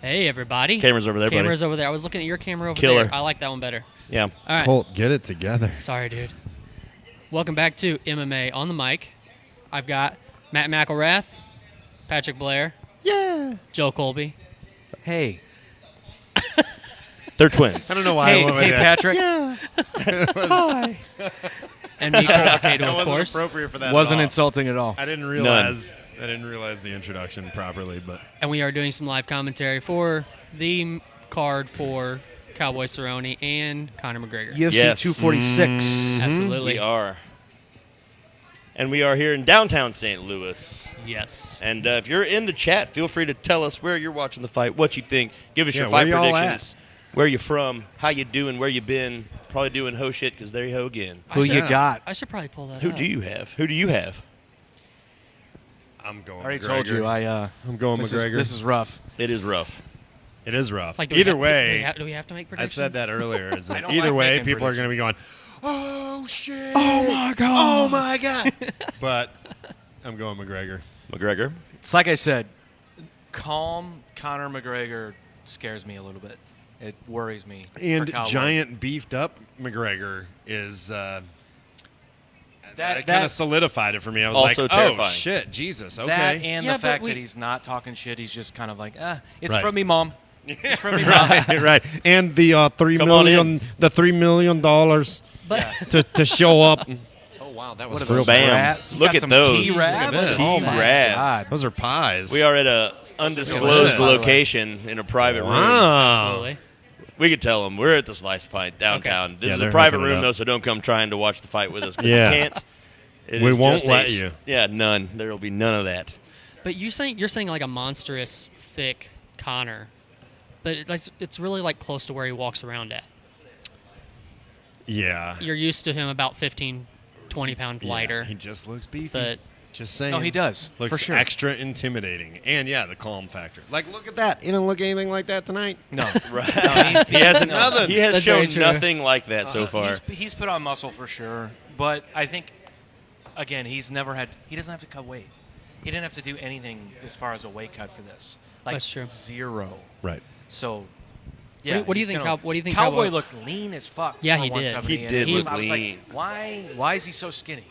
Hey, everybody. Camera's over there, buddy. Camera's over there. I was looking at your camera over Killer. there. I like that one better. Yeah. All right. Colt, get it together. Sorry, dude. Welcome back to MMA On The Mic. I've got Matt McElrath, Patrick Blair, Joe Colby. Hey. They're twins. I don't know why I went with that. Patrick. Hi. And me, Cole Cato, That of wasn't course. appropriate for that. Wasn't at all. insulting at all. I didn't realize. I didn't realize the introduction properly, but And we are doing some live commentary for the card for Cowboy Cerrone and Conor McGregor. UFC Yes. 246. Absolutely. We are. And we are here in downtown St. Louis. Yes. And if you're in the chat, feel free to tell us where you're watching the fight, what you think. Give us Yeah, your fight where y'all predictions. Where you from, how you doing, where you been. Probably doing ho shit because there you ho again. Who you Yeah. got? I should probably pull that Who up. do you have? Who do you have? I'm going. I already McGregor. told you. I'm going McGregor. This is rough. It is rough. It is rough. Like, do we Either have- way, do we have to make I predictions? said that earlier. Is I that don't either like way, making people are going to be going, "Oh shit! Oh, my God. Oh my god!" But I'm going McGregor. McGregor. It's like I said, calm Conor McGregor scares me a little bit. It worries me. And for Cowboy. giant beefed up McGregor is that kind that- of solidified it for me. I was Also like, terrifying. "Oh shit, Jesus!" Okay, That and Yeah, the but fact we- that he's not talking shit. He's just kind of like, it's Right. from me, mom. It's from me, mom. right. And the Come on in. $3 million But to show up. Oh wow, that was What are real those Bam. rats? You Look got at some those. T-Rabs? Look at this. Oh, my T-Rabs. God. Those are pies. We are at a undisclosed Delicious. location in a private room. Wow. absolutely. We could tell them we're at the Slice Pint downtown. This Yeah, is a they're private hooking it room, up. though, so don't come trying to watch the fight with us. 'Cause Yeah. we can't. It We is won't just let you. Yeah, none. There will be none of that. But you're saying like a monstrous, thick Conor, but it's really like close to where he walks around at. Yeah. You're used to him about 15, 20 pounds lighter, He just looks beefy. but Just saying. No, he does, Looks for sure. extra intimidating. And yeah, the calm factor. Like, look at that. He didn't look anything like that tonight. No. Right. No, He hasn't. Nothing. He has That's very shown true. nothing like that so far. He's put on muscle for sure, but I think, again, he doesn't have to cut weight. He didn't have to do anything as far as a weight cut for this. Like That's true. zero. Right. So, yeah. What do you he's think gonna- What do you think Cowboy Cowboy looked lean as fuck. Yeah, for he did. 170, He and did look I was lean. like, why is he so skinny?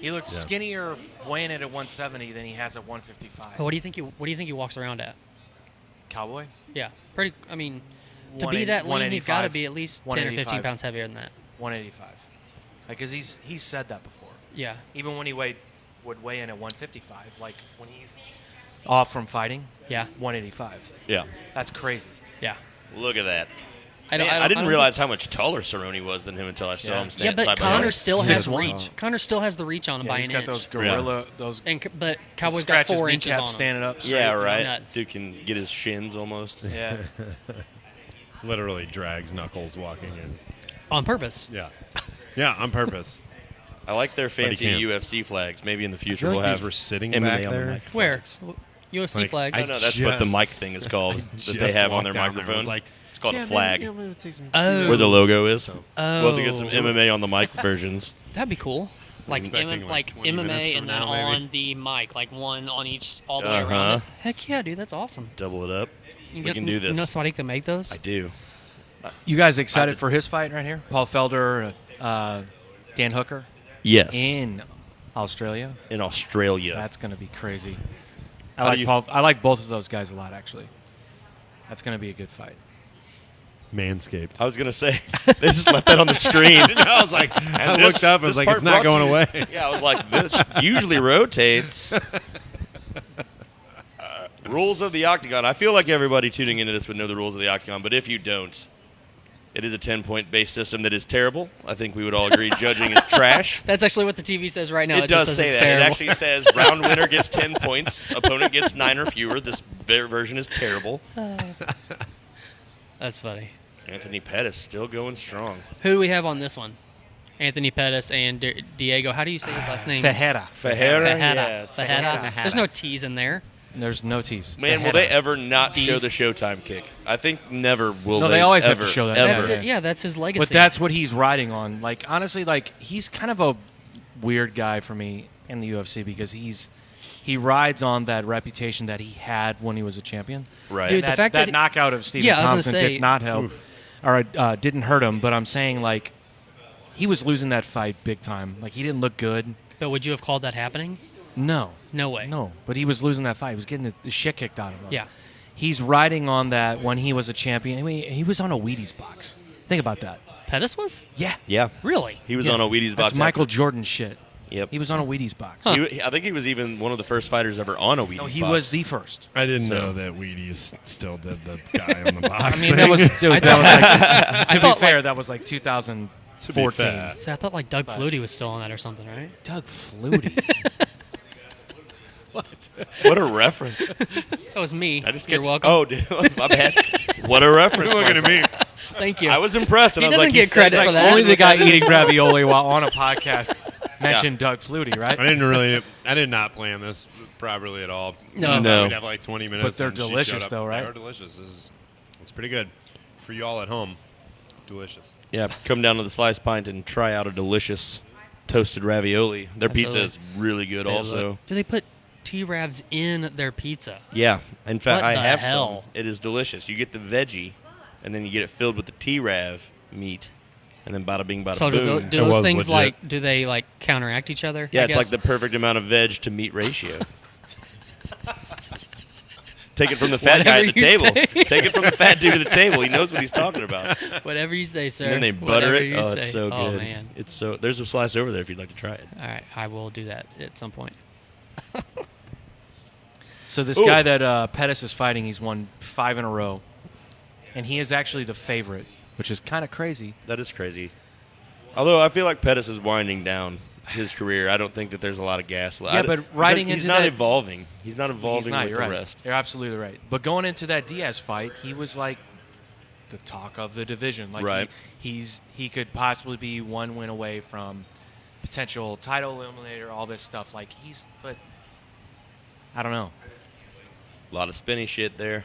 He looked skinnier weighing it at 170 than he has at 155. What do you think he walks around at? Cowboy? Yeah, pretty. I mean, to be that lean, he's got to 185. be at least 10 or 15 185. pounds heavier than that. 185. Because he's said that before. Yeah. Even when he would weigh in at 155, like when he's off from fighting, Yeah. 185. Yeah. That's crazy. Yeah. Look at that. I didn't don't realize how much taller Cerrone was than him until I saw Yeah. him stand Yeah, but side by Conor side. still has 6'1". reach. Conor still has the reach on him by he's an got inch. those gorilla, those But Cowboy's got scratch his 4 inches kneecap on him. standing up straight. Yeah, It's right. nuts. Dude can get his shins almost. Yeah. Literally drags Knuckles walking in. On purpose. Yeah. Yeah, on purpose. I like their he fancy can't. UFC flags. Maybe in the I future feel we'll like have these were sitting MMA back on the there. mic Where? flags. UFC Like, flags. No, that's what the just- mic thing is called that Just they have on walked their down there and microphone. was like, It's called "Yeah, a flag. man, I'm gonna take some Oh. Where the logo is. Oh. We'll have to get some MMA on the mic versions. That'd be cool. Like, expecting, like, 20 minutes MMA from and then now, maybe. on the mic, like one on each, all the way Uh-huh. around it. Heck yeah, dude, that's awesome. Double it up. You We can do this. You know somebody can make those? I do. You guys excited for his fight right here? Paul Felder, Dan Hooker Yes. in Australia. In Australia. That's going to be crazy. How do you- I like both of those guys a lot, actually. That's going to be a good fight. Manscaped. I was going to say, they just left that on the screen. I was like, I this- looked up and this was like, part it's not brought going to you- away. Yeah, I was like, this usually rotates. Rules of the Octagon. I feel like everybody tuning into this would know the rules of the Octagon, but if you don't, it is a 10-point base system that is terrible. I think we would all agree judging is trash. That's actually what the TV says right now. It just does says say it's that. terrible. It actually says round winner gets 10 points, opponent gets 9 or fewer. This version is terrible. That's funny. Anthony Pettis still going strong. Who do we have on this one? Anthony Pettis and Diego. How do you say his last name? Fajera. Fajera? Yeah, it's Fajera. There's no T's in there. There's no tease. Man, will they ever not show the Showtime kick? I think never will. No, they always have ever, to show that. Ever. That's it. Yeah, that's his legacy. But that's what he's riding on. Like, honestly, like, he's kind of a weird guy for me in the UFC because he's he rides on that reputation that he had when he was a champion. Right. Dude, that, the fact that that knockout of Stephen Yeah, I was gonna Thompson say- did not help, or didn't hurt him. But I'm saying, like, he was losing that fight big time. Like, he didn't look good. But would you have called that happening? No. No way. No, but he was losing that fight. He was getting the shit kicked out of him. Yeah. He's riding on that when he was a champion. I mean, he was on a Wheaties box. Think about that. Pettis was? Yeah. Yeah. Really? He was Yeah. on a Wheaties box. That's Michael Jordan shit. Yep. He was on a Wheaties box. I think he was even one of the first fighters ever on a Wheaties No, he box. was the first. I didn't So- know that Wheaties still did the guy on the box. I mean, that was, dude, that was like, to be thought, fair, like- that was like 2014. fair. See, I thought like Doug Flutie was still on that or something, right? Doug Flutie. What a reference. That was me. I just You're get welcome. Oh, dude, my bad. What a reference. You're looking at me. Thank you. I was impressed. And He I was doesn't like, get says credit like for that. Only the guy eating ravioli while on a podcast mentioned Doug Flutie, right? I did not plan this properly at all. No. I thought No. We'd have like 20 minutes. But they're and she delicious, showed up. though, right? They are delicious. It's pretty good for you all at home. Delicious. Yeah, come down to the Slice Pint and try out a delicious toasted ravioli. Their pizza is really good also. Do they put T-Ravs in their pizza? Yeah. In fact, What I the have hell? some. It is delicious. You get the veggie, and then you get it filled with the T-Rav meat, and then bada bing, bada So boom. do It those was things legit. do they like counteract each other? Yeah, I it's like guess? the perfect amount of veg to meat ratio. Take it from the fat guy at the Whatever table. you say. Take it from the fat dude at the table. He knows what he's talking about. Whatever you say, sir. And then they butter Whatever it. you Oh, say. it's so good. Oh man. It's so. There's a slice over there if you'd like to try it. All right, I will do that at some point. So this Ooh. guy that Pettis is fighting, he's won 5 in a row. And he is actually the favorite, which is kind of crazy. That is crazy. Although I feel like Pettis is winding down his career. I don't think that there's a lot of gas left. Yeah, but riding he's into not that- evolving. He's not evolving He's not, with you're the right. rest. You're absolutely right. But going into that Diaz fight, he was like the talk of the division. Like Right. he could possibly be one win away from potential title eliminator, all this stuff. Like but I don't know. A lot of spinny shit there.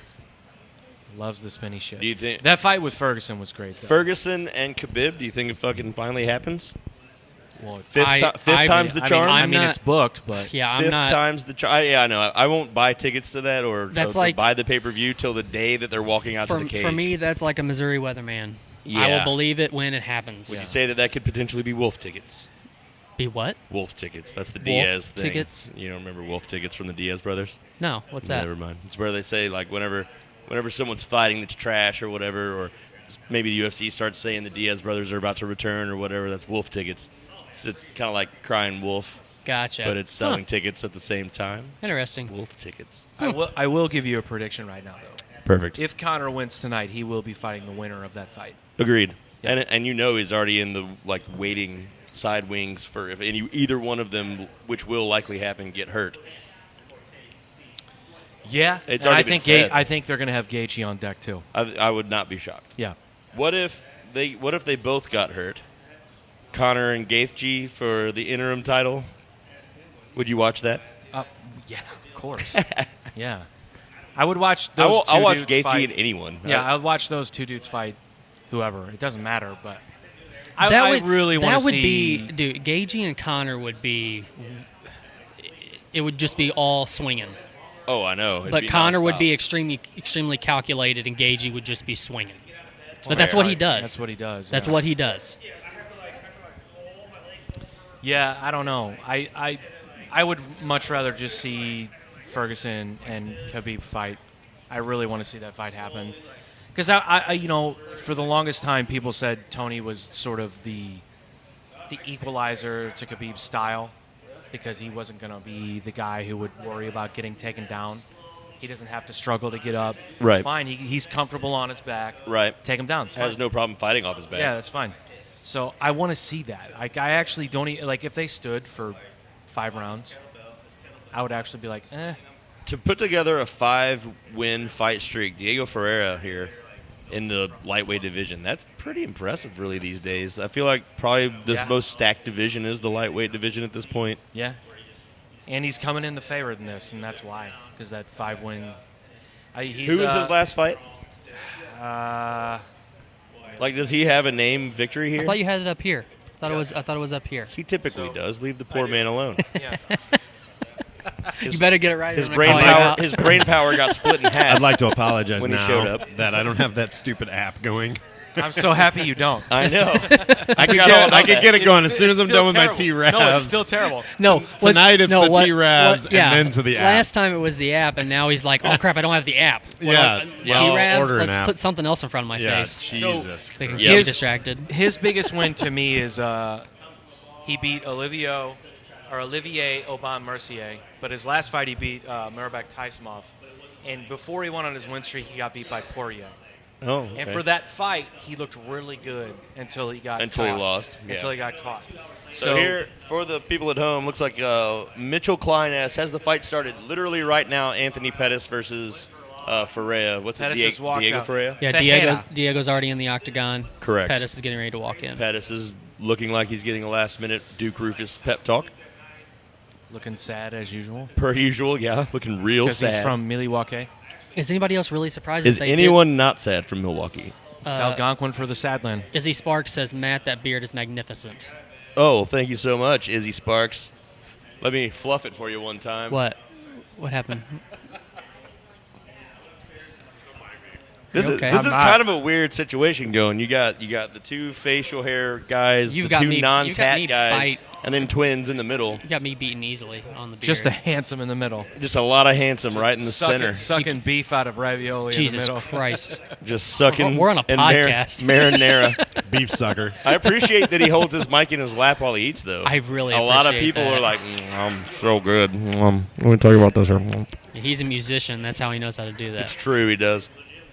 Loves the spinny shit. Do you think That fight with Ferguson was great, though. Ferguson and Khabib? Do you think it fucking finally happens? Well, Fifth time's the charm. I I'm mean, not- it's booked, but Yeah, I'm Fifth not. time's the charm. Yeah, I know. I won't buy tickets to that or That's or like- buy the pay-per-view till the day that they're walking out to the cage. For me, that's like a Missouri weatherman. I Yeah. will believe it when it happens. Would you say that could potentially be Wolf tickets? Be what? Wolf tickets. That's the Wolf Diaz thing. tickets? You don't remember Wolf tickets from the Diaz brothers? No, what's that? Never mind. It's where they say like whenever someone's fighting that's trash or whatever, or maybe the UFC starts saying the Diaz brothers are about to return or whatever. That's Wolf tickets. So it's kind of like crying wolf, Gotcha. but it's selling tickets at the same time. It's Interesting. Wolf tickets. I will give you a prediction right now, though. Perfect. If Conor wins tonight, he will be fighting the winner of that fight. Agreed. Yeah. And you know he's already in the like waiting side wings for if either one of them, which will likely happen, get hurt. Yeah, It's and already I been think said. I think they're going to have Gaethje on deck too. I would not be shocked. Yeah. What if they both got hurt? Connor and Gaethje for the interim title. Would you watch that? Yeah, of course. Yeah, I would watch those. I'll watch dudes Gaethje fight. and anyone. Yeah, I'll watch those two dudes fight whoever. It doesn't matter, but I would really want That to would see. be, dude. Gaethje and Connor would be. It would just be all swinging. Oh, I know. It'd But be Connor would nonstop. be extremely calculated, and Gaethje would just be swinging. But that's what he does. That's what he does. That's yeah. what he does. Yeah, I don't know. I would much rather just see Ferguson and Khabib fight. I really want to see that fight happen. Because I you know, for the longest time, people said Tony was sort of the equalizer to Khabib's style, because he wasn't going to be the guy who would worry about getting taken down. He doesn't have to struggle to get up. Right. It's fine. He's comfortable on his back. Right. Take him down. It's Has fine. no problem fighting off his back. Yeah, that's fine. So I want to see that. Like, I actually don't like if they stood for 5 rounds, I would actually be like, To put together a 5-win fight streak, Diego Ferreira here in the lightweight division, that's pretty impressive really these days. I feel like probably the Yeah. most stacked division is the lightweight division at this point. yeah. And he's coming in the favorite in this, and that's why, because that 5-win. Who was his last fight? Uh, Like, does he have a name victory here? I thought you had it up here. I thought it was up here. He typically does. Leave the poor man alone. yeah. You better get it right. His I'm gonna brain call you power. out. His brain power got split in half. I'd like to apologize When he now showed up. that I don't have that stupid app going. I'm so happy you don't. I know. I could get it going as soon as I'm done with my T-Ravs. No, it's still terrible. No, Tonight it's the what- T-Ravs what- yeah. and then to the app. Last time it was the app, and now he's like, "Oh crap, I don't have the app." Yeah, well, T-Ravs. order an Let's app. put something else in front of my Yeah, face. Jesus. They can Christ. get Yep. distracted. His biggest win to me is he beat Olivier Aubin Mercier, but his last fight he beat Mirabek Taisimov, and before he went on his win streak, he got beat by Poirier. Oh, okay. And for that fight, he looked really good until he got Until caught. he lost, yeah. Until he got caught. So here, for the people at home, looks like Mitchell Klein has the fight started literally right now. Anthony Pettis versus Ferreira. What's Pettis it? has walked Diego out. Ferreira? Yeah, Ferreira. Diego's already in the octagon. Correct. Pettis is getting ready to walk in. Pettis is looking like he's getting a last-minute Duke Rufus pep talk. Looking sad as usual. Per usual, yeah. Looking real Because sad. he's from Milwaukee. Is anybody else really surprised? Is if they anyone not sad from Milwaukee? It's Algonquin for the Sadland. Izzy Sparks says, "Matt, that beard is magnificent." Oh, thank you so much, Izzy Sparks. Let me fluff it for you one time. What? What happened? This is Okay. this I'm is not. kind of a weird situation going. You got the two facial hair guys, You've the got two me- you non-tat got me guys, bite. and then twins in the middle. You got me beaten easily on the beard. Just the handsome in the middle. Just a lot of handsome right in the center. Sucking beef out of ravioli in the Jesus middle. Christ. Just sucking. We're on a and podcast. marinara. Beef sucker. I appreciate that he holds his mic in his lap while he eats, though. I really A lot of appreciate people that. are like, I'm so good. Let me tell you about this here. He's a musician. That's how he knows how to do It's that. true, he does.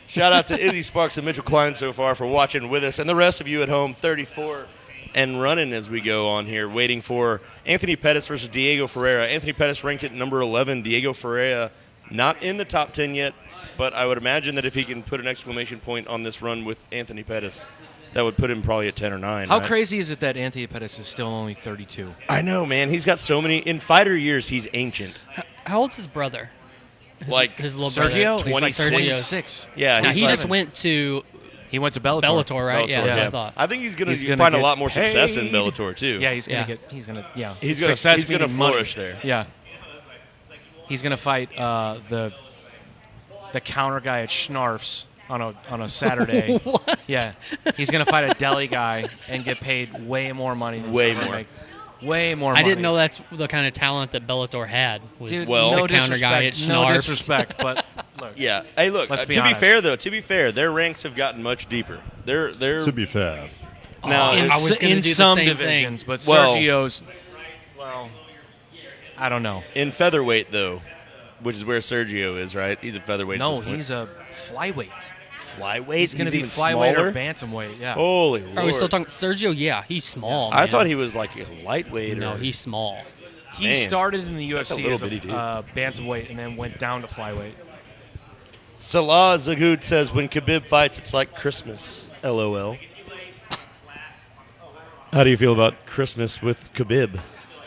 Shout out to Izzy Sparks and Mitchell Klein so far for watching with us, and the rest of you at home, 34 and running as we go on here, waiting for Anthony Pettis versus Diego Ferreira. Anthony Pettis ranked at number 11. Diego Ferreira not in the top 10 yet, but I would imagine that if he can put an exclamation point on this run with Anthony Pettis, that would put him probably at 10 or 9. How right? crazy is it that Anthony Pettis is still only 32? I know, man. He's got so many. In fighter years, he's ancient. How old's his brother? Like his little Sergio? brother. He's like 26. 26. Yeah, Now, he's he like- just went to He went to Bellator. Bellator, right? Yeah, Bellator, that's what I thought. I think he's gonna He's gonna find a get lot more success in paid. Bellator too. Yeah, he's gonna Yeah. get. He's gonna. Yeah, He's gonna- Success he's gonna meaning money. flourish there. Yeah, he's gonna fight the counter guy at Schnarf's on a Saturday. What? Yeah, he's gonna fight a deli guy and get paid way more money. Than Way he's gonna more. make. Way more. I money. didn't know that's the kind of talent that Bellator had. Was Dude, Well- no the counter guy at disrespect. No Schnarf's. disrespect, but look. Yeah. Hey, look. Let's To be be honest. fair, though, their ranks have gotten much deeper. They're To be fair. now. in, I was gonna in do the some same divisions, thing. but Well- Sergio's. Well, I don't know. in featherweight though, which is where Sergio is, right? He's a featherweight. No, at this point. he's a flyweight. flyweight. He's going to be even flyweight smaller? or bantamweight. Yeah. Holy Lord! Are we still talking Sergio? Yeah, he's small. I man. thought he was like a lightweight. No, or, he's small. He Man, started in the that's a UFC little as a bitty dude. bantamweight and then went down to flyweight. Salah Zagoud says when Khabib fights, it's like Christmas. LOL. How do you feel about Christmas with Khabib?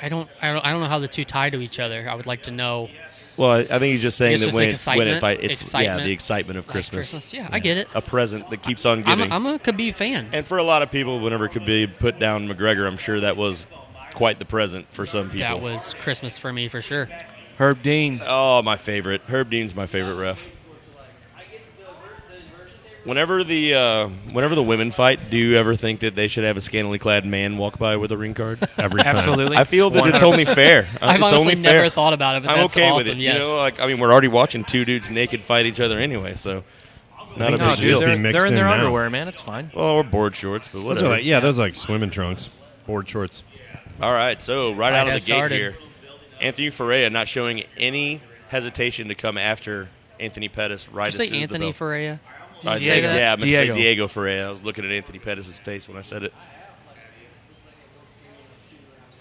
I don't know how the two tie to each other. I would like to know. Well, I think he's just saying It's that just when, like when it excitement. fight, it's Excitement. the excitement of Like Christmas. Christmas. Yeah, I get it. A present that keeps on I'm giving. a Khabib fan. And for a lot of people, whenever Khabib put down McGregor, I'm sure that was quite the present for some people. That was Christmas for me for sure. Herb Dean. Oh, my favorite. Herb Dean's my favorite ref. Whenever the women fight, do you ever think that they should have a scantily clad man walk by with a ring card? Every time. Absolutely. I feel that it's only fair. I've it's honestly only never fair. thought about it, but I'm that's okay awesome. with it. Yes. You know, like I mean, we're already watching two dudes naked fight each other anyway, so not a think big No, should deal. just dude, be they're mixed in their in now. underwear, man. It's fine. Well, we're board shorts, but Those whatever. are like, yeah, those are like swimming trunks, board shorts. All right, so right out of the has gate started. here, Anthony Ferreira not showing any hesitation to come after Anthony Pettis right Did as you soon say as the Anthony bell. Ferreira? I Did you said, say that? yeah, I meant to say Diego. Diego Ferreira. I was looking at Anthony Pettis' face when I said it.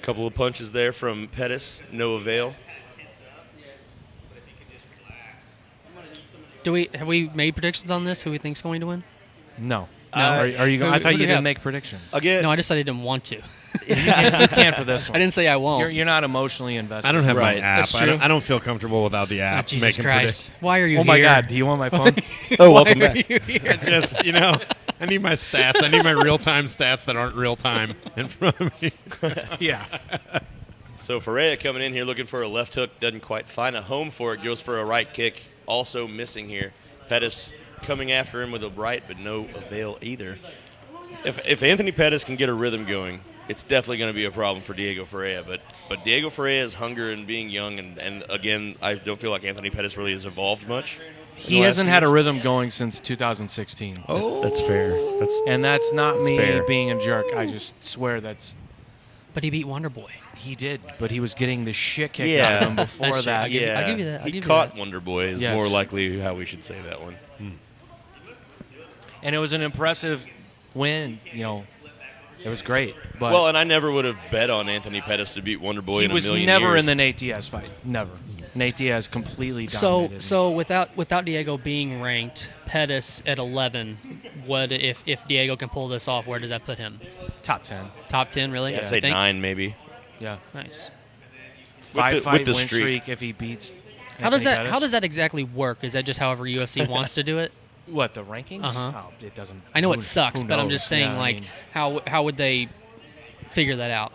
Couple of punches there from Pettis, no avail. Have we made predictions on this? Who we think's going to win? No. No. Are you? Who- I who thought do you we didn't have? make predictions. Again, No, I just said I didn't want to. You can for this one. I didn't say I won't. You're not emotionally invested. I don't have Right. my app. That's I don't, true. I don't feel comfortable without the Oh, app. Jesus making Christ! Why are you Oh here? my God! Do you want my phone? oh, Why welcome are back. you here? Just, I need my stats. I need my real-time stats that aren't real-time in front of me. yeah. So Ferreira coming in here looking for a left hook, doesn't quite find a home for it, goes for a right kick, also missing here. Pettis coming after him with a right, but no avail either. If Anthony Pettis can get a rhythm going, it's definitely going to be a problem for Diego Ferreira. But Diego Ferreira's hunger and being young, and again, I don't feel like Anthony Pettis really has evolved much. He hasn't had a rhythm going since 2016. Oh, that's fair. That's not me fair. being a jerk. I just swear that's. But he beat Wonder Boy. He did, but he was getting the shit kicked Yeah. out of him before That's true. that. I'll give you that. I'll He give you caught that. Wonder Boy is Yes. more likely how we should say that one. And it was an impressive win. It was great. But Well, and I never would have bet on Anthony Pettis to beat Wonder Boy he in a was million never years. in the Nate Diaz fight. Never. Nate Diaz completely So dominated. so without Diego being ranked, Pettis at 11. What if Diego can pull this off? Where does that put him? top 10. Top 10, really? I'd You say think? 9 maybe. Yeah. Nice. Five with the win streak. streak if he beats. How does Anthony that Pettis. exactly work? Is that just however UFC wants to do it? What, the rankings? Uh-huh. Oh, it doesn't. I know who- it sucks, who but I'm knows? just saying, Yeah, I like, mean, how would they figure that out?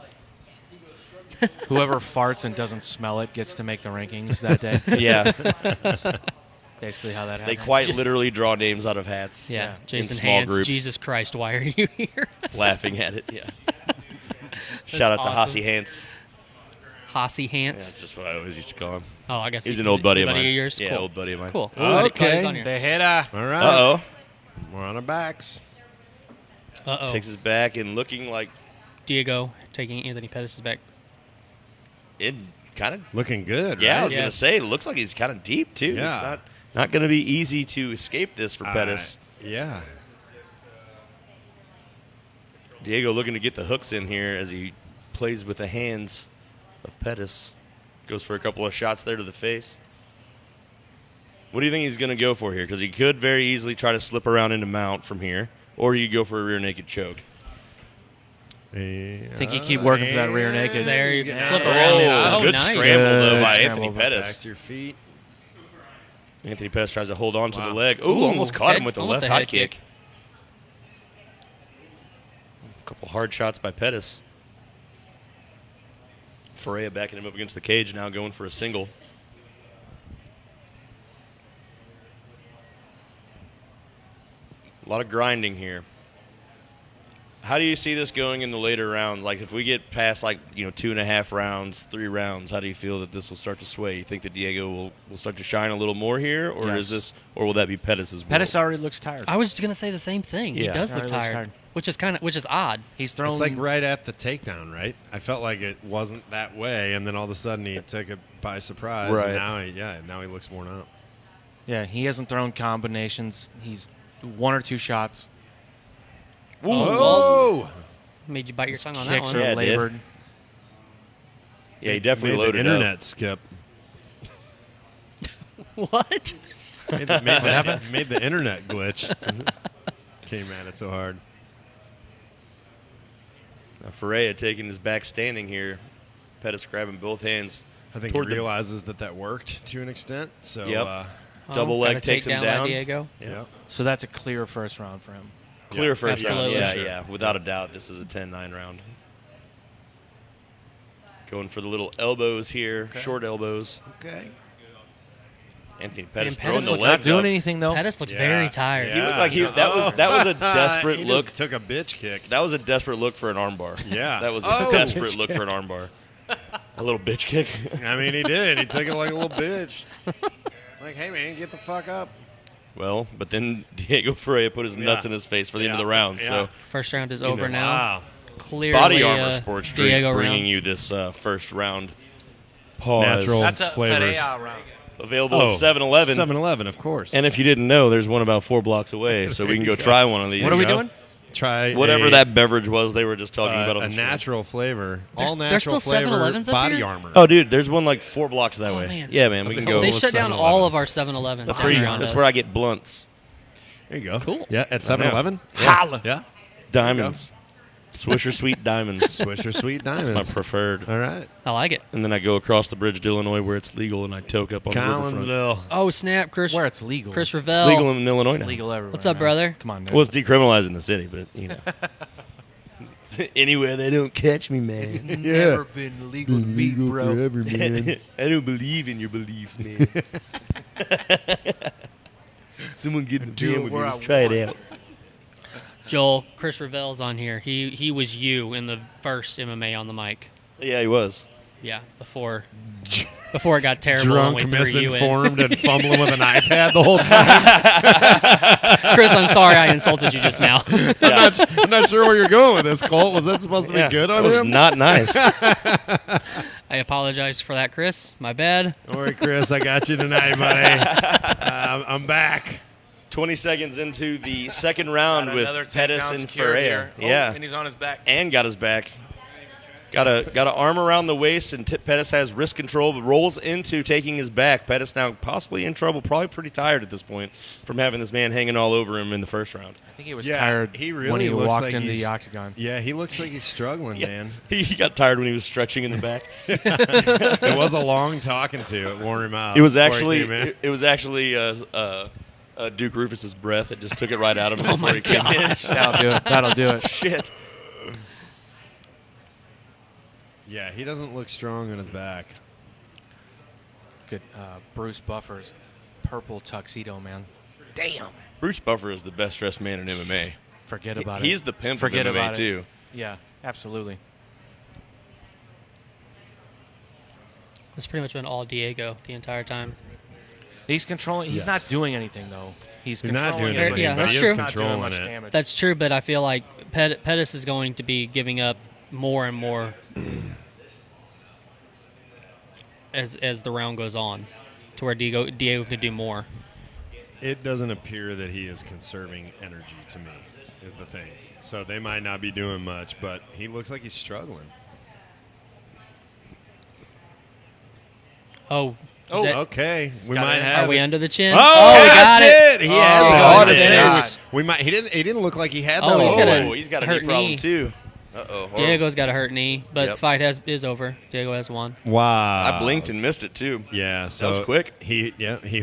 whoever farts and doesn't smell it gets to make the rankings that day. Yeah, Basically, how that they happens. quite literally draw names out of hats. Yeah, Yeah. Jason In small Hans. groups. Jesus Christ, why are you here? Laughing at it. Yeah. Shout out to awesome. Hossie Hans. Hossy Yeah, Hans. that's just what I always used to call him. Oh, I guess He's an old buddy of mine. yours. Yeah, cool. old buddy of mine. Cool. Okay. He's on here. The hitter. All right. Uh-oh. We're on our backs. Uh-oh. Takes us back and looking like Diego taking Anthony Pettis' back. it kind of. Looking good, Yeah, I right? was going to say, it looks like he's kind of deep, too. Yeah. It's not going to be easy to escape this for Pettis. Yeah. Diego looking to get the hooks in here as he plays with the hands of Pettis. Goes for a couple of shots there to the face. What do you think he's going to go for here? Because he could very easily try to slip around into mount from here, or he could go for a rear naked choke. I think you keep working for that rear naked. There you He's go. getting Flip out. around. Oh, Oh, good nice. scramble, though, by Good Anthony scramble. Back Pettis. to your feet. Anthony Pettis tries to hold on to the Wow. leg. Ooh, almost caught him with the almost left a high head kick. kick. A couple hard shots by Pettis. Ferreira backing him up against the cage, now going for a single. A lot of grinding here. How do you see this going in the later round? Like, if we get past, 2.5 rounds, 3 rounds, how do you feel that this will start to sway? You think that Diego will start to shine a little more here, or Yes. will that be Pettis' Pettis already looks tired. I was just gonna say the same thing. He Yeah. does look Already looks tired, tired. which is odd. He's thrown. It's like right at the takedown, right? I felt like it wasn't that way, and then all of a sudden he took it by surprise. Right. And now he looks worn out. Yeah, he hasn't thrown combinations. He's 1 or 2 shots. Whoa! Made you bite your tongue on that Kicks one. are Yeah, it did. labored. Yeah, he definitely Made loaded the up. internet skip. What? Made the internet glitch. Came at it so hard. Now Ferreira taking his back standing here. Pettis grabbing both hands. I think Toward he the- realizes that worked to an extent. So, Yep. Double got a leg takes him takedown by down. Diego. yeah. So that's a clear first round for him. Clear Yeah, first round. absolutely. Yeah, Sure. yeah. Without a doubt, this is a 10-9 round. Going for the little elbows here, short elbows. Okay. Anthony Pettis And throwing Pettis the looks Not legs doing up. anything though. Pettis looks Yeah. very tired. He looked like that was a desperate he look. Just took a bitch kick. That was a desperate look for an armbar. Yeah. That was Oh. a desperate look for an armbar. A little bitch kick. I mean, he did. He took it like a little bitch. Like, hey man, get the fuck up. Well, but then Diego Ferreira put his nuts Yeah. in his face for the end of the Yeah. round. Yeah. So First round is You over know, now. Wow. Clearly, Body Armor Sports Drink Diego bringing round. you this first round. Pause. Natural That's a flavors. Ferreira round. Available at 7-Eleven. 7-Eleven, of course. And if you didn't know, there's one about 4 blocks away, so we can go try one of these. What are we you go. doing? Try Whatever a, that beverage was they were just talking about on a the screen. natural flavor, There's- all there's natural still flavor 7-Elevens up body here? armor. Oh, dude, there's one like 4 blocks that way. man. Yeah, man, we can go. They with shut down 7-Eleven. all of our 7-Elevens. That's, down where, around that's us. where I get blunts. There you go. Cool. Yeah, at 7-Eleven. Holla. Yeah. Diamonds. Swisher Sweet Diamonds. Swisher Sweet That's Diamonds. my preferred. All right. I like it. And then I go across the bridge to Illinois where it's legal, and I toke up on the riverfront. Collinsville. Oh snap, Chris. Where it's legal. Chris It's Revelle. legal in Illinois It's now. legal everywhere. What's up, man. brother? Come on, dude. Well, it's decriminalized in the city, but you know. Anywhere they don't catch me, man. Never been legal to meet, bro. Forever, man. I don't believe in your beliefs, man. Someone get in the Do gym it with me. where Let's I try want. it out. Joel, Chris Ravel's on here. He was you in the first MMA on the mic. Yeah, he was. Yeah, before it got terrible. Drunk, and we threw you in. misinformed, and fumbling with an iPad the whole time. Chris, I'm sorry I insulted you just now. I'm not sure where you're going with this, Colt. Was that supposed to be good that on was him? not nice. I apologize for that, Chris. My bad. Don't worry, Chris. I got you tonight, buddy. I'm back. 20 seconds into the second round Got with another Pettis 10-pound and secure Ferreira. here. Oh, Yeah, and he's on his back. and got his back. Got a arm around the waist, and Pettis has wrist control, but rolls into taking his back. Pettis now possibly in trouble, probably pretty tired at this point from having this man hanging all over him in the first round. I think he was Yeah, tired he really when he looks walked like into the he's- octagon. Yeah, he looks like he's struggling, man. He got tired when he was stretching in the back. It was a long talking to. It wore him out. It was before he actually came in. it was actually Duke Rufus's breath. It just took it right out of him Oh before my he came in. gosh. That'll do it. That'll do it. Shit. Yeah, he doesn't look strong on his back. Good. Bruce Buffer's purple tuxedo, man. Damn. Bruce Buffer is the best dressed man in MMA. Forget about it. He's the pimp Forget of MMA about it. too. Yeah, absolutely. It's pretty much been all Diego the entire time. He's controlling. He's Yes. not doing anything though. He's not controlling doing it, but anything, he's but not- he is he's not controlling doing much it. damage. That's true, but I feel like Pettis is going to be giving up more and more as the round goes on, to where Diego could do more. It doesn't appear that he is conserving energy to me, is the thing. So they might not be doing much, but he looks like he's struggling. Oh, is that- Okay, we got might it. have. are we it. under the chin? Oh, we got that's it. He Oh, has God, it. it is. We might. He didn't look like he had Oh, that. he's all got the a- way. Oh, he's got a knee hurt problem knee. too. Uh-oh. Diego's got a hurt knee, but Yep. fight is over. Diego has won. Wow. I blinked and missed it too. Yeah, so was quick. He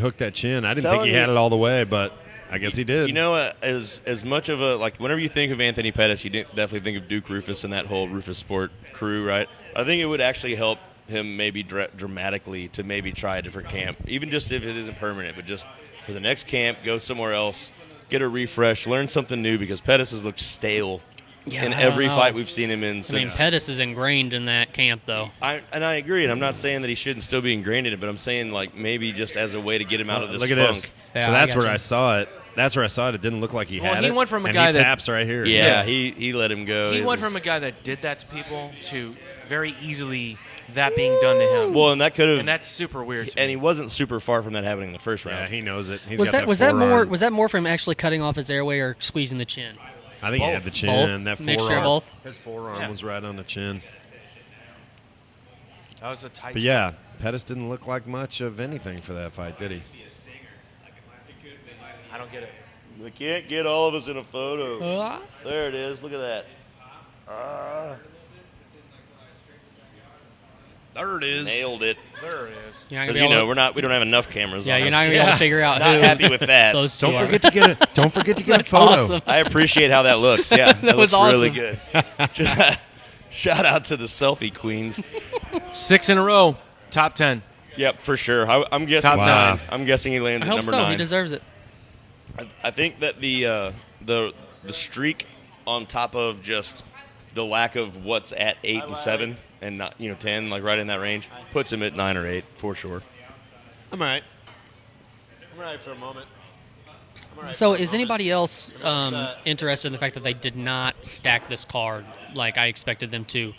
hooked that chin. I didn't Telling think he you. had it all the way, but I guess he did. You know, as much of a like, whenever you think of Anthony Pettis, you definitely think of Duke Rufus and that whole Rufus Sport crew, right? I think it would actually help him maybe dramatically to maybe try a different camp, even just if it isn't permanent, but just for the next camp, go somewhere else, get a refresh, learn something new, because Pettis has looked stale Yeah, in I don't every know. fight we've seen him in I mean, since. Pettis is ingrained in that camp, though. I agree, and I'm not saying that he shouldn't still be ingrained in it, but I'm saying like maybe just as a way to get him out of this Look at funk. this. Yeah, so I that's where gotcha. I saw it. That's where I saw it. It didn't look like he Well, had he it. went from a and guy he that- taps right here. Yeah, he let him go. He It went was- from a guy that did that to people to very easily that being done to him. well, and that could have, and that's super weird. To and me. he wasn't super far from that happening in the first round. Yeah, he knows it. He's Was got that more forearm. was that more from actually cutting off his airway or squeezing the chin? I think he had Both. the chin. Both? That Mixture of forearm. both? His forearm Yeah. was right on the chin. That was a tight. But yeah, Pettis didn't look like much of anything for that fight, did he? I don't get it. We can't get all of us in a photo. There it is. Look at that. There it is. Nailed it. There it is. You're not gonna Because be able we don't have enough cameras. yeah, on you're us. not gonna be able to figure out Not who happy with that. those two Don't are. forget to get a. Don't forget to get a That's photo. awesome. I appreciate how that looks. Yeah, that was looks really awesome. good. Shout out to the selfie queens. 6 in a row. Top 10. Yep, for sure. I'm guessing. Top Wow. I'm guessing he lands I at hope number so. 9. He deserves it. I think that the streak on top of just the lack of what's at 8 and 7 and not 10, like right in that range, puts him at 9 or 8 for sure. I'm all right. I'm all right for a moment. So, is anybody else interested in the fact that they did not stack this card like I expected them to?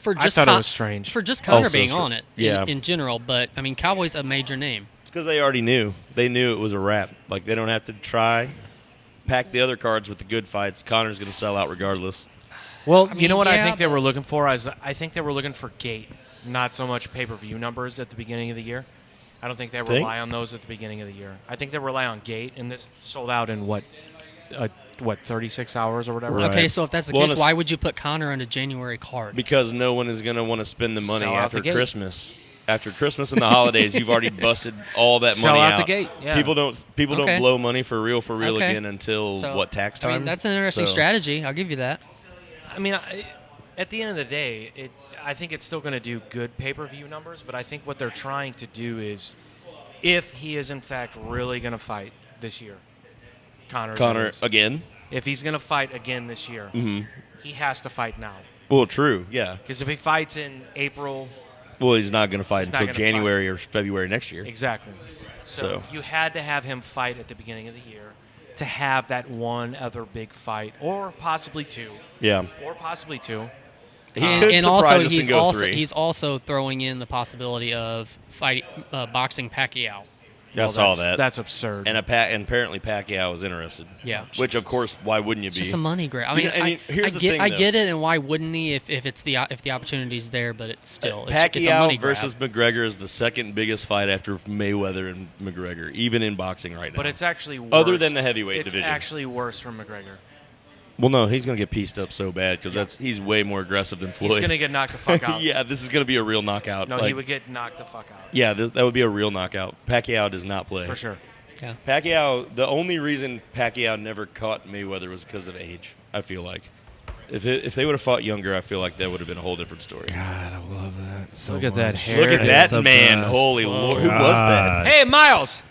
For I just thought it was strange. For just Connor Also being strange. on it Yeah. in general, but I mean, Cowboy's a major name. It's because they already knew. They knew it was a wrap. Like they don't have to try. Pack the other cards with the good fights. Connor's going to sell out regardless. Well, I you mean, know what I yeah, think they but- were looking for? I think they were looking for gate, not so much pay-per-view numbers at the beginning of the year. I don't think they rely on those at the beginning of the year. I think they rely on gate, and this sold out in what 36 hours or whatever. Right. Okay, so if that's the Well, case, and why would you put Connor on a January card? Because no one is going to want to spend the money Sell out after the gate. Christmas. After Christmas and the holidays, you've already busted all that Sell money out out. the gate, yeah. People don't Okay. blow money for real Okay. again until So, what tax time? I mean, that's an interesting So- strategy. I'll give you that. I mean, at the end of the day, I think it's still going to do good pay-per-view numbers, but I think what they're trying to do is, if he is in fact really going to fight this year, Connor again. If he's going to fight again this year, he has to fight now. Well, true, yeah. Because if he fights in April, Well, he's not going to fight He's not until gonna January or February next year. exactly. So you had to have him fight at the beginning of the year to have that one other big fight, or possibly two. Yeah. Or possibly two. He And, could and surprise also, us he's and go also 3. he's also throwing in the possibility of boxing Pacquiao. I saw that. That's absurd. And apparently Pacquiao was interested. Yeah. Which, of course, why wouldn't you It's be? just a money grab. I mean, here's the thing, I though. get it, and why wouldn't he if the opportunity's there? But it's still it's a Pacquiao money grab. versus McGregor is the second biggest fight after Mayweather and McGregor, even in boxing right now. But it's actually worse. Other than the heavyweight it's division. actually worse for McGregor. Well, no, he's going to get pieced up so bad because he's way more aggressive than Floyd. He's going to get knocked the fuck out. Yeah, this is going to be a real knockout. No, Like, he would get knocked the fuck out. Yeah, that would be a real knockout. Pacquiao does not play. For sure. Yeah. Pacquiao, the only reason Pacquiao never caught Mayweather was because of age, I feel like. If they would have fought younger, I feel like that would have been a whole different story. God, I love that so Look at that much. hair. Look at It's that the man. best. Holy Whoa. Lord. Who was that? Hey, Miles.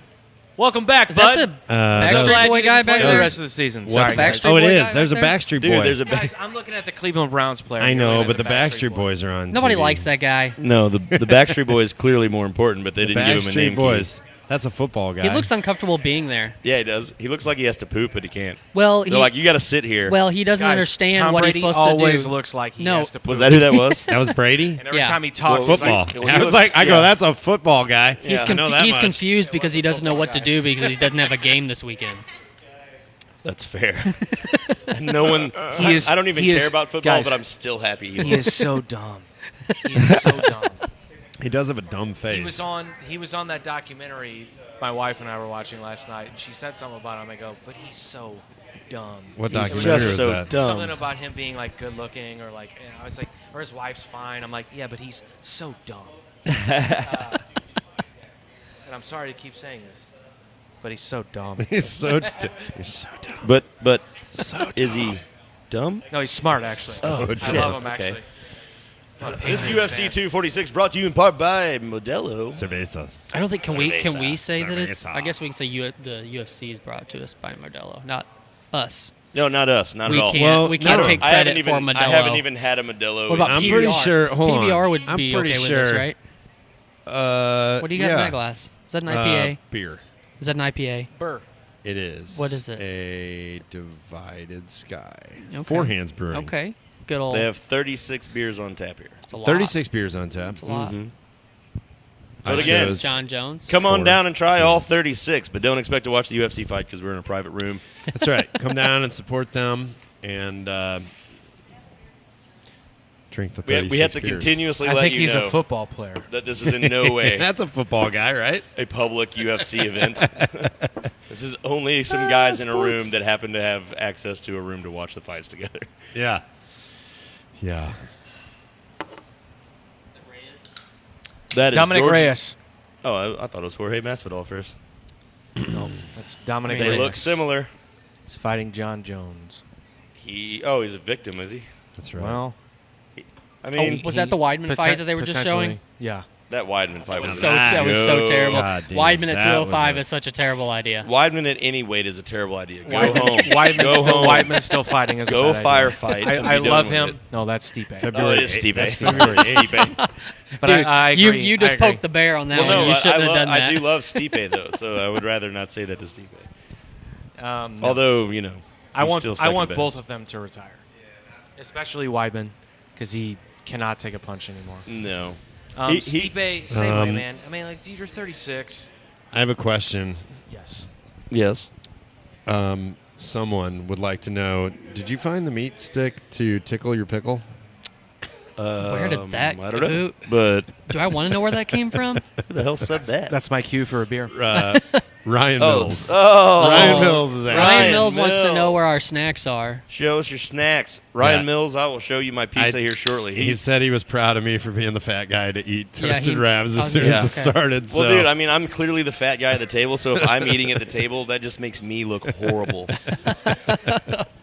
Welcome back, Is bud. that the So Backstreet glad Boy you guy didn't play back the there? rest of the season. What's Sorry, that? guys. Backstreet Oh, it Boy is. guy There's a back there? Backstreet Dude, Boy. there's a Guys, I'm looking at the Cleveland Browns player. I You're know, looking but at the Backstreet Boy. Boys are on Nobody TV. likes that guy. No, the Backstreet Boy is clearly more important, but they The didn't give him a name Backstreet Boys. That's a football guy. He looks uncomfortable being there. key. Yeah, he does. He looks like he has to poop, but he can't. Well, They're like, you got to sit here. well, he doesn't Guys, understand Tom what Brady he's supposed to do. always looks like he No. has to poop. Was that who that was? That was Brady? And every Yeah. time he talks, Well, it's like, Football. well, he I was looks- like, I go, yeah. that's a football guy. He's, Yeah, I know that he's much. confused because he doesn't know what to do because he doesn't have a game this weekend. That's fair. No one. He is- I don't even he care is- about football, guys, but I'm still happy. he is so dumb. He is so dumb. He does have a dumb face. He was on that documentary my wife and I were watching last night, and she said something about him. I go, but he's so dumb. What He's documentary just was so that? dumb. Something about him being like good looking, or like I was like, or his wife's fine. I'm like, yeah, but he's so dumb. And I'm sorry to keep saying this, but he's so dumb. He's so dumb. But So is he dumb? No, he's smart actually. Oh, I shit. love him Okay. actually. This UFC 246 brought to you in part by Modelo. Cerveza. I don't think can we Cerveza. say that it's. Cerveza. I guess we can say the UFC is brought to us by Modelo, not us. No, not us. Not We at all. can't. Well, we can't no. take I haven't credit even. for Modelo. I haven't even had a Modelo. What about I'm PBR? pretty sure- hold on. PBR would I'm be pretty okay with sure- this, right? What do you got in that glass? Is that an IPA? Beer. Is that an IPA? Burr. It is. What is it? A Divided Sky. Okay. Four Hands Brewing. Okay, good old. They have 36 beers on tap here. That's a lot. 36 beers on tap. That's a lot. Mhm. I But again, chose- John Jones. Come on Four. down and try all 36, but don't expect to watch the UFC fight because we're in a private room. That's right. Come down and support them and drink the 36 We have to beers. continuously I let think you he's know a football player. that this is in no way That's a football guy, right? a public UFC event. This is only some guys in a sports. room that happen to have access to a room to watch the fights together. Yeah. Yeah. That is Dominic George- Reyes. Oh, I thought it was Jorge Masvidal first. No, that's Dominic They Reyes. look similar. He's fighting John Jones. He's a victim, is he? That's right. Well, I mean, was that the Weidman fight that they were just showing? Yeah. that Weidman fight was That was so terrible. God damn, Weidman at that 205 was a- is such a terrible idea. Weidman at any weight is a terrible idea. Go Weidman- home. Weidman's still fighting. Is a Go bad firefight. idea. and I be love done with him. it. No, that's Stipe. Oh, February it is 8th. Stipe. That's February 8th. But Dude, I You agree. you just I agree. poked the bear on that Well, one. no, You shouldn't have done I that. do love Stipe though, so I would rather not say that to Stipe. No. Although I he's want still second both best. of them to retire, especially Weidman, because he cannot take a punch anymore. No. Stipe, same way, man. I mean, like, dude, you're 36. I have a question. Yes. Yes. Someone would like to know, did you find the meat stick to tickle your pickle? Where did that I don't go? know. But Do I want to know where that came from? who the hell said that? That's my cue for a beer. Ryan Mills. Oh. Ryan Mills is asking. Ryan Mills wants to know Mills. where our snacks are. Show us your snacks. Ryan Yeah. Mills, I will show you my pizza I- here shortly. He said he was proud of me for being the fat guy to eat Yeah, toasted he- Rabs I as was soon gonna as say, it started. well, so. dude, I mean, I'm clearly the fat guy at the table, so if I'm eating at the table, that just makes me look horrible.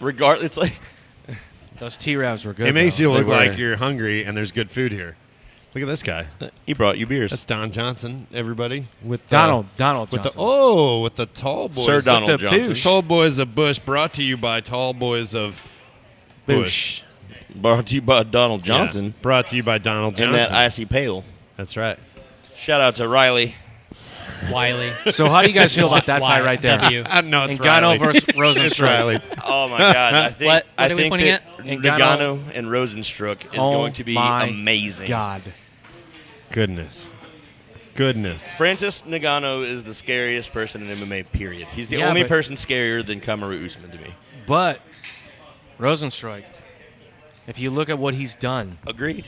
Regardless, it's like, Those T-Ravs were good. It makes though. you look They were. like you're hungry and there's good food here. Look at this guy. He brought you beers. That's Don Johnson, everybody. With Donald with Johnson. with the tall boys. Sir Donald the Johnson. Bush. Tall boys of Bush, brought to you by Tall Boys of Bush. Brought to you by Donald Johnson Yeah. Brought to you by Donald and Johnson. that icy pail. That's right. Shout out to Riley. Wiley. So how do you guys feel about that fight right there? W. No, it's Ngannou Riley. versus It's Rosenstruck. Riley. Oh my God! I think What I are we think pointing that at? Ngannou and Rosenstruck is going to be my amazing. God. Goodness. Francis Ngannou is the scariest person in MMA. Period. He's the Yeah, only but- person scarier than Kamaru Usman to me. But Rosenstruck, if you look at what he's done, Agreed.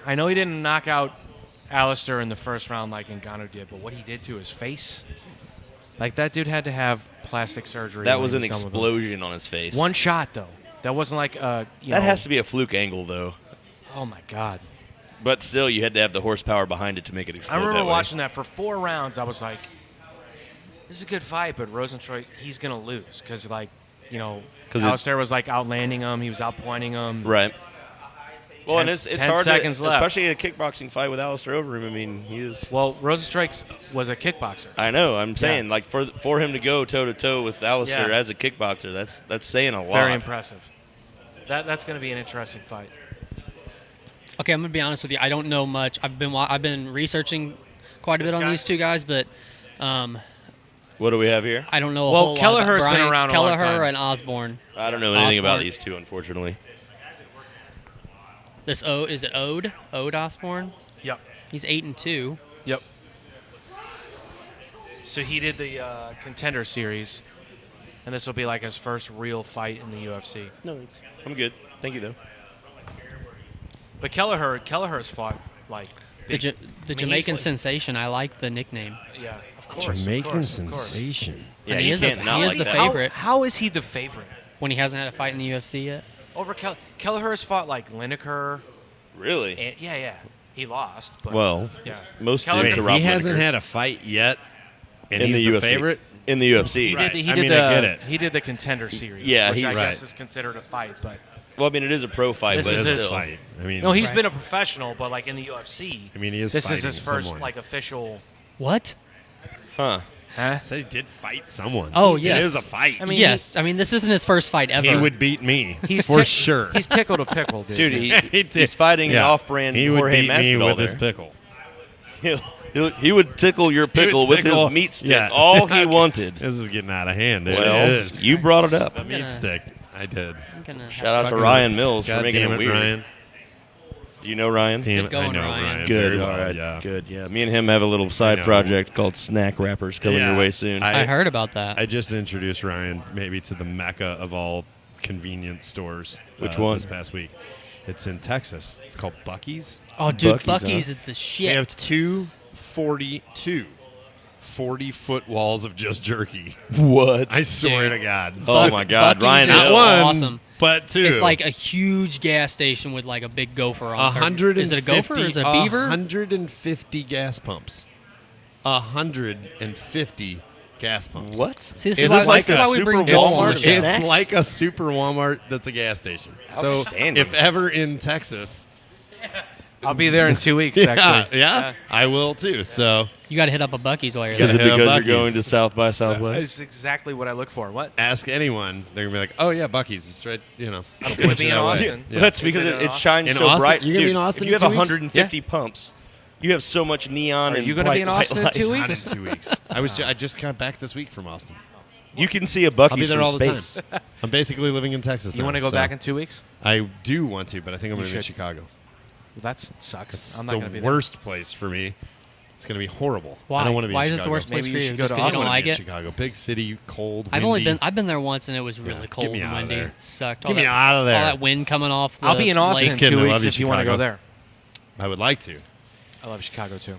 I know he didn't knock out Alistair in the first round like Ngannou did, but what he did to his face, like that dude had to have plastic surgery. That when was he an done with him. explosion on his face. One shot though. That wasn't like That has to be a fluke angle though. Oh my God. But still, you had to have the horsepower behind it to make it explode. I remember that way. watching that for 4 rounds. I was like, this is a good fight, but Rosenstruck, he's gonna lose because Alistair was like outlanding him. He was outpointing him. Right. Well, and 10 it's 10 hard seconds to, left. especially in a kickboxing fight with Alistair over him. I mean, he is. Well, Rosenstruck was a kickboxer. I know. I'm saying, like, for him to go toe to toe with Alistair Yeah. as a kickboxer, that's saying a lot. Very impressive. That's going to be an interesting fight. Okay, I'm gonna be honest with you. I don't know much. I've been researching quite a bit This on guy? these two guys, but What do we have here? I don't know a Well, whole Kelleher's lot been about around a long Kelleher time. and Osborne. I don't know anything about Osborne. these two, unfortunately. Is it Ode? Ode Osborne? Yep. He's 8-2. Yep. So he did the Contender Series, and this will be like his first real fight in the UFC. No, I'm good. Thank you, though. But Kelleher's fought like The big, Jamaican he's like- sensation. I like the nickname. Yeah, of course. Jamaican of course, of course. sensation. Yeah, he you is the- can't he not is like the that. favorite. How is he the favorite? When he hasn't had a fight in the UFC yet. Over Kelleher's fought like Lineker. Really? And, yeah. He lost. But, Well, yeah. most Kelleher- dudes Wait, are Rob he hasn't Lineker. had a fight yet, and in he's the the UFC. favorite? In the UFC. He Right. did. He I did mean, the. I get it. He did the Contender Series. Yeah, which I he's- guess Right. is considered a fight, but Well, I mean, it is a pro fight, This but It is is it's a still. fight. I mean, no, he's Right. been a professional. But like in the UFC, I mean, he is this is fighting his first someone. like official. What? Huh. Huh? Said he did fight someone. Oh, It yes. is a fight. I mean, yes. I mean, this isn't his first fight ever. he would beat me He's for tick- sure. He's tickled a pickle, dude. Dude, He did. he's fighting an Yeah. off-brand He would Jorge beat me Masvidal with there. his pickle. He would tickle your pickle with tickle- his meat stick Yeah. all he Okay. wanted. This is getting out of hand. Dude. Well, it is. you brought it up. The meat gonna- stick. I did. I'm gonna Shout out to Fucking- Ryan Mills for God making damn it weird. Ryan. Do you know Ryan? Damn Good it, I going, know Ryan. Ryan. Good. very All well, right. yeah. Good. Yeah. Me and him have a little side know. project called Snack Wrappers coming Yeah. your way soon. I heard about that. I just introduced Ryan maybe to the mecca of all convenience stores. Which one? This past week. It's in Texas. It's called Buc-ee's. Oh, dude, Buc-ee's, Buc-ee's huh? is the They have shit. 40-foot walls of just jerky. What? I swear Dude. to God. Oh my God, Buc-ee's Ryan is Hill. Not one, awesome. but two. It's like a huge gas station with like a big gopher on it. 150. Is it a gopher or is it a beaver? 150 gas pumps. 150 gas pumps. What? See, this It is why, is like this is a why we bring super Joel Walmart on the of show. It's snacks? like a super Walmart that's a gas station. So Outstanding. if ever in Texas, I'll be there in 2 weeks. Actually, yeah, I will too. So You got to hit up a Buc-ee's while you're Is there. it hit up because Buc-ee's. you're going to South by Southwest? That's exactly what I look for. What? ask anyone, they're gonna be like, "Oh yeah, Buc-ee's. It's right. You know, I'm going to be in Austin. Yeah. That's Is because it it, in it Austin? shines In so Austin? bright. You're gonna be Dude, in Austin if you in have 2 weeks? 150 pumps, you have so much neon Are and you going to be in bright Austin in light 2 Not in weeks? 2 weeks. I just got back this week from Austin. You can see a I'll be Buc-ee's there from all the space. time. I'm basically living in Texas. You now, want to go so back in 2 weeks? I do want to, but I think I'm You going to be in should. Chicago. Well, that sucks. It's I'm not the going to be there. worst place for me. It's going to be horrible. Why? I don't want to be Why in is it Chicago. the worst place Maybe for you you? should go Just to because you I don't wanna like be in it? Chicago, big city, cold. I've only windy. been there once and it was really Yeah, cold get me and out of windy. there. It sucked. Get All me that- out of there. All that wind coming off. I'll be in Austin lake. in kidding, 2 I love weeks you, if you want to go Chicago. there. I would like to. I love Chicago too.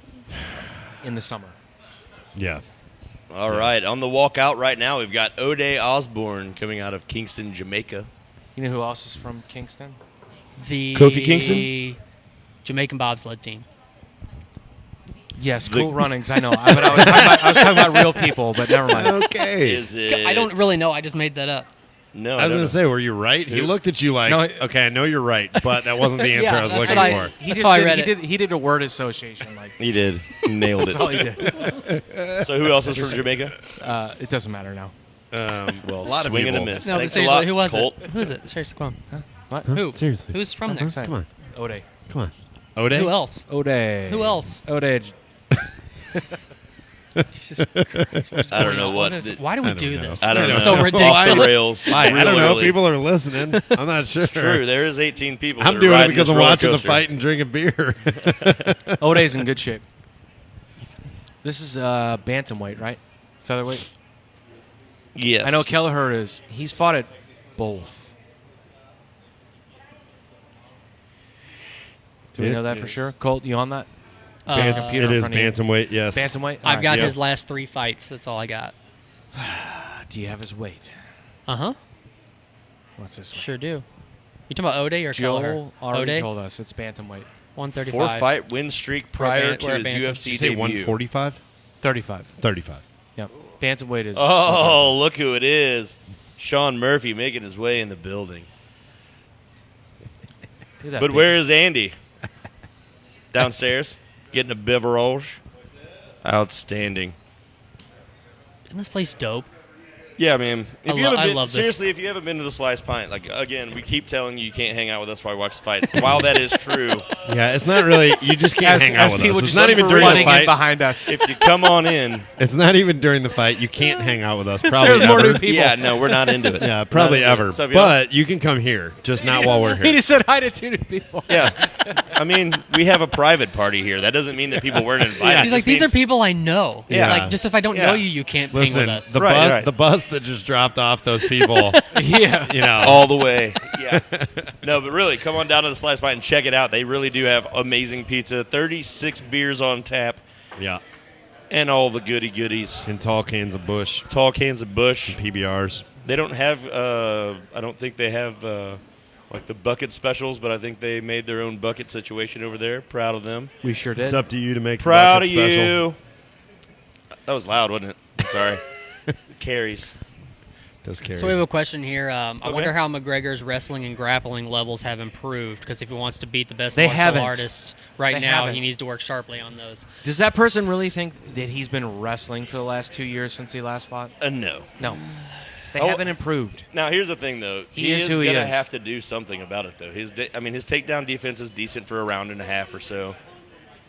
In the summer. Yeah. All right, on the walkout right now, we've got O'Day Osborne coming out of Kingston, Jamaica. You know who else is from Kingston? The Kofi Kingston? Jamaican bobsled team. Yes, Cool Runnings. I know, but I was talking about real people. But never mind. Okay. Is it? I don't really know. I just made that up. No, I was don't going know. to say, were you right? He looked at you like, No, okay, I know you're right, but that wasn't the answer I was that's looking what for. He That's just how I did, read he it. did. He did a word association. Like He did. He nailed that's all he it. did. So who else is from Jamaica? It doesn't matter now. Well, a lot of swing and a people. miss. No, but Thanks a seriously, lot, who was Colt. it? Who is it? Seriously, come on. What? Who? Seriously. Who's from there? Come on. Ode. Come on. Ode? Who else? Ode. Who else? Ode. Jesus Christ, what's I don't going know on? what Is the- it? Why do we I don't do know. this? I don't This know. is so Off the ridiculous. rails. I real don't know. early. People are listening. I'm not sure. True, there is 18 people. I'm that are doing it riding because this I'm roller watching the coaster. fight and drinking beer. Ode's in good shape. This is bantamweight, right? Featherweight. Yes. I know Kelleher is. He's fought at both. Do we It know that for is. sure? Colt, you on that? Uh, computer it in is front of you. bantamweight, yes. Bantamweight. I've got Yeah. his last 3 fights. That's all I got. Do you have his weight? Uh-huh. What's this one? Sure do. You talking about Ode or Kelleher? Joel already Ode? told us it's bantamweight. 135. 4-fight win streak prior We're to a his bantam. UFC Did you say debut. 145? 35. 35. Yep. Bantamweight is. Oh, look who it is. Sean Murphy making his way in the building. Look at that But big- where is Andy? Downstairs, getting a beverage. Outstanding. Isn't this place dope? Yeah, man. If you haven't I been, love this. seriously, if you haven't been to the Slice Pint, like again, we keep telling you can't hang out with us while we watch the fight. While that is true, Yeah, it's not really. You just can't hang out as with people us. It's just not even during the flooding in fight. behind us. if you come on in, It's not even during the fight. You can't hang out with us. Probably There's more ever. new people. yeah, no, we're not into it. Yeah, probably Not into it. ever. What's up, y'all? But you can come here, just not while we're He here. just said hi to 2 new people. Yeah, I mean, we have a private party here. That doesn't mean that people weren't invited. He's It like, just these are means- people I know. Yeah. Like, just if I don't Yeah. know you, you can't hang Listen, with us. the, Right, bus, right. the bus that just dropped off those people, Yeah. you know. all the way. Yeah. No, but really, come on down to the Slice Pint and check it out. They really do have amazing pizza, 36 beers on tap, Yeah. and all the goodies. In tall cans of Bush, Tall cans of Bush. PBRs. They don't have, I don't think they have, like the bucket specials, but I think they made their own bucket situation over there. Proud of them. We sure did. It's up to you to make Proud the of bucket special. you. That was loud, wasn't it? I'm sorry. Carries. Does carry. So we have a question here. I Okay. wonder how McGregor's wrestling and grappling levels have improved, because if he wants to beat the best They martial haven't. artists right They now, haven't. he needs to work sharply on those. Does that person really think that he's been wrestling for the last 2 years since he last fought? No. No. They Oh. haven't improved. Now here's the thing, though. He is who he gonna is. have to do something about it, though. His takedown defense is decent for a round and a half or so,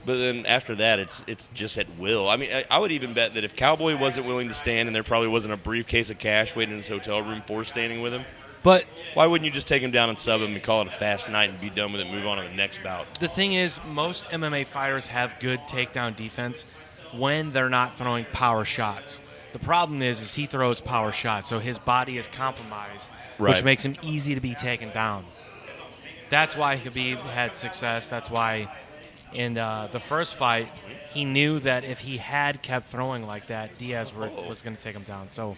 but then after that, it's just at will. I mean, I would even bet that if Cowboy wasn't willing to stand, and there probably wasn't a briefcase of cash waiting in his hotel room for standing with him, But why wouldn't you just take him down and sub him and call it a fast night and be done with it, and move on to the next bout? the thing is, most MMA fighters have good takedown defense when they're not throwing power shots. The problem is he throws power shots, so his body is compromised, which Right. makes him easy to be taken down. That's why Khabib had success. That's why in the first fight, he knew that if he had kept throwing like that, Diaz was going to take him down. So,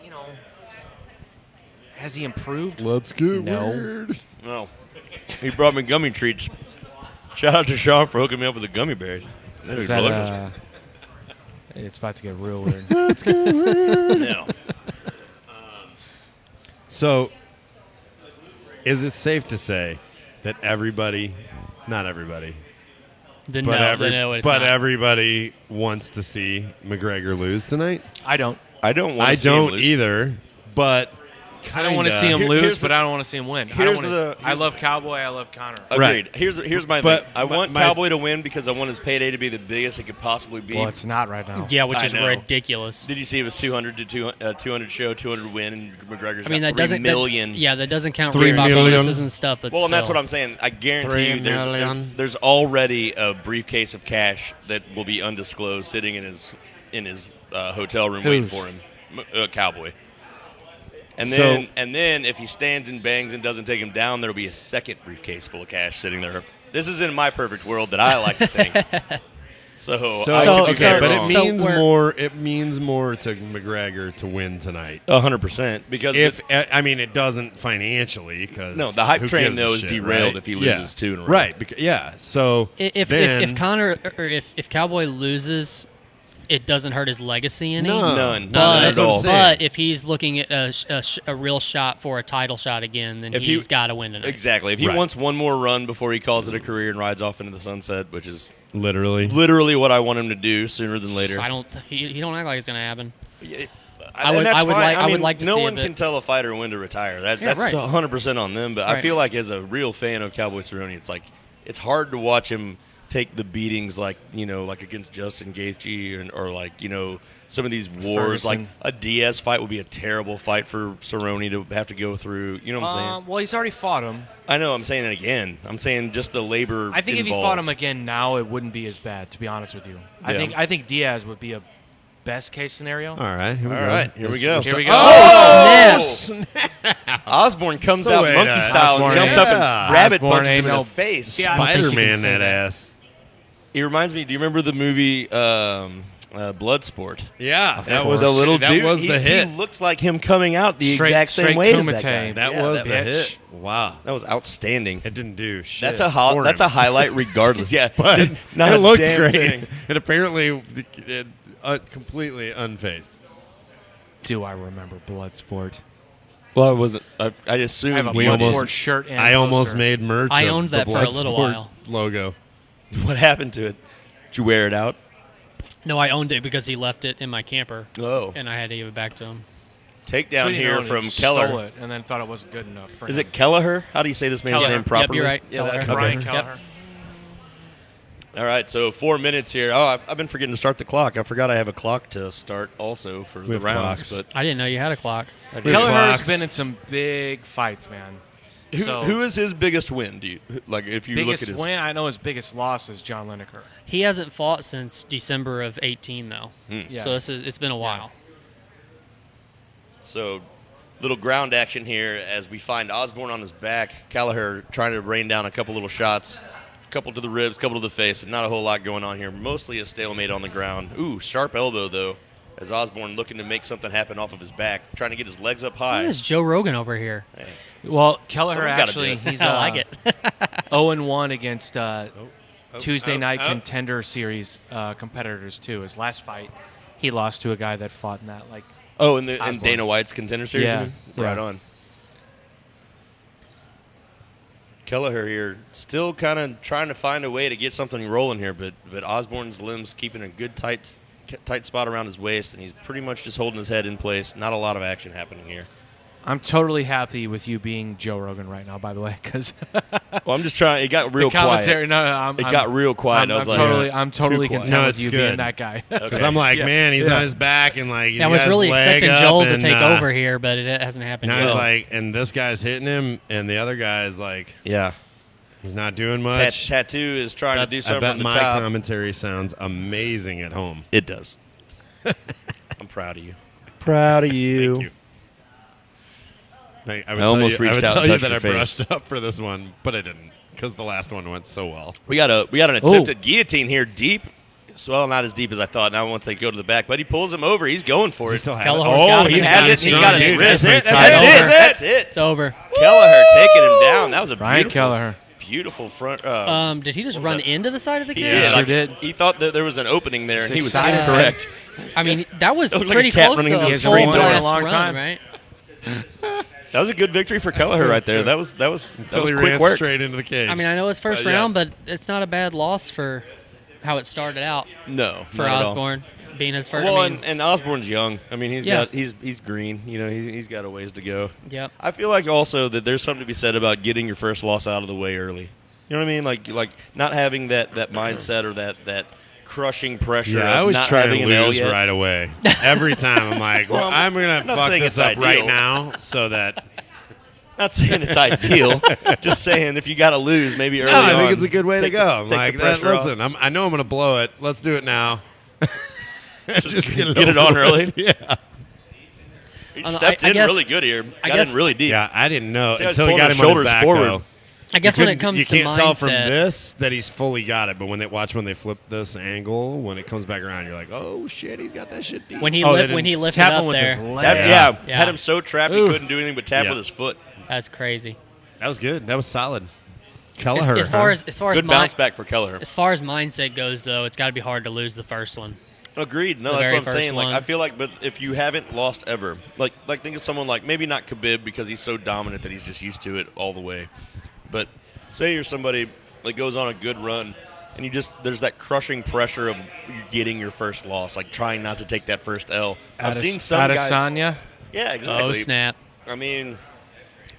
you know, has he improved? Let's get No. weird. No. He brought me gummy treats. Shout out to Sean for hooking me up with the gummy bears. That Is was that, delicious. it's about to get real weird. No. So, is it safe to say that everybody, not everybody, Then but, it's not. everybody wants to see McGregor lose tonight? I don't. I don't want I to see him don't lose. either, but I don't want to kinda. see him Here- lose, here's but the- I don't want to see him win. here's I love Cowboy. I love Connor. Agreed. Right. Here's my But thing. I want my- Cowboy to win because I want his payday to be the biggest it could possibly be. Well, it's not right now. Yeah, which I is know. ridiculous. Did you see it was 200 to 200 show, 200 win, and McGregor's I mean, got that 3 doesn't. million. That doesn't count 3 Reebok million. bonuses and stuff. But Well, and that's still. what I'm saying. I guarantee 3 you million. there's already a briefcase of cash that will be undisclosed sitting in his hotel room waiting Whose? for him. Cowboy. And So- then if he stands and bangs and doesn't take him down, there'll be a second briefcase full of cash sitting there. This is in my perfect world that I like to think. So I could be okay, very but wrong. it So means we're- more. It means more to McGregor to win tonight. 100% because If I mean, it doesn't financially because No, the hype train, though, is derailed if he loses two in a row. Right? So if then, Connor or if Cowboy loses it doesn't hurt his legacy any. None But, at all. but if he's looking at a real shot for a title shot again, then he's got to win tonight. Exactly. If he Right. wants one more run before he calls it a career and rides off into the sunset, which is Literally what I want him to do sooner than later. I don't. He don't act like it's going to happen. I would- that's I would fine. like- I would mean, like to no see it, one but- can tell a fighter when to retire. That's right. 100% on them. But I Right. feel like as a real fan of Cowboy Cerrone, it's like it's hard to watch him take the beatings like against Justin Gaethje or like some of these wars. Ferguson. Like a Diaz fight would be a terrible fight for Cerrone to have to go through. You know what I'm saying? Well, he's already fought him. I know. I'm saying it again. I'm saying just the labor. I think if he involved. fought him again now, it wouldn't be as bad. To be honest with you, Yeah. I think Diaz would be a best case scenario. All right, here we All go. right, here we go. Here we go. Oh, snap! Osborne comes That's a out way monkey to- style and Osborne jumps ain't- up and rabbit Osborne punches ain't him in no- the face. Yeah, I don't think you can Spider-Man, say that that. ass. He reminds me. Do you remember the movie Bloodsport? Yeah, that course. was The little that dude. was the hit. He looked like him coming out the Straight- exact same straight way as Kumite. that guy. That Yeah, was the bitch. hit. Wow, That was outstanding. it didn't do shit. That's a for that's him. a highlight, regardless. Yeah, but not it a looked damn great. thing. And apparently, completely unfazed. Do I remember Bloodsport? Well, I wasn't. I I assumed have a We Bloodsport almost- shirt and I almost poster. made merch. I of owned the that for a little Bloodsport while. logo. what happened to it. Did you wear it out? No, I owned it because he left it in my camper, Oh, and I had to give it back to him. takedown So you here know, he from stole Keller. it and then thought it wasn't good enough for Is him. it Kelleher? How do you say this man's Kelleher. name Yep, properly? you're right. Yeah, that's Kelleher. Brian okay. Kelleher? All right, so 4 minutes here. Oh, I've been forgetting to start the clock. I forgot I have a clock to start also for the have rounds. clocks. But I didn't know you had a clock. I did. Kelleher's clocks. been in some big fights, man. Who is his biggest win? Do you like if you look Biggest at his win? I know his biggest loss is John Lineker. He hasn't fought since December of 18, though. Yeah. So it's been a while. So, little ground action here as we find Osborne on his back. Kelleher trying to rain down a couple little shots. A couple to the ribs, a couple to the face, but not a whole lot going on here. Mostly a stalemate on the ground. Ooh, sharp elbow, though, as Osborne looking to make something happen off of his back, trying to get his legs up high. Who is Joe Rogan over here? Hey, Well, Kelleher Someone's gotta actually, do it. he's I like it. 0-1 against Tuesday oh, Night oh. Contender Series competitors too. His last fight, he lost to a guy that fought in that. Oh, in Osborne. Dana White's contender series? Yeah, you mean? yeah. Right on. Kelleher here still kind of trying to find a way to get something rolling here, but Osborne's limbs keeping a good tight spot around his waist, and he's pretty much just holding his head in place. Not a lot of action happening here. I'm totally happy with you being Joe Rogan right now, by the way, because Well, I'm just trying. It got real the commentary. quiet. No, It got real quiet. I'm, I was I'm like, totally, I'm totally too quiet. content No, with it's you good. being that guy. Because I'm like, Yeah. man, he's Yeah. on his back and like. I was really expecting Joel to take over. over here, but it hasn't happened Now yet. he's like, and this guy's hitting him, and the other guy's like, Yeah. he's not doing much. Tattoo is trying to do I something bet from the my top. commentary sounds amazing at home. It does. I'm proud of you. Proud of you. Thank you. I would almost tell you, I reached would out tell and you touched that I your face. brushed up for this one, but I didn't because the last one went so well. We got an attempted guillotine here deep. Well, not as deep as I thought. Now once they go to the back, but he pulls him over. He's going for Does he it. still have Kelleher's it? got Oh, him. He has it. He's got his Dude, wrist. that's it. That's That's over. it. That's it. It's over. Kelleher taking him down. That was a Brian beautiful, Kelleher. beautiful front. Did he just What was run that? into the side of the He cage? did. Sure Like, did. He thought that there was an opening there, and he was excited. incorrect. I mean, that was It looked like pretty a cat close running to into a the full screen door. blast A long run, time. right? That was a good victory for Kelleher right there. That was Until he quick ran work. straight into the cage. I mean, I know it's first Yes. round, but it's not a bad loss for how it started out No, for not at all. Osborne being his first. Well, I mean, and Osborne's young. I mean, Yeah. he's green. You know, he's got a ways to go. yep. I feel like also that there's something to be said about getting your first loss out of the way early. You know what I mean? Like not having that mindset or that crushing pressure. Yeah, of I always not try having and an L lose yet. right away. Every time I'm like, well, Well, I'm going I'm to not fuck saying this it's up right ideal. now so that. Not saying it's ideal. Just saying if you got to lose, maybe early No, I on. think it's a good way to take go. the- I'm take like, the pressure off. listen, I know I'm going to blow it. Let's do it now. Just get Get it over on with. early. Yeah. He I- stepped I in guess- really good here. I Got guess- in really deep. Yeah, I didn't know See how he's until he pulling got his him on his shoulders back, forward. though. I guess when it comes you to can't tell from mindset- this that he's fully got it, but when they flip this angle, when it comes back around, you're like, oh shit, he's got that shit deep. when he Oh, they when he didn't- lifted tapping up with there, his leg. Yeah, Yeah. had him so trapped he Ooh. couldn't do anything but tap Yeah. with his foot. that's crazy. That was good. That was solid. As, Kelleher, as far as Good bounce back for Kelleher. as far as mindset goes, though, it's got to be hard to lose the first one. Agreed. No, The that's very what I'm first saying. Like, one. I feel like, but if you haven't lost ever, like think of someone like maybe not Khabib because he's so dominant that he's just used to it all the way. But say you're somebody that goes on a good run, and there's that crushing pressure of you getting your first loss, like trying not to take that first L. I've seen some guys. Adesanya. Yeah, exactly. Oh, snap. I mean,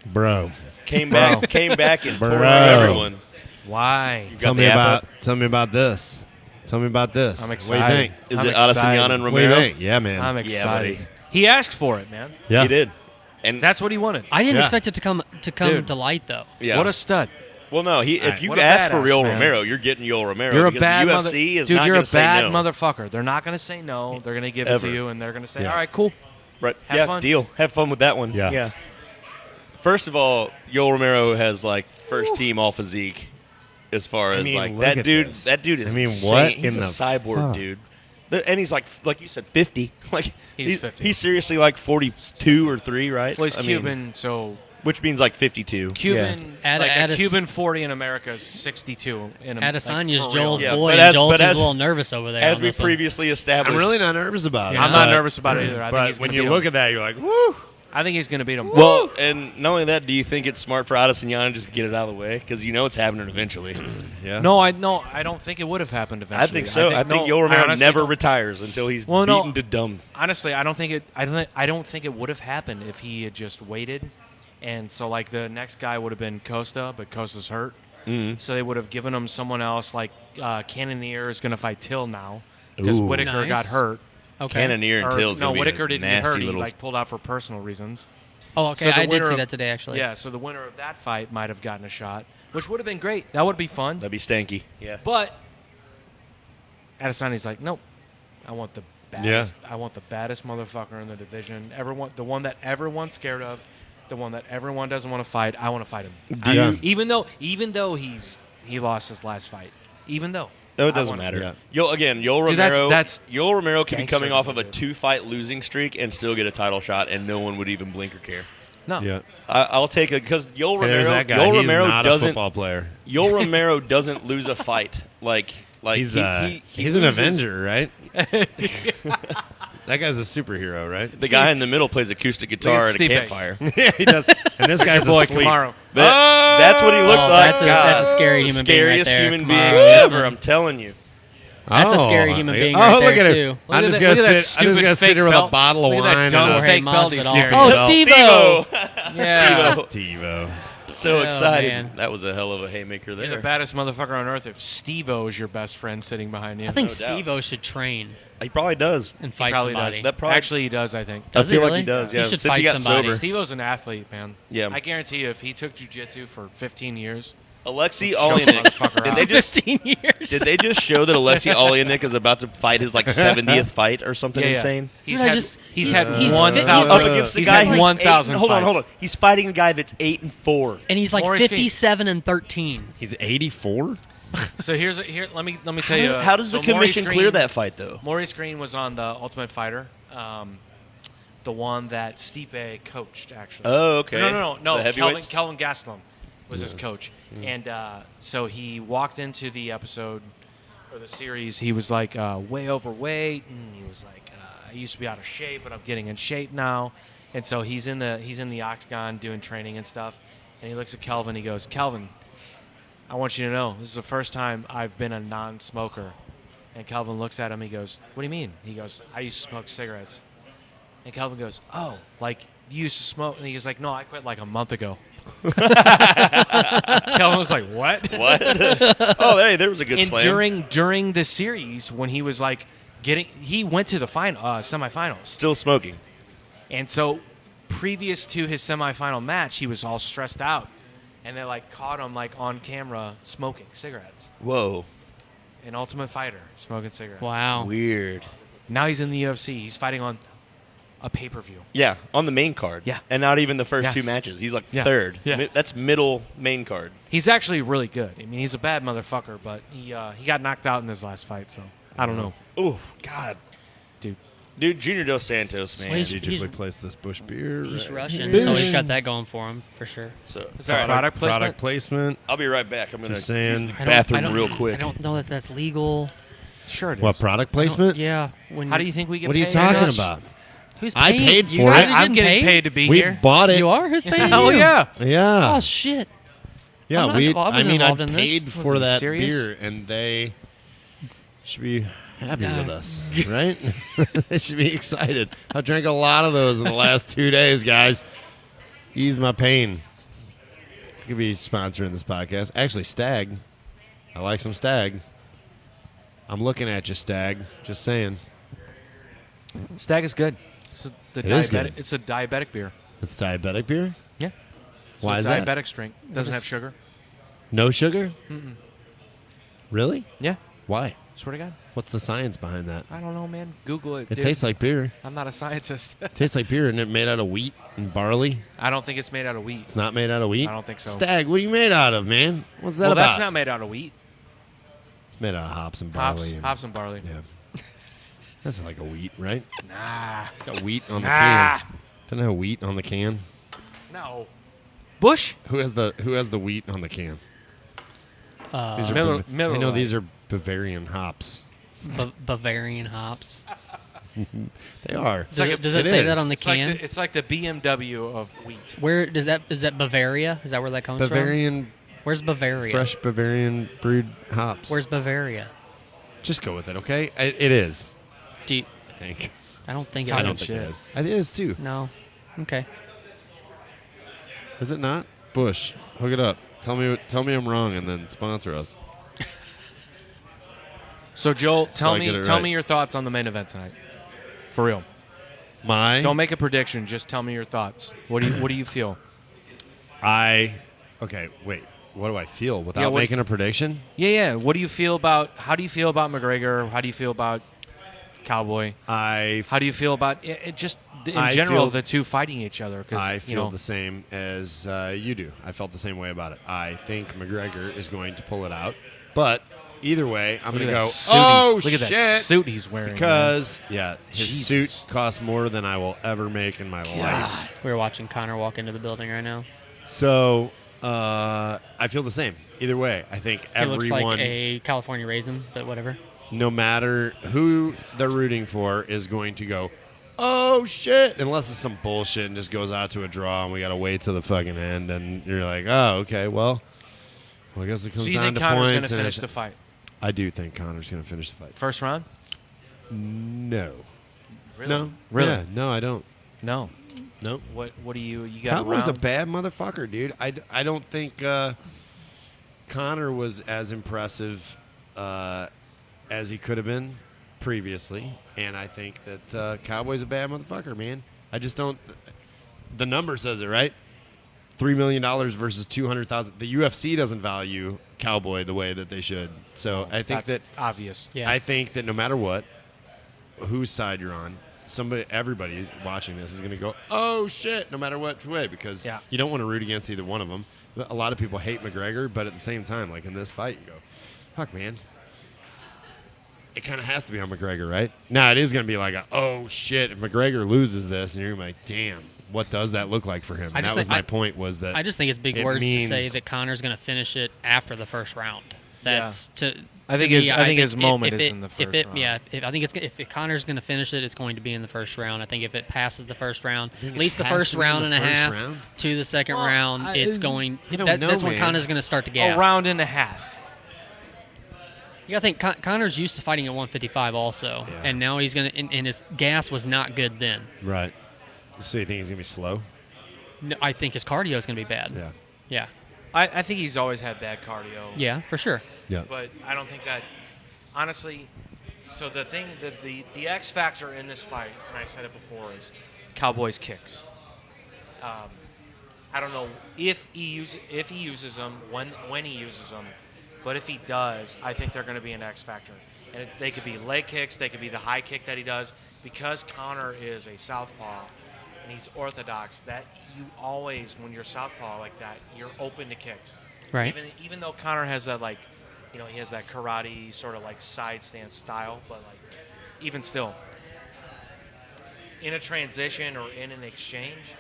Bro. came back and tore Bro. everyone. Why? You got Tell the me app about up? tell me about this. Tell me about this. I'm What excited. do you think? Is I'm it excited. Adesanya and What do you Romero? think? Yeah, man. I'm Yeah, excited. buddy. He asked for it, man. yeah. He did. And That's what he wanted. I didn't Yeah. expect it to come Dude. to light though. yeah. What a stud. Well, no. If you What a ask for badass, Yoel man. Romero, you're getting Yoel Romero. You're a because bad the mother. UFC is Dude, not you're going a to say bad no. motherfucker. They're not going to say no. They're going to give it Ever. to you, and they're going to say, Yeah. all right, cool. Right. Have yeah, fun. deal. Have fun with that one. Yeah. First of all, Yoel Romero has like first team all physique as far as mean, like look that at dude. this. That dude is I mean, insane. what He's in a the cyborg fuck? dude. And he's like you said, 50. Like He's 50. He's seriously like 42 or 3, right? Well, he's I mean, Cuban, so which means like 52. Cuban, Ad- like Ades- a Cuban 40 in America is 62. Adesanya's like, for real. Joel's Yeah, boy, but and as- Joel but seems as- a little nervous over there. As on we this one. previously established, I'm really not nervous about it. Yeah. I'm not nervous about it either. I think But he's when gonna you beat look him. at that, you're like, woo. I think he's going to beat him. well, and not only that, do you think it's smart for Adesanya to just get it out of the way because you know it's happening eventually? Yeah. No, I don't think it would have happened eventually. I think so. I think no, Yoel Romero honestly never don't. retires until he's Well, no. beaten to dumb. Honestly, I don't think it. I don't think it would have happened if he had just waited, and so like the next guy would have been Costa, but Costa's hurt, so they would have given him someone else. Like Cannonier is going to fight Till now because Ooh. Whitaker Nice. got hurt. Okay. Cannoneer and Or- Till's no, gonna be Whitaker a didn't get nasty hurt. He little. like pulled out for personal reasons. Oh, okay. So the I did winner see of- that today, actually. Yeah, so the winner of that fight might have gotten a shot, which would have been great. That would be fun. That'd be stanky. Yeah. But Adesanya's like, nope. I want the baddest. I want the baddest motherfucker in the division. Everyone, the one that everyone's scared of, the one that everyone doesn't want to fight. I want to fight him. Do you- Even though he lost his last fight. Even though. No, it I doesn't want- matter. Yeah. Yoel Dude, that's- Romero. that's Yoel Romero can be gangster, coming off of a dude. 2-fight losing streak and still get a title shot, and no one would even blink or care. No. Yeah. I'll take it because Yoel Hey, there's Romero. that guy. Yoel He's Romero not a doesn't. football player. Yoel Romero doesn't lose a fight. Like He's he he's an loses- Avenger, right? That guy's a superhero, right? The guy in the middle plays acoustic guitar at a Stipe. campfire. Yeah, he does. And this guy's Boy, asleep. Kamaru. That's what he looked Oh, like. that's a God. scary human being right Scariest there. human Come being on. ever. I'm telling you. That's a scary human being Oh, right look there, at too. him. I'm Look just at gonna that sit. I'm just stupid gonna sit fake here with a belt. bottle of Look at that wine dumb and Jorge fake belt he's Masvidal. carrying. Oh, Steve-O. Yeah. Steve-O. Steve-O. So Oh, excited. man. That was a hell of a haymaker You're there. the baddest motherfucker on earth if Steve-O is your best friend sitting behind you. I think No doubt. Steve-O should train He probably does. and He fight probably somebody. does. That probably- Actually, he does, I think. Does I feel he like really? he does. He Yeah, should since he fight got somebody. sober. Steve-O's an athlete, man. Yeah. I guarantee you, if he took jiu-jitsu for 15 years, Alexei choke the Oleinik. motherfucker Did out. they just 15 years. did they just show that Alexei Oleinik is about to fight his like 70th fight or something insane? He's Dude, I had just- he's had he's fit- 1,000. Up against the he's guy had who's 1,000 Hold on, fights. hold on. He's fighting a guy that's 8-4. And he's like Maurice Green. 57 and 13. He's 84. So let me tell you. How does the so Maurice commission Green- clear that fight though? Maurice Green was on the Ultimate Fighter, the one that Stipe coached actually. Oh, okay. No. The Kelvin heavyweights? Gastelum was his coach, and so he walked into the episode or the series. He was like way overweight, and he was like, "I used to be out of shape, but I'm getting in shape now." And so he's in the octagon doing training and stuff, and he looks at Kelvin. He goes, "Kelvin, I want you to know this is the first time I've been a non-smoker." And Kelvin looks at him. He goes, "What do you mean?" He goes, "I used to smoke cigarettes." And Kelvin goes, "Oh, like you used to smoke?" And he's like, "No, I quit like a month ago." Kelvin was like, "What?" What? Oh, hey, there was a good And slam. during the series, when he was like he went to the semifinals, Still smoking. and so previous to his semifinal match, he was all stressed out, and they like caught him like on camera smoking cigarettes. Whoa. An Ultimate Fighter smoking cigarettes. Wow. Weird. Now he's in the UFC. He's fighting on a pay-per-view. Yeah, on the main card. Yeah. And not even the first Yeah. two matches. He's like Yeah. third. Yeah. That's middle main card. He's actually really good. I mean, he's a bad motherfucker, but he got knocked out in his last fight, so I don't know. Oh, God. Dude, Junior Dos Santos, man. Well, he's- Strategically place this Bush beer. He's right Russian, here. so he's got that going for him, for sure. So, Is that all right, product Product placement? placement. I'll be right back. I'm going Just to saying. use the bathroom real I quick. don't know that that's legal. Sure it is. What, product placement? Yeah. How do you think we get What are you paid? talking about? Who's I paying? paid You for guys it. are I'm getting paid to be We here. bought it. You are? Who's paying Hell you? yeah. Yeah. Oh shit. Yeah, I'm not- we. well, I I wasn't mean, I involved in this. paid for Was he that serious? beer, and they should be happy Yeah. with us, right? They should be excited. I drank a lot of those in the last 2 days, guys. Ease my pain. Could be sponsoring this podcast. Actually, Stag. I like some Stag. I'm looking at you, Stag. Just saying. Stag is good. It is good. It's a diabetic beer. It's diabetic beer. Yeah. Why it's is that? diabetic strength. Doesn't have sugar. No sugar. Really? Yeah. Why? Swear to God. What's the science behind that? I don't know, man. Google it. It dude. tastes like beer. I'm not a scientist. Tastes like beer, and it made out of wheat and barley. I don't think it's made out of wheat. It's not made out of wheat. I don't think so. Stag, what are you made out of, man? What's that Well, about? that's not made out of wheat. It's made out of hops and Hops, barley. hops and barley. Yeah. That's like a wheat, right? Nah. It's got wheat on the Nah. can. Doesn't it have wheat on the can? No. Bush? Who has the wheat on the can? These are Miller- Bav- Miller I know Lite. these are Bavarian hops. Bavarian hops. They are. Does it say that on the It's like can? it's like the BMW of wheat. Where is that Bavaria? Is that where that comes Bavarian, from? Where's Bavaria? fresh Bavarian brewed hops. Where's Bavaria? Just go with it, okay? It is. Do you, I think. I don't think it I don't is. think it is. It is too. No. Okay. Is it not? Bush, hook it up. Tell me I'm wrong, and then sponsor us. So Joel, tell I get it me right. your thoughts on the main event tonight. For real. My Don't make a prediction, just tell me your thoughts. What do you feel? Okay, wait. What do I feel without what- making a prediction? Yeah. What do you feel about how do you feel about McGregor? How do you feel about Cowboy? I How do you feel about it just in I general feel- the two fighting each other? 'Cause, I you feel know, the same as you do. I felt the same way about it. I think McGregor is going to pull it out, but either way, I'm look going at to that go. suit Oh look at shit! that suit he's wearing. Because his Jesus. suit costs more than I will ever make in my life. We're watching Connor walk into the building right now. So I feel the same. Either way, I think He looks everyone, like a California raisin, but whatever. no matter who they're rooting for, is going to go, oh shit, unless it's some bullshit and just goes out to a draw and we got to wait till the fucking end. And you're like, oh, okay, well I guess it comes So you down think to Connor's points. going to and finish it's- the fight? I do think Connor's going to finish the fight. First round? No. Really? No. Really? Yeah, no, I don't. No. Nope. What do you got Cowboy's a around? bad motherfucker, dude. I don't think Connor was as impressive as he could have been previously, and I think that Cowboy's a bad motherfucker, man. I just don't. The number says it, right? $3 million versus $200,000. The UFC doesn't value Cowboy the way that they should. So I think That's that obvious. Yeah. I think that no matter what, whose side you're on, everybody watching this is going to go, oh shit, no matter what way, because Yeah. you don't want to root against either one of them. A lot of people hate McGregor, but at the same time, like in this fight, you go, fuck, man. It kind of has to be on McGregor, right? Now it is going to be like, oh shit, if McGregor loses this, and you're going to be like, damn, what does that look like for him? I And just that was think- my point, was that I just think it's big it words to means- say that Connor's going to finish it after the first round. That's to. I think to his- me, I think his moment if is it- in the if first it- round. Yeah, I think if Connor's going to finish it, it's going to be in the first round. I think if it passes the first round, think at it least the has first to be in round the and a first half round? to the second Well, round, it's going. I don't That's know, when man. Connor's going to start to gas. A round and a half. You got to think Connor's used to fighting at 155 also, Yeah. and now he's going to. And his gas was not good then. right. So you think he's going to be slow? No, I think his cardio is going to be bad. Yeah. Yeah. I think he's always had bad cardio. Yeah, for sure. Yeah. But I don't think that, honestly. So the thing that the X factor in this fight, and I said it before, is Cowboy's kicks. I don't know if he uses them, when he uses them, but if he does, I think they're going to be an X factor. And they could be leg kicks, they could be the high kick that he does, because Connor is a southpaw and he's orthodox. That you always, when you're southpaw like that, you're open to kicks. Right. Even though Connor has that he has that karate sort of like side stance style, but like even still, in a transition or in an exchange,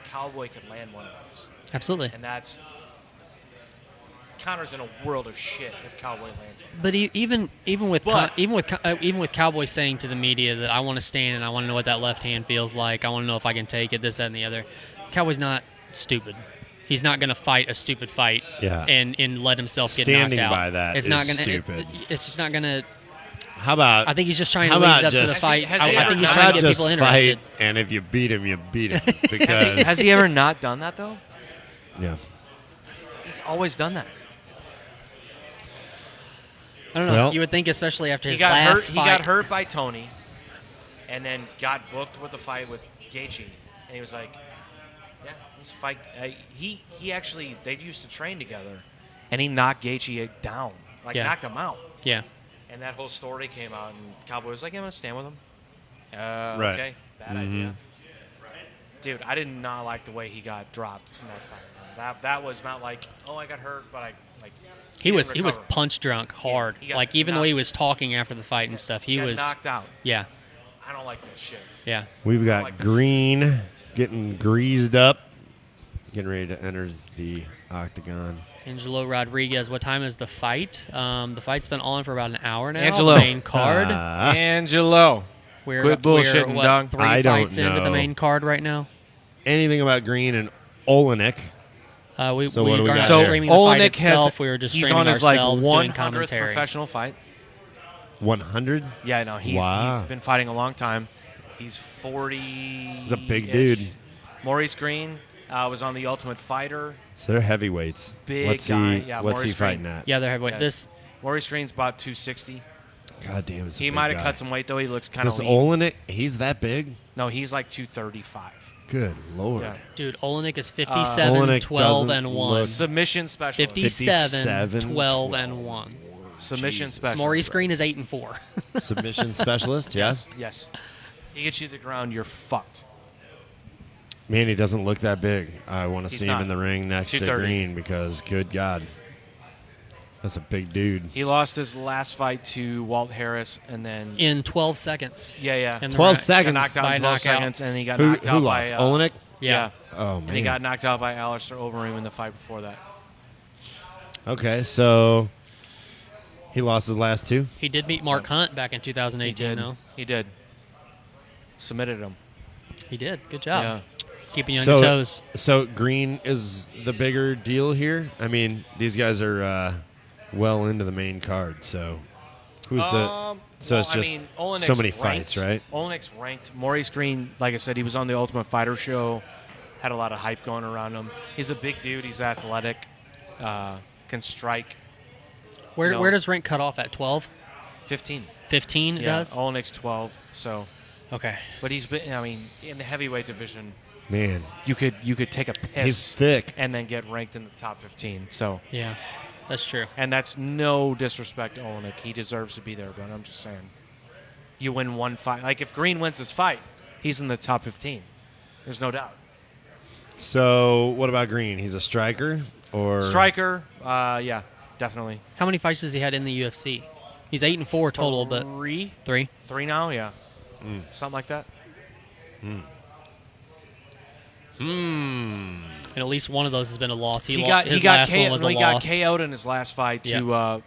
Cowboy could land one of those. Absolutely. And that's Connor's in a world of shit if Cowboy lands him. But But- even with Cowboy saying to the media that I want to stand and I want to know what that left hand feels like. I want to know if I can take it, this, that, and the other. Cowboy's not stupid. He's not going to fight a stupid fight and let himself get Standing knocked out. by that it's is not gonna, stupid. It's just not going to. How about? I think he's just trying to how lead about it up to the just- fight. Has I he I ever think he's not- trying to get just people interested. fight, and if you beat him, you beat him. Because Has he ever not done that though? yeah. He's always done that. I don't know. Well- You would think, especially after He his got last hurt. fight. He got hurt by Tony, and then got booked with the fight with Gaethje, and he was like, "Yeah, let's fight." He actually they used to train together, and he knocked Gaethje down, Yeah. knocked him out. Yeah. And that whole story came out, and Cowboy was like, "Yeah, I'm gonna stand with him." Right. Okay, bad idea. Dude, I did not like the way he got dropped in that fight. Man. That was not like, oh, I got hurt, but I like. He was didn't recover. punch drunk hard. he got Like even the way he knocked- was talking after the fight and stuff. He got was knocked out. Yeah. I don't like that shit. Yeah. We've got like- Green getting greased up, getting ready to enter the octagon. Angelo Rodriguez. What time is the fight? The fight's been on for about an hour now. Angelo. The main card. Angelo. We're, quit bullshitting, what, dog. 3 I don't fights into the know. main card right now. Anything about Green and Olenek? We So what do we are got not here? streaming the fight Olenek itself. We were just he's streaming on his ourselves doing 100th commentary. professional fight. 100? Yeah, no, he's Wow. been fighting a long time. He's 40. He's a big dude. Maurice Green was on the Ultimate Fighter. So they're heavyweights. Big what's guy. he? Yeah, what's he Maurice fighting Green. at? Yeah, they're heavyweight. Yeah. This Maurice Green's about 260. God damn, it's a He big might have guy. cut some weight though. He looks kind of This lean. Olenek, he's that big? No, he's like 235. Good lord. Yeah. dude, Olenek is 57, Olenek 12 doesn't and 1. look- Submission specialist. 57, 12 and 1. Submission Jesus. specialist. Maurice Green is 8 and 4. Submission specialist, yes? Yes. He gets you to the ground, you're fucked. Man, he doesn't look that big. I want to He's see him not. in the ring next to 230. Green because, good God, that's a big dude. He lost his last fight to Walt Harris, and then In 12 seconds. yeah, In the 12 round. seconds. got knocked out by in 12 knockout. seconds, and he got Who, knocked who out lost? by Olenek? Yeah. Oh, man. and he got knocked out by Alistair Overeem in the fight before that. Okay, so he lost his last two? He did beat Mark Hunt back in 2018, though. He did. Submitted him. He did. Good job. Yeah. Keeping you on So- your toes. So Green is the bigger deal here? I mean, these guys are well into the main card, so who's the... So it's just Olenek's so many ranked. fights, right? Olenek's ranked. Maurice Green, like I said, he was on the Ultimate Fighter show. Had a lot of hype going around him. He's a big dude. He's athletic. Can strike. Where No. where does rank cut off at? 12? 15. 15 it Yeah, does? Olenek's 12. So, Okay. but he's been. I mean, in the heavyweight division, Man, you could take a piss he's thick. and then get ranked in the top 15. So, Yeah, that's true. and that's no disrespect to Olenek. He deserves to be there, but I'm just saying. You win one fight. Like, if Green wins this fight, he's in the top 15. There's no doubt. So what about Green? He's a striker? Or Striker, yeah, definitely. How many fights has he had in the UFC? He's 8 and 4 total, but Three 3. now, yeah. Something like that. And at least one of those has been a loss. He lo- got his got last one was a got loss. KO'd in his last fight to Yeah.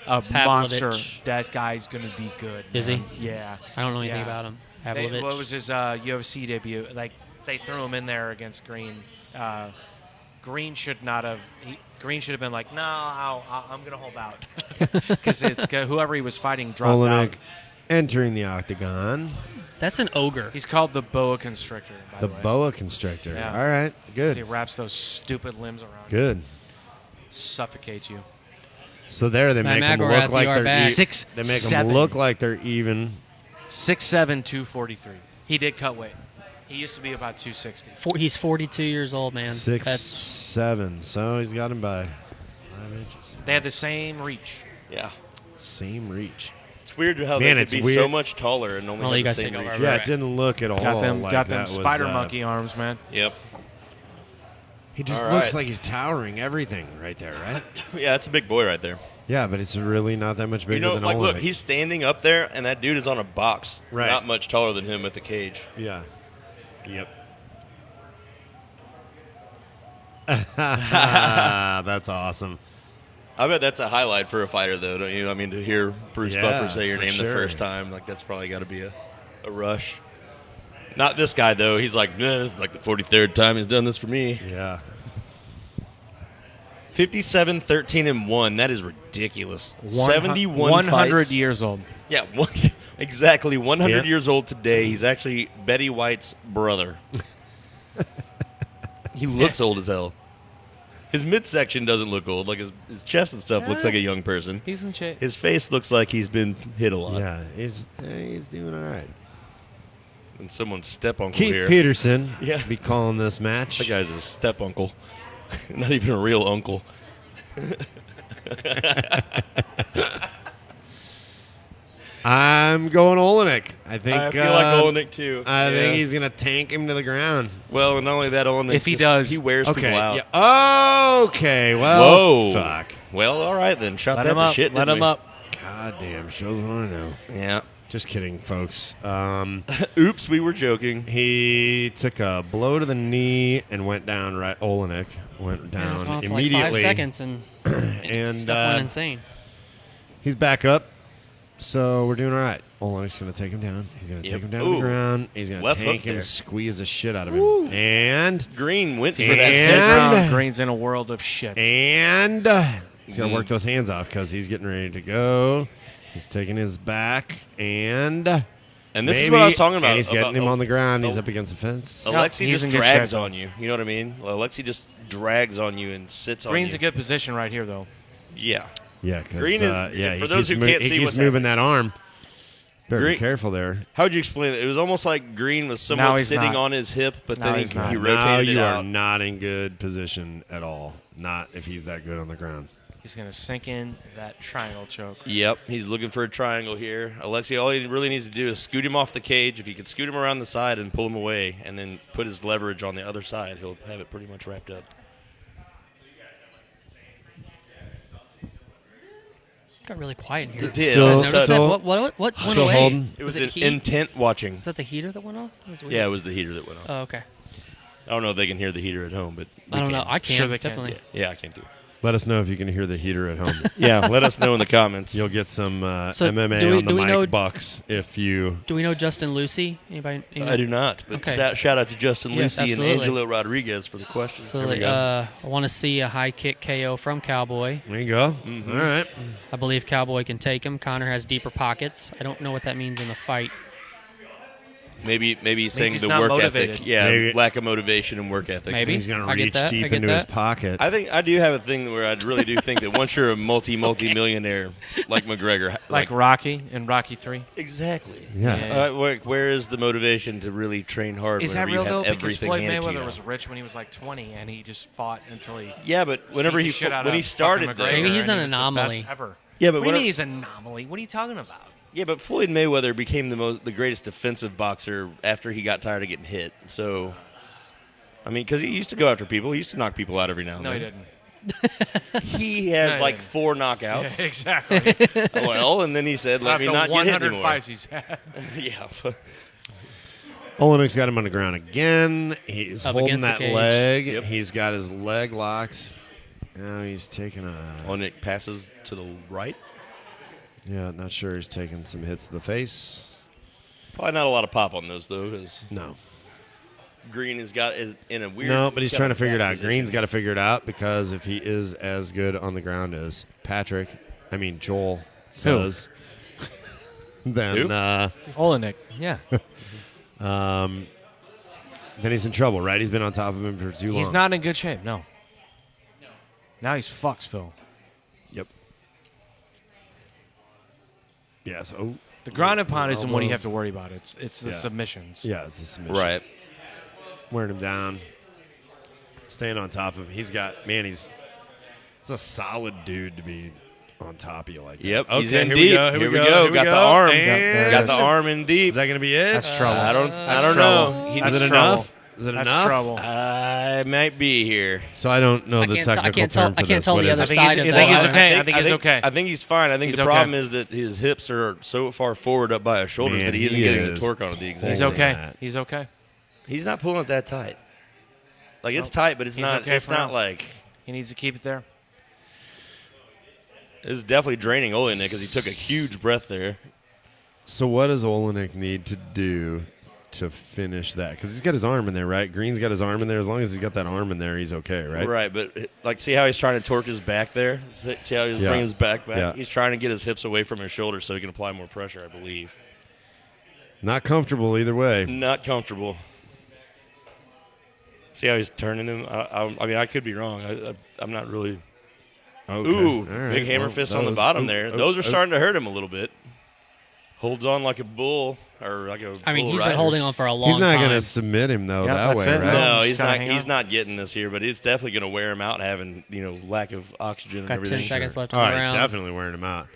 a Pavlovich. monster. That guy's gonna be good. Is man. he? Yeah. I don't know anything Yeah. about him. What Pavlovich. was his UFC debut? Like, they threw him in there against Green. Green should not have. Green should have been like, no, I'm gonna hold out, because whoever he was fighting dropped Olenek out. entering the octagon. That's an ogre. He's called the boa constrictor. By The the way. boa constrictor. Yeah. All right, So he good. wraps those stupid limbs around. Good. Suffocates you. So there they Matt make them McElrath, look like you are they're back. they make them 6'7". look like they're even. 6'7", 243. He did cut weight. He used to be about 260. He's 42 years old, man. 6'7". So he's got him by 5 inches. They have the same reach. Yeah. Same reach. It's weird how Man, they it's could be so weird. much taller and only Well, you have the guys same take over. reach. Yeah, Right. it didn't look at all Got them like got that them was, spider monkey arms, man. Yep. He just All looks right. like he's towering everything right there, right? Yeah, that's a big boy right there. Yeah, but it's really not that much bigger You know, than like, look, Olenek. he's standing up there, and that dude is on a box. Right. Not much taller than him at the cage. Yeah. Yep. That's awesome. I bet that's a highlight for a fighter, though, don't you? I mean, to hear Bruce Buffer say your name the first time, like that's probably got to be a rush. Not this guy, though. He's like, this is like the 43rd time he's done this for me. Yeah. 57, 13, and 1. That is ridiculous. 71 100 fights. years old. Yeah, exactly. 100 years old today. He's actually Betty White's brother. He looks old as hell. His midsection doesn't look old. Like his chest and stuff looks like a young person. He's in shape. His face looks like he's been hit a lot. Yeah, he's doing all right. And someone's step-uncle Keith here. Peterson Yeah. be calling this match. That guy's a step-uncle. Not even a real uncle. I'm going Olenek. I think. I feel like Olenek, too. I think he's going to tank him to the ground. Well, and not only that, Olenek, If he does, he wears people out. Yeah. Okay. Well. Whoa. Fuck. Well, all right then. Shot Let that him to up. shit. Let didn't him we? up. God damn. Shows what I know. Yeah. Just kidding, folks. Oops, we were joking. He took a blow to the knee and went down. Right, Olenek went Man, it was down gone for immediately. like 5 seconds and and stuff went insane. he's back up. So we're doing all right. Olenek's going to take him down. He's going to take him down to the ground. He's going to Left tank hook him, there. squeeze the shit out of him. And Green went for And- that. Sit down. Green's in a world of shit. he's going to work those hands off because he's getting ready to go. He's taking his back and And this is maybe- what I was talking about. And he's getting him on the ground. He's Oh. up against the fence. Alexi He's just in good drags shape, though. on you. You know what I mean? Alexi just drags on you and sits on you. Green's a good position right here, though. Yeah. Yeah, because Green is- he for those keeps who can't he see keeps what's moving that arm. Better be Green- careful there. How would you explain it? It was almost like Green was Now somewhat he's sitting not. on his hip, but Now then he's not. he Now rotated you it are out. not in good position at all. Not if he's that good on the ground. He's going to sink in that triangle choke. Yep, he's looking for a triangle here. Alexi, all he really needs to do is scoot him off the cage. If he could scoot him around the side and pull him away and then put his leverage on the other side, he'll have it pretty much wrapped up. Got really quiet in here. It did. Still- You guys noticed still- that? What went still away? holding. It was it an heat? intent watching. Was that the heater that went off? That was weird. Yeah, it was the heater that went off. Oh, okay. I don't know if they can hear the heater at home, but we I don't can. know. I can. Sure they can. Definitely. Yeah, I can too. Let us know if you can hear the heater at home. Yeah, let us know in the comments. You'll get some So MMA do we- on the do we mic know- bucks if you. Do we know Justin Lucy? Anybody? I do not, but Okay. shout out to Justin Yes, Lucy and absolutely. Angelo Rodriguez for the questions. So Here we go. I want to see a high kick KO from Cowboy. There you go. Mm-hmm. All right. I believe Cowboy can take him. Connor has deeper pockets. I don't know what that means in the fight. Maybe he's saying he's the not work motivated. ethic. Yeah, Maybe. lack of motivation and work ethic. Maybe. He's going to I get reach that. I deep get into his that. pocket. I do have a thing where I really do think that once you're a multi-millionaire like McGregor, Like Rocky in Rocky 3. exactly. Yeah. Where is the motivation to really train hard? Is that whenever real, you have though? Because everything Floyd handed to Mayweather you? was rich when he was like 20, and he just fought until he Yeah, but whenever beat he the shit out when of he started fucking though, McGregor, Maybe he's and an he was the anomaly. best ever. Yeah, but what do you when- mean he's an anomaly? What are you talking about? Yeah, but Floyd Mayweather became the greatest defensive boxer after he got tired of getting hit. So, I mean, because he used to go after people, he used to knock people out every now and No, he then. didn't. He has No, he like didn't. 4 knockouts. Yeah, exactly. Well, and then he said, "Let me After not get hit 100 anymore." fights he's had. Yeah. Olenek's got him on the ground again. He's Up holding against the that cage. leg. Yep. He's got his leg locked. Now he's taking a. Onik passes to the right. Yeah, not sure. He's taking some hits to the face. Probably not a lot of pop on those though, because No. Green is in a weird. No, but he's got trying a to figure it bad out. position. Green's got to figure it out because if he is as good on the ground as Joel says, then Who? Olenek, yeah. then he's in trouble, right? He's been on top of him for too long. He's not in good shape, no. Now he's fucked, Phil. Yep. Yeah. So The ground and pound isn't what you elbow. have to worry about. It's the Yeah. submissions. Yeah, it's a submission. Right. Wearing him down, staying on top of him. He's a solid dude to be on top of you like that. Yep. Okay, He's in here deep. we go. Here we go. Got Here we the go. arm. And- Got the arm in deep. Is that going to be it? That's trouble. I don't That's know. trouble. He Is does it trouble. enough? Is it That's enough? trouble. I might be here. So I don't know the can't tell- I technical can't tell- term for I can't this. tell What the is other it? I think side he's- of I think that. he's okay. I think he's okay. I think he's fine. I think He's the okay. problem is that his hips are so far forward up by his shoulders Man, that he isn't he getting is the torque on it the exact He's same. okay. that. He's okay. He's not pulling it that tight. Like it's tight, but it's He's not. okay It's for not now. like. He needs to keep it there. It's definitely draining Olenek because he took a huge breath there. So what does Olenek need to do to finish that? Because he's got his arm in there, right? Green's got his arm in there. As long as he's got that arm in there, he's okay, right? Right, but like, see how he's trying to torque his back there? See how he's bringing his back back? Yeah. He's trying to get his hips away from his shoulders so he can apply more pressure, I believe. Not comfortable either way. Not comfortable. See how he's turning him? I mean, I could be wrong. I'm not really. Okay. Ooh, All right. big hammer Well, fist that on the was- bottom oh, there. oh, Those are oh. starting to hurt him a little bit. Holds on like a bull, or like a. I mean, bull he's rider. been holding on for a long He's not time. going to submit him though Yeah, that that's way, it. right? No, Just he's gotta not. hang He's on. not getting this here, but it's definitely going to wear him out, having lack of oxygen and Got everything. 10 seconds left All on the right, round. definitely wearing him out.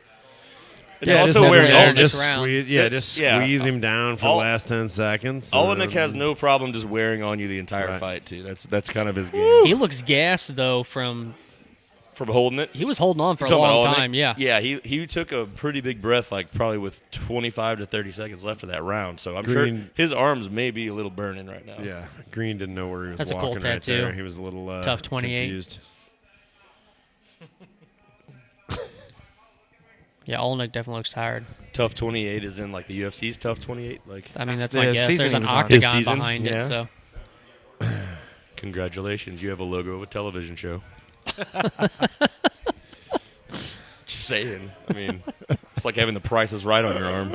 It's Yeah, also just wearing there, Olenek. just round. squeeze. Yeah, just Yeah. squeeze him down for the Ol- last 10 seconds. Olenek has no problem just wearing on you the entire Right. fight too. That's kind of his game. He looks gassed though from From holding it. he was holding on for a Talking about long Olenek? time. Yeah. Yeah, he took a pretty big breath, like probably with 25 to 30 seconds left of that round. So I'm sure Green- his arms may be a little burning right now. Yeah, Green didn't know where he was That's a walking cool right tattoo. there. He was a little Tough 28. confused. Yeah, Olenek definitely looks tired. Tough 28 is in like the UFC's tough 28. Like, I mean, That's that's my the guess. season There's he an was on. octagon His season? behind Yeah. it, so congratulations, you have a logo of a television show. Just saying. I mean, it's like having the Price is Right on your arm.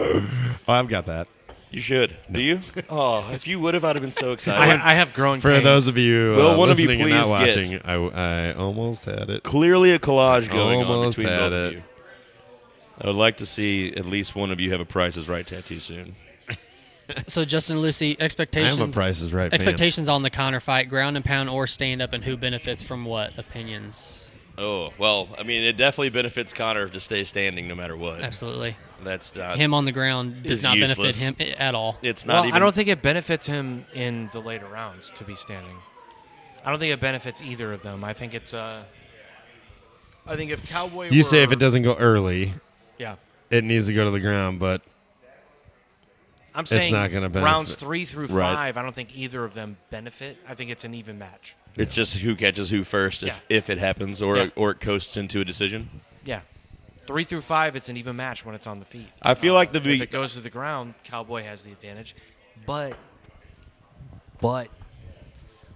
Oh, I've got that. You should. Do you? Oh, if you would have, I'd have been so excited. I have growing For pains. those of you Will one of you listening and not please watching, I almost had it. Clearly a collage going on Almost between had both of it. you. I would like to see at least one of you have a Price is Right tattoo soon. So Justin and Lucy, I am a expectations Price is Right fan. expectations on the Connor fight, ground and pound or stand up, and who benefits from what opinions? Oh, well, I mean, it definitely benefits Connor to stay standing no matter what. Absolutely. That's not. Him on the ground does is not useless. benefit him at all. It's not Well, even. I don't think it benefits him in the later rounds to be standing. I don't think it benefits either of them. I think it's I think if Cowboy You were, say if it doesn't go early, yeah. it needs to go to the ground, but I'm saying not gonna benefit. rounds 3 through Right. 5, I don't think either of them benefit. I think it's an even match. It's just who catches who first, Yeah. if it happens, or Yeah. or it coasts into a decision. Yeah. 3 through 5, it's an even match when it's on the feet. I feel like If it goes to the ground, Cowboy has the advantage. But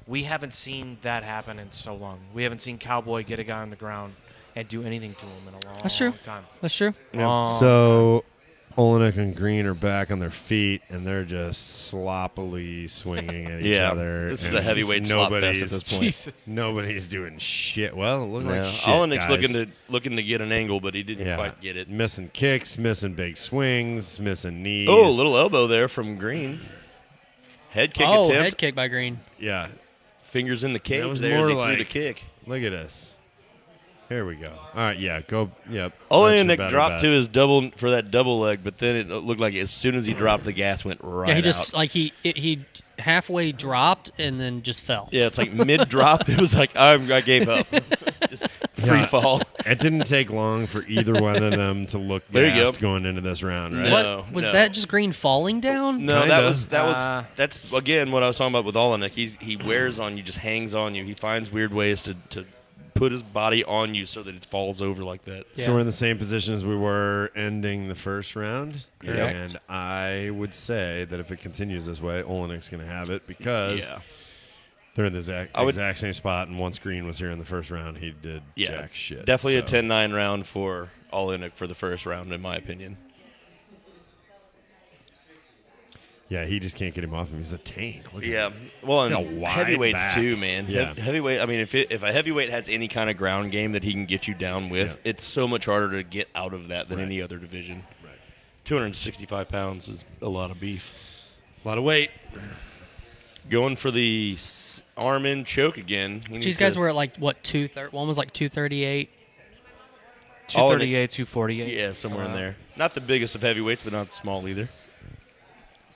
we haven't seen that happen in so long. We haven't seen Cowboy get a guy on the ground and do anything to him in a long That's true. time. That's true. Long so Olenek and Green are back on their feet, and they're just sloppily swinging at each Yeah. other. This is and a heavyweight slop fest at nobody's- this point. Jesus. Nobody's doing shit. Well, it looked like Yeah. shit, Olenek's guys. looking to get an angle, but he didn't quite get it. Missing kicks, missing big swings, missing knees. Oh, a little elbow there from Green. Head kick Oh, attempt. head kick by Green. Yeah, Fingers in the That cage was there as more he threw like- the kick. look at this. Here we go. All right, yeah, go. Yep. Olenek dropped to his double for that double leg, but then it looked like as soon as he dropped, the gas went right Yeah, he just out. like he halfway dropped and then just fell. Yeah, it's like mid drop. It was like I gave up. Just free Yeah. fall. It didn't take long for either one of them to look There you go. gassed going into this round, right? No. What was that? Just Green falling down? No, Kinda. that's again what I was talking about with Olenek. He wears on you, just hangs on you. He finds weird ways to put his body on you so that it falls over like that. So we're in the same position as we were ending the first round. Correct. And I would say that if it continues this way, Olenek's going to have it because they're in the exact same spot. And once Green was here in the first round, he did jack shit. Definitely So- a 10-9 round for Olenek for the first round, in my opinion. Yeah, he just can't get him off him. He's a tank. Look at Yeah, him. well, Got a and wide heavyweights back. too, man. Yeah. Heavyweight. I mean, if a heavyweight has any kind of ground game that he can get you down with, Yeah. it's so much harder to get out of that than Right. any other division. Right. 265 pounds is a lot of beef. A lot of weight. Going for the arm in choke again. He These needs guys to- were at like what 230. One was like 238. 238, 248. Yeah, somewhere in there. Not the biggest of heavyweights, but not small either.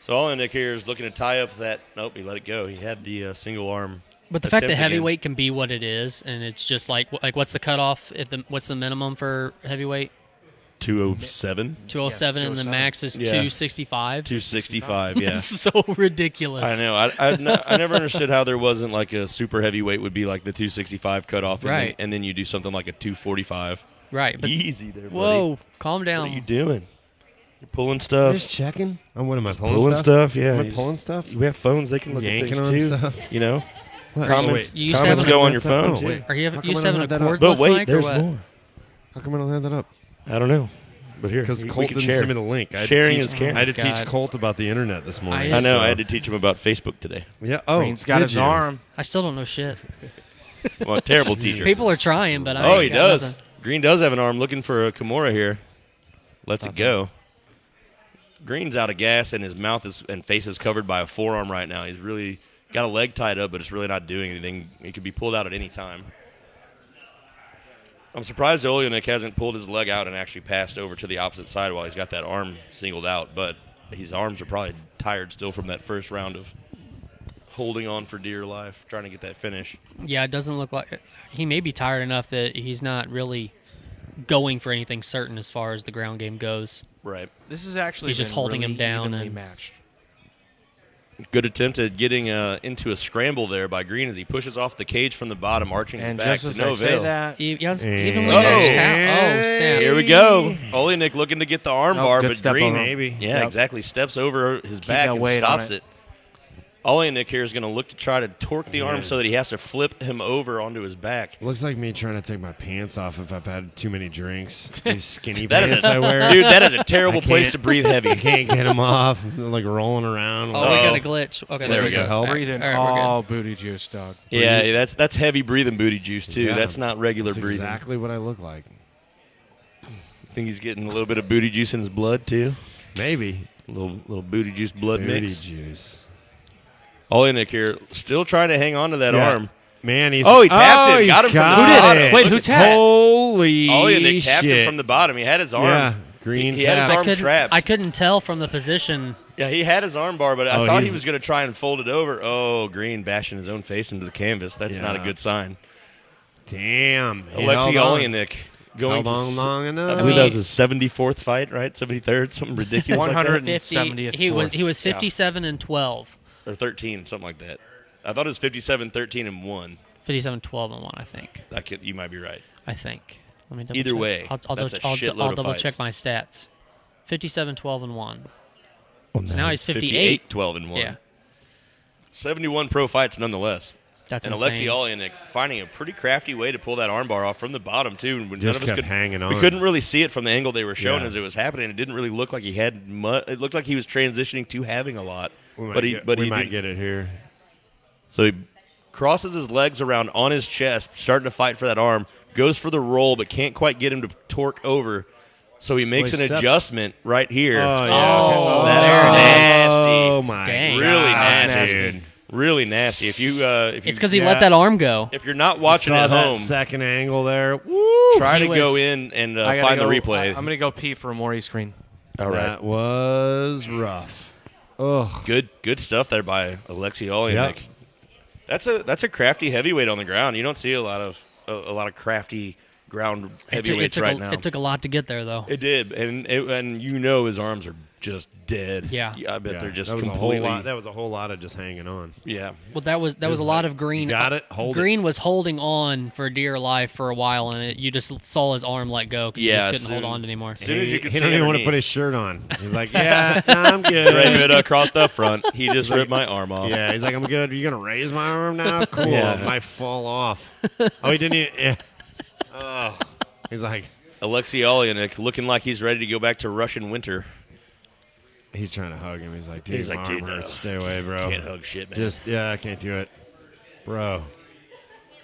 So Olenek here is looking to tie up that. Nope, he let it go. He had the single arm. But the fact that attempt again. heavyweight can be what it is, and it's just like what's the cutoff? What's the minimum for heavyweight? 207, 207, and the 207. max is Yeah. 265. 265. Yeah. That's so ridiculous. I know. I never understood how there wasn't like a super heavyweight would be like the 265 cutoff, Right. And then you do something like a 245. Right. But Easy there, buddy. whoa, calm down. What are you doing? You're pulling stuff. Just checking. What am I Pulling stuff, yeah. Am I pulling stuff? We have phones. They can look at Yanking things on too. stuff? You know, What? comments, You used to comments have go an- on your phone Oh, too. wait. Are you How used come to I having a don't have that up? cordless But wait, mic or there's what? more. How come I don't have that up? I don't know. But here, Because we Colt can didn't share. send me the link. Sharing is caring. I had to teach God. Colt about the internet this morning. I I know. so- I had to teach him about Facebook today. Yeah. Oh, Green's got did his you? arm. I still don't know shit. Well, a terrible teacher. People are trying, but I Oh, ain't he got does. nothing. Green does have an arm looking for a Kimura here. Lets it go. Green's out of gas, and his mouth and face is covered by a forearm right now. He's really got a leg tied up, but it's really not doing anything. He could be pulled out at any time. I'm surprised Olenek hasn't pulled his leg out and actually passed over to the opposite side while he's got that arm singled out, but his arms are probably tired still from that first round of holding on for dear life, trying to get that finish. Yeah, it doesn't look like he may be tired enough that he's not really going for anything certain as far as the ground game goes. Right. This is actually He's just been holding really him down evenly and- matched. Good attempt at getting into a scramble there by Green as he pushes off the cage from the bottom, arching And his back just to as no I say avail. that, Even Oh. when snap. Here we go. Olenek looking to get the arm Oh, bar, good but step Green, over. Maybe. yeah, Yep. exactly, steps over his back that and weight on stops it. it. Olenek here is going to look to try to torque the arm Man. so that he has to flip him over onto his back. Looks like me trying to take my pants off if I've had too many drinks. These skinny That is pants a- I wear. Dude, that is a terrible I place can't- to breathe heavy. I can't get them off. They're like rolling around. Oh, we got Oh. a glitch. Okay, There we go. go. Help. breathing All right, we're good. all booty juice, dog. Yeah, that's heavy breathing booty juice too. Yeah. That's not regular That's breathing. exactly what I look like. Think he's getting a little bit of booty juice in his blood too. Maybe. A little booty juice blood Booty mix. juice. Olenek here still trying to hang on to that Yeah. arm. Man, he's Oh, he tapped him. he's Got him from the got bottom. it. Wait, who tapped? Holy Olenek tapped shit. him from the bottom. He had his arm. Yeah, Green He had his tap. arm trapped. I couldn't tell from the position. Yeah, he had his arm bar, but I Oh, thought he he's- was going to try and fold it over. Oh, Green bashing his own face into the canvas. That's not a Yeah. good sign. Damn. He Alexei held on. Olenek going Held on long enough. I believe that was his 74th fight, right? 73rd, something ridiculous like 100. that. 50. 70th He was fourth. 57 and 12. Or 13, something like that. I thought it was 57, 13, and 1. 57, 12 and 1, I think. You might be right. I think. Let me double Either check. way, I'll that's a I'll shitload of double fights. check my stats. 57, 12 and 1. Well, So now he's 58. 12, and 1. Yeah, 71 pro fights nonetheless. that's And insane. Alexei Olenek finding a pretty crafty way to pull that armbar off from the bottom, too. When Just none of us kept could, hanging We on. couldn't really see it from the angle they were showing Yeah. as it was happening. It didn't really look like he had it looked like he was transitioning to having a lot. We might But he get, we might didn't. get it here. So he crosses his legs around on his chest, starting to fight for that arm, goes for the roll, but can't quite get him to torque over. So he makes Well, an he steps- adjustment right here. Oh, yeah. Oh, That's there it is. nasty. Oh, my Dang. God. Really nasty. dude. Really nasty. If you It's because he Yeah. let that arm go. if you're not watching Saw at that home, second angle there. Woo! try He to was- go in and I gotta find the go- replay. I'm gonna go pee for a Maury screen. All right. That was rough. Ugh. Good stuff there by Alexei Olenek. Yep. That's a crafty heavyweight on the ground. You don't see a lot of crafty ground heavyweights right now. It took a lot to get there, though. It did, and his arms are just dead. Yeah. I bet Yeah, they're just that was completely. a whole lot. That was a whole lot of just hanging on. Yeah. Well, that was a lot of Green. got it, hold it. Green was holding on for dear life for a while, and you just saw his arm let go because Yeah, he just couldn't soon- hold on anymore. soon as you could he see don't even want to underneath. put his shirt on. He's like, yeah, nah, I'm good. Right bit across the front. He just ripped my arm off. Yeah, he's like, I'm good. You gonna raise my arm now? Cool. Yeah. It might fall off. Oh, he didn't even. Yeah. Oh. He's like, Alexei Olenek looking like he's ready to go back to Russian winter. he's trying to hug him. He's like, dude, He's my like, arm dude, no. hurts. Stay away, bro. Can't hug shit, man. Just, yeah, I can't do it. Bro.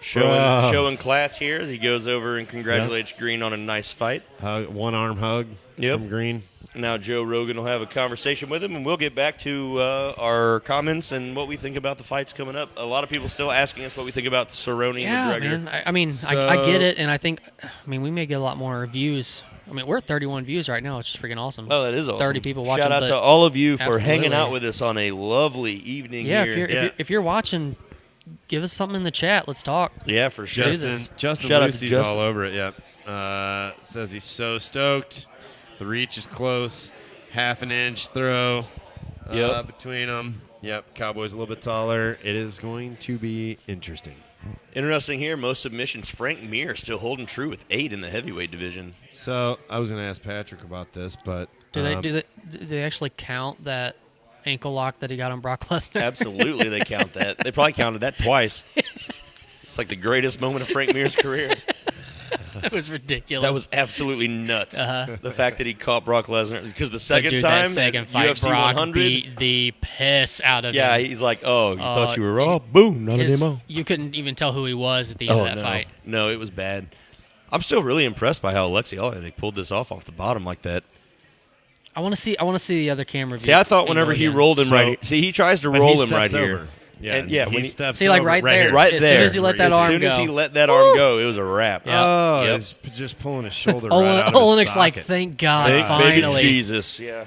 Showing class here as he goes over and congratulates Green on a nice fight. One arm hug Yep. from Green. Now Joe Rogan will have a conversation with him, and we'll get back to our comments and what we think about the fights coming up. A lot of people still asking us what we think about Cerrone Yeah, and McGregor. man. I mean, I get it, and I think, we may get a lot more views. I mean, we're at 31 views right now. It's just freaking awesome. Oh, that is awesome. 30 people watching, Shout out but to all of you for hanging absolutely. out with us on a lovely evening yeah, here. if you're watching, give us something in the chat. Let's talk. Yeah, for sure. do this. Justin Shout out to Lucy's Justin. all over it, yep. Says he's so stoked. The reach is close. Half an inch throw Yep. between them. Yep, Cowboy's a little bit taller. It is going to be interesting. Interesting here. Most submissions. Frank Mir still holding true with 8 in the heavyweight division. So I was going to ask Patrick about this, but Do they actually count that ankle lock that he got on Brock Lesnar? Absolutely, they count that. They probably counted that twice. It's like the greatest moment of Frank Mir's career. That was ridiculous. That was absolutely nuts. The fact that he caught Brock Lesnar because the But second dude, time that second fight, UFC Brock 100, beat the piss out of yeah, him. he's like, "Oh, you thought you were raw? Boom, not anymore." You couldn't even tell who he was at the end of that no. fight. No, it was bad. I'm still really impressed by how Alexei Olenek pulled this off the bottom like that. I want to see the other camera view. See, I thought whenever he rolled him right, see, he tries to roll him right here. Over. Yeah, And, yeah, he when he steps see, like over right there, here. Right as there. soon as he let that arm As soon go, as he let that arm go, it was a wrap. Yeah. Oh, Yep. he's just pulling his shoulder right out of his Olenek's socket. like, thank God, Thank finally. baby Jesus. Yeah.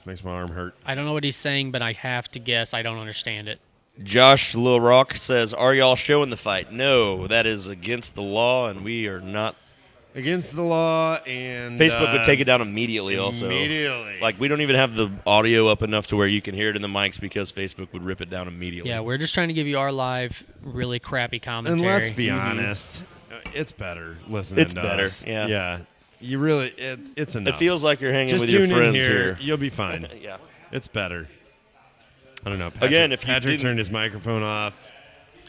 Makes my arm hurt. I don't know what he's saying, but I have to guess. I don't understand it. Josh Lil Rock says, "Are y'all showing the fight?" No, that is against the law, and we are not. Against the law, and Facebook would take it down immediately. Also, immediately. like we don't even have the audio up enough to where you can hear it in the mics because Facebook would rip it down immediately. Yeah, we're just trying to give you our live, really crappy And commentary. let's be honest, it's better listening It's to better, us. yeah. Yeah. You really, it's enough. It feels like you're hanging just with your tune in friends here. here. You'll be fine. Yeah. It's better. I don't know. Patrick, Again, if you Patrick didn't- turned his microphone off.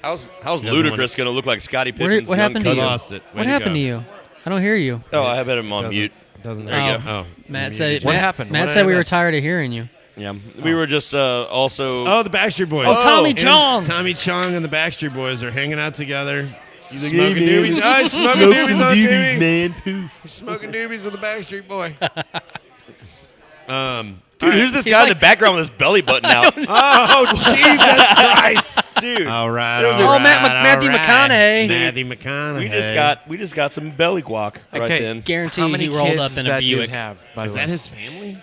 How's doesn't Ludacris want going to look like Scottie What Pippen's young happened to you? cousin? Lost it. Way What to happened go. to you? I don't hear you. Oh, I had him on mute. Doesn't There you go. Oh, Matt muted said. you. What Matt, happened? Matt What said we did I were miss? tired of hearing you. Yeah, we were just also. Oh, the Backstreet Boys. Oh, Tommy And Chong. Tommy Chong and the Backstreet Boys are hanging out together. He's Smoking like, "Hey, doobies. man, Oh, he's smoking smoke doobies some on doobies, TV. man. Poof. He's smoking doobies with the Backstreet Boy. Dude, who's this He's guy in like- the background with his belly button out? Oh, Jesus Christ. Dude, All right. There was all a- right, Matthew all right. McConaughey. Matthew McConaughey. we just got some belly guac right Okay. then. Guarantee How many he rolled kids up does in a that Buick. dude have? By Is the way, that his family?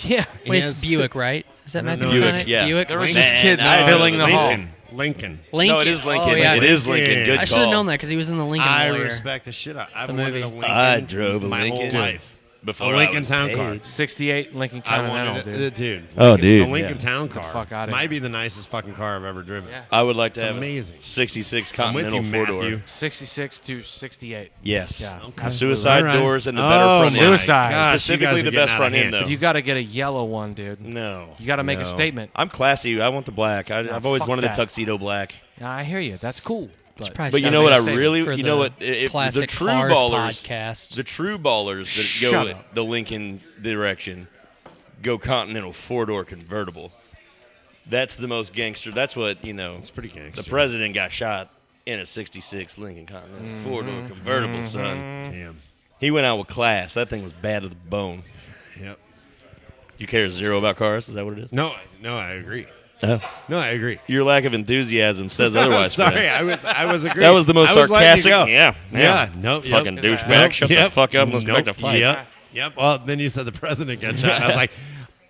yeah. Wait, He it's has- Buick, right? Is that I don't Matthew know. McConaughey? Buick, yeah. Buick? There was Lincoln? just kids I filling the hall. Lincoln. Lincoln. No, it is Lincoln. Oh, yeah. It is Lincoln. Lincoln. Good I call. should have known that because he was in the Lincoln I Lawyer. respect the shit out. I've The wanted movie. a Lincoln. I drove a my Lincoln. whole life. Before A I Lincoln was Town paid. car. 68 Lincoln I Continental, wanted dude. it, dude. Oh, Lincoln- dude, the Lincoln yeah. Town Get the car fuck outta here. might be the nicest fucking car I've ever driven. Yeah. I would like to It's have amazing. a 66 I'm with Continental you, four-door. Matthew. 66 to 68. Yes. Yeah. Okay. Suicide All right. doors and the Oh, better front my end. Suicide. gosh, you Specifically guys are the getting best out of front end, hand. though. But you got to get a yellow one, dude. No. You gotta make a No. statement. I'm classy. I want the black. I've always fuck wanted that. the tuxedo black. I hear you. That's cool. But Probably But you should know what make I a statement really, for you know the what, the Classic true Cars ballers, podcast. the true ballers that Shut go up. the Lincoln direction, go Continental four-door convertible. That's the most gangster. That's what, you know. It's pretty gangster. The president got shot in a 66 Lincoln Continental four-door convertible, son. Damn. He went out with class. That thing was bad to the bone. Yep. You care zero about cars? Is that what it is? No, I agree. Oh. No, I agree. Your lack of enthusiasm says otherwise. Sorry, friend. I was agreeing. That was the most I was letting sarcastic. you go. Yeah. Yeah. Nope. Fucking yep. douchebag. Nope, Shut the yep. fuck up. Let's go back to Nope, fight. Yep. Well, then you said the president got shot. And I was like,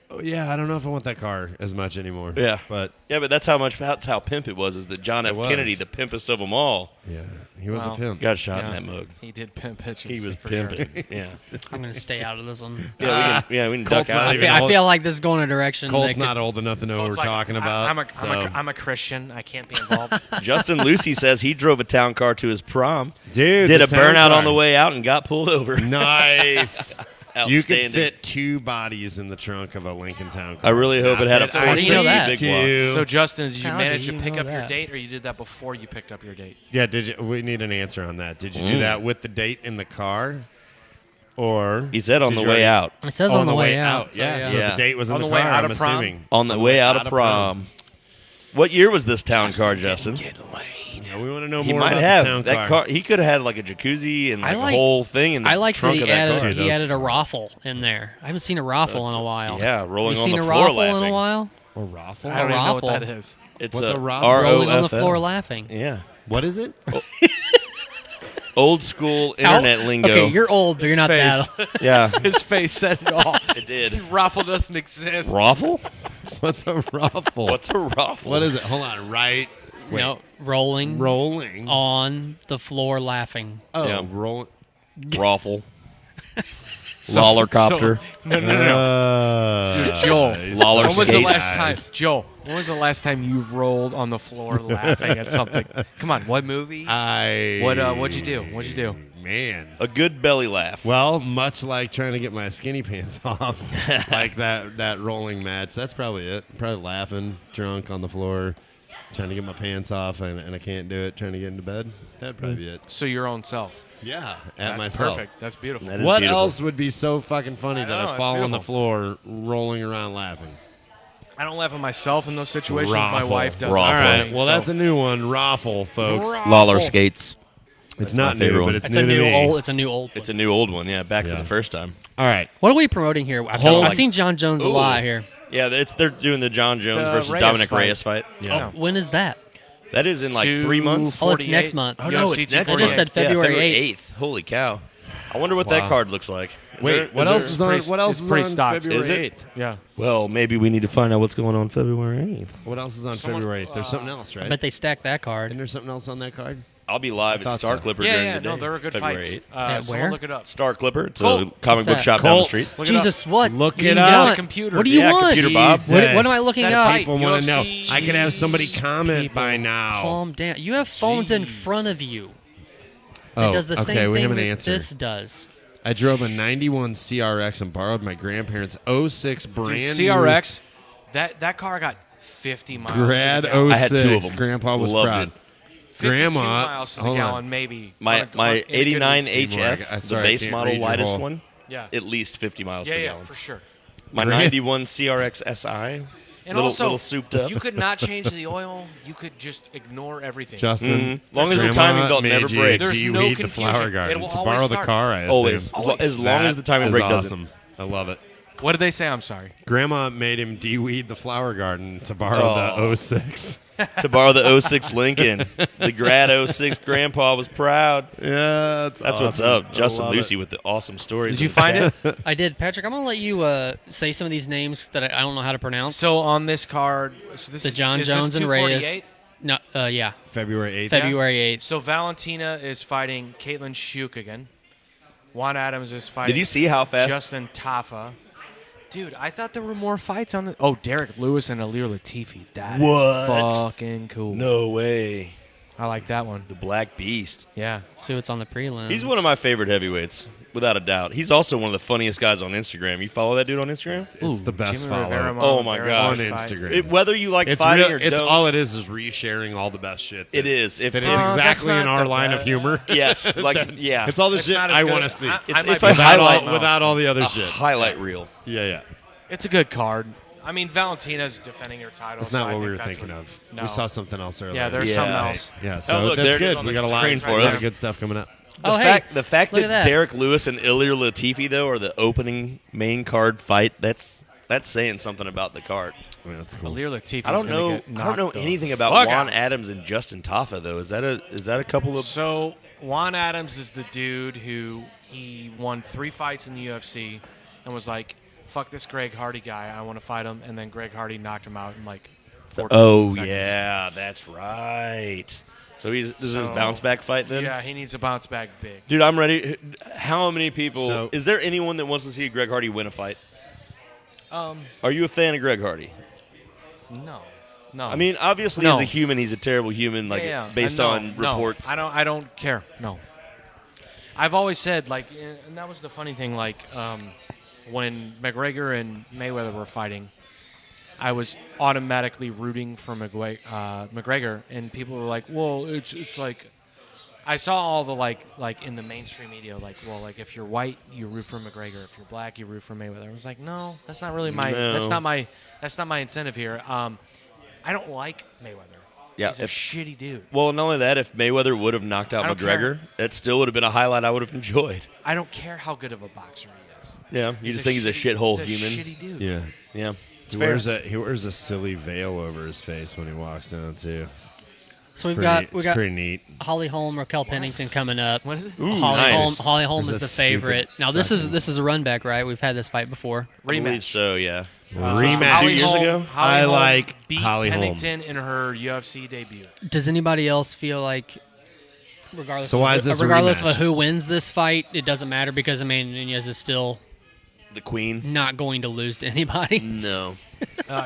oh, yeah, I don't know if I want that car as much anymore. Yeah. But Yeah, but that's how pimp it was. Is that John F. was. Kennedy, the pimpest of them all, yeah, he was Wow. a pimp. got shot Yeah. in that mug. he did pimp pitches. He was for pimping. Sure. Yeah. I'm going to stay out of this one. Yeah, we can Colt's duck not out. even I old. feel like this is going a direction. Cole's that could- not old enough to know what It's we're like, talking about. I'm a Christian. I can't be involved. Justin Lucy says he drove a town car to his prom, Dude, did the a burnout town on the car. way out, and got pulled over. Nice. You Outstanding. could fit 2 bodies in the trunk of a Lincoln Town car. I really hope it had a Not 460 do you know that? big Two. block. So, Justin, did you How manage do to you pick know up your that? date, or you did that before you picked up your date? Yeah, did you? We need an answer on that. Did you do that with the date in the car, or He said on did the you way already- out. It says Oh, on the way out. So, Yeah, so Yeah. the date was in On the the way car. out I'm of prom? assuming On the way out of prom. What year was this town car, Justin? Yeah, we want to know He more might about have the town that car. He could have had like a jacuzzi and I like like- a whole thing in the I like that trunk he of that added, car. Dude, he those- added a raffle in there. I haven't seen a raffle in a while. Yeah, rolling you on seen the a floor raffle in a laughing. while? A raffle? I don't even know what raffle. that is. It's What's a a raffle? Rolling on the ROFL. floor laughing. Yeah, What is it? old school How- internet lingo. Okay, you're old, but you're not face. that old. yeah, His face said it all. it did. Raffle doesn't exist. Raffle? What's a raffle? What's a raffle? What is it? Hold on. Right. Wait. No, rolling Rolling. on the floor laughing. Oh, Yeah. roll. raffle? Lollercopter. No. Dude, Joel, Lawler when was the skates. last time? Joel, when was the last time you rolled on the floor laughing at something? Come on, what movie? What'd you do? What'd you do? Man. A good belly laugh. Well, much like trying to get my skinny pants off, like that rolling match. That's probably it. Probably laughing, drunk on the floor, trying to get my pants off, and I can't do it. Trying to get into bed. That'd probably be it. So your own self. Yeah, at That's myself. perfect. That's beautiful. That is What beautiful. else would be so fucking funny that know, I it's fall on the beautiful. floor rolling around laughing? I don't laugh at myself in those situations. My Raffle. wife does. Raffle. All it for right, me, well, so- that's a new one. Raffle, folks. Lawler skates. It's my not favorite new, one. but it's It's new a to new me. old. It's a new old. It's a new old one. Yeah, back Yeah. for the first time. All right. What are we promoting here? I've seen John Jones a lot here. Yeah, they're doing the John Jones The versus Reyes Dominic fight. Reyes fight. Yeah. Oh, when is that? That is in like 3 months. Oh, it's next month. Oh no, UFC it's next 248. month. It just said Yeah, February 8th. Holy cow! I wonder what Wow. that card looks like. Wait, what else is on? pretty- What else it's is pretty on stocked. February Is it? 8th? Yeah. Well, maybe we need to find out what's going on February 8th. What else is on Someone- February 8th? There's something else, right? I bet they stacked that Isn't card. there something else on that card? I'll be live I at thought Star so. Clipper Yeah, during yeah. the day. No, there are good February fights. 8th. Someone where? look it up. Star Clipper. It's Colt. a comic What's book that? shop down the Colt. street. Look it Jesus, what? Look do you it up. want? Computer. What do you Yeah, want? computer Bob. What am I looking Set a up? fight. People want to know. UFC. I could have somebody comment by now. Calm down. You have phones in Jeez. front of you. It Oh, does the okay, same we thing have an that answer. this does. I drove a 91 CRX and borrowed my grandparents' 06 Dude, brand CRX. That car got 50 miles. new Grad to the gallon. I had 06. two of them. Grandpa was Loved proud. it. 52 Grandma, miles to the hold on. gallon, maybe. My On a good 89 week. Seymour, HF, the sorry, I base can't model read your widest whole- one, Yeah. at least 50 miles Yeah, to the yeah, gallon. for sure. My Grand- 91 CRX SI, And little, also, little souped up. you could not change the oil. You could just ignore everything. Justin, Long as the Grandma timing belt made never you breaks. There's de-weed no the confusion. flower It garden will to always borrow the start. car, I assume. Always. As long as the timing That's break doesn't. awesome. I love it. What did they say? I'm sorry. Grandma made him de-weed the flower garden to borrow the 06. To borrow the 06 Lincoln. The grad 06 grandpa was proud. Yeah, That's what's awesome. up. Justin I love Lucy it. with the awesome stories. Did you find it? I did. Patrick, I'm going to let you say some of these names that I don't know how to pronounce. So on this card, so this The is, John is this Jones and Reyes. 248? No, yeah. February 8th. February 8th. So Valentina is fighting Caitlin Schuch again. Juan Adams is fighting Did you see how fast? Justin Tafa. Dude, I thought there were more fights on the. Oh, Derek Lewis and Alir Latifi. That is What? fucking cool. No way. I like that one. The Black Beast. Yeah. Let's see what's on the prelim. He's one of my favorite heavyweights, without a doubt. He's also one of the funniest guys on Instagram. You follow that dude on Instagram? It's the best Jimmy follow. Rivera, Oh, my Rivera's God. On fight. Instagram. Whether you like It's fighting real, or it's don't. all it is resharing all the best shit. It is. If That is it's- exactly that's in not our the line of best. humor. Yes. Like, yeah. It's all the It's shit not as I good want to as- see. I It's might a be without, highlight. all, without all the other a shit. highlight reel. Yeah, yeah. It's a good card. I mean, Valentina's defending her title. That's so not I what we think were that's thinking what- of. No. We saw something else earlier. Yeah, there's Yeah. something else. Yeah, so look, that's there it is good. on We the got a lot, screen of, right a lot there. of good stuff coming up. Oh, the hey, fact look that at that. Derek Lewis and Ilir Latifi though are the opening main card fight, that's saying something about the card. Yeah, that's cool. Alir Latifi's I don't gonna know. get I don't know knocked the anything about fuck Juan out. Adams and Justin Tafa though. Is that a couple of? So Juan Adams is the dude who he won 3 fights in the UFC and was like, "Fuck this Greg Hardy guy, I want to fight him." And then Greg Hardy knocked him out in like 14 Oh seconds. yeah, that's right. So this is his So- bounce back fight then. Yeah, he needs to bounce back big. Dude, I'm ready. How many people? So- is there anyone that wants to see Greg Hardy win a fight? Are you a fan of Greg Hardy? No. I mean, obviously, No. as a human, he's a terrible human, like Yeah, based no, on no. reports. I don't care. No. I've always said, like, and that was the funny thing, like, when McGregor and Mayweather were fighting, I was automatically rooting for McGregor, and people were like, "Well, it's like," I saw all the like in the mainstream media, like, well, like if you're white, you root for McGregor. If you're black, you root for Mayweather. I was like, no, that's not really my No. that's not my incentive here. I don't like Mayweather. Yeah, He's a shitty dude. Well, not only that, if Mayweather would have knocked out I don't McGregor, care. that still would have been a highlight I would have enjoyed. I don't care how good of a boxer he is. Yeah, you just think he's a shithole he's a human. shitty dude. Yeah. Yeah, He wears a silly veil over his face when he walks down too. So we've It's got pretty neat. Holly Holm, Raquel Pennington coming up. What is it? Ooh, Holly nice. Holm There's is the that stupid favorite. Now this fucking- is a run back, right? We've had this fight before. I believe Rematch. so, yeah. Rematch. 2 years ago? Holly I Holm like beat Holly Holm. Pennington in her UFC debut. Does anybody else feel like, regardless, So why is this a regardless of rematch? who wins this fight, it doesn't matter because I mean Nunez is still The Queen. not going to lose to anybody. No.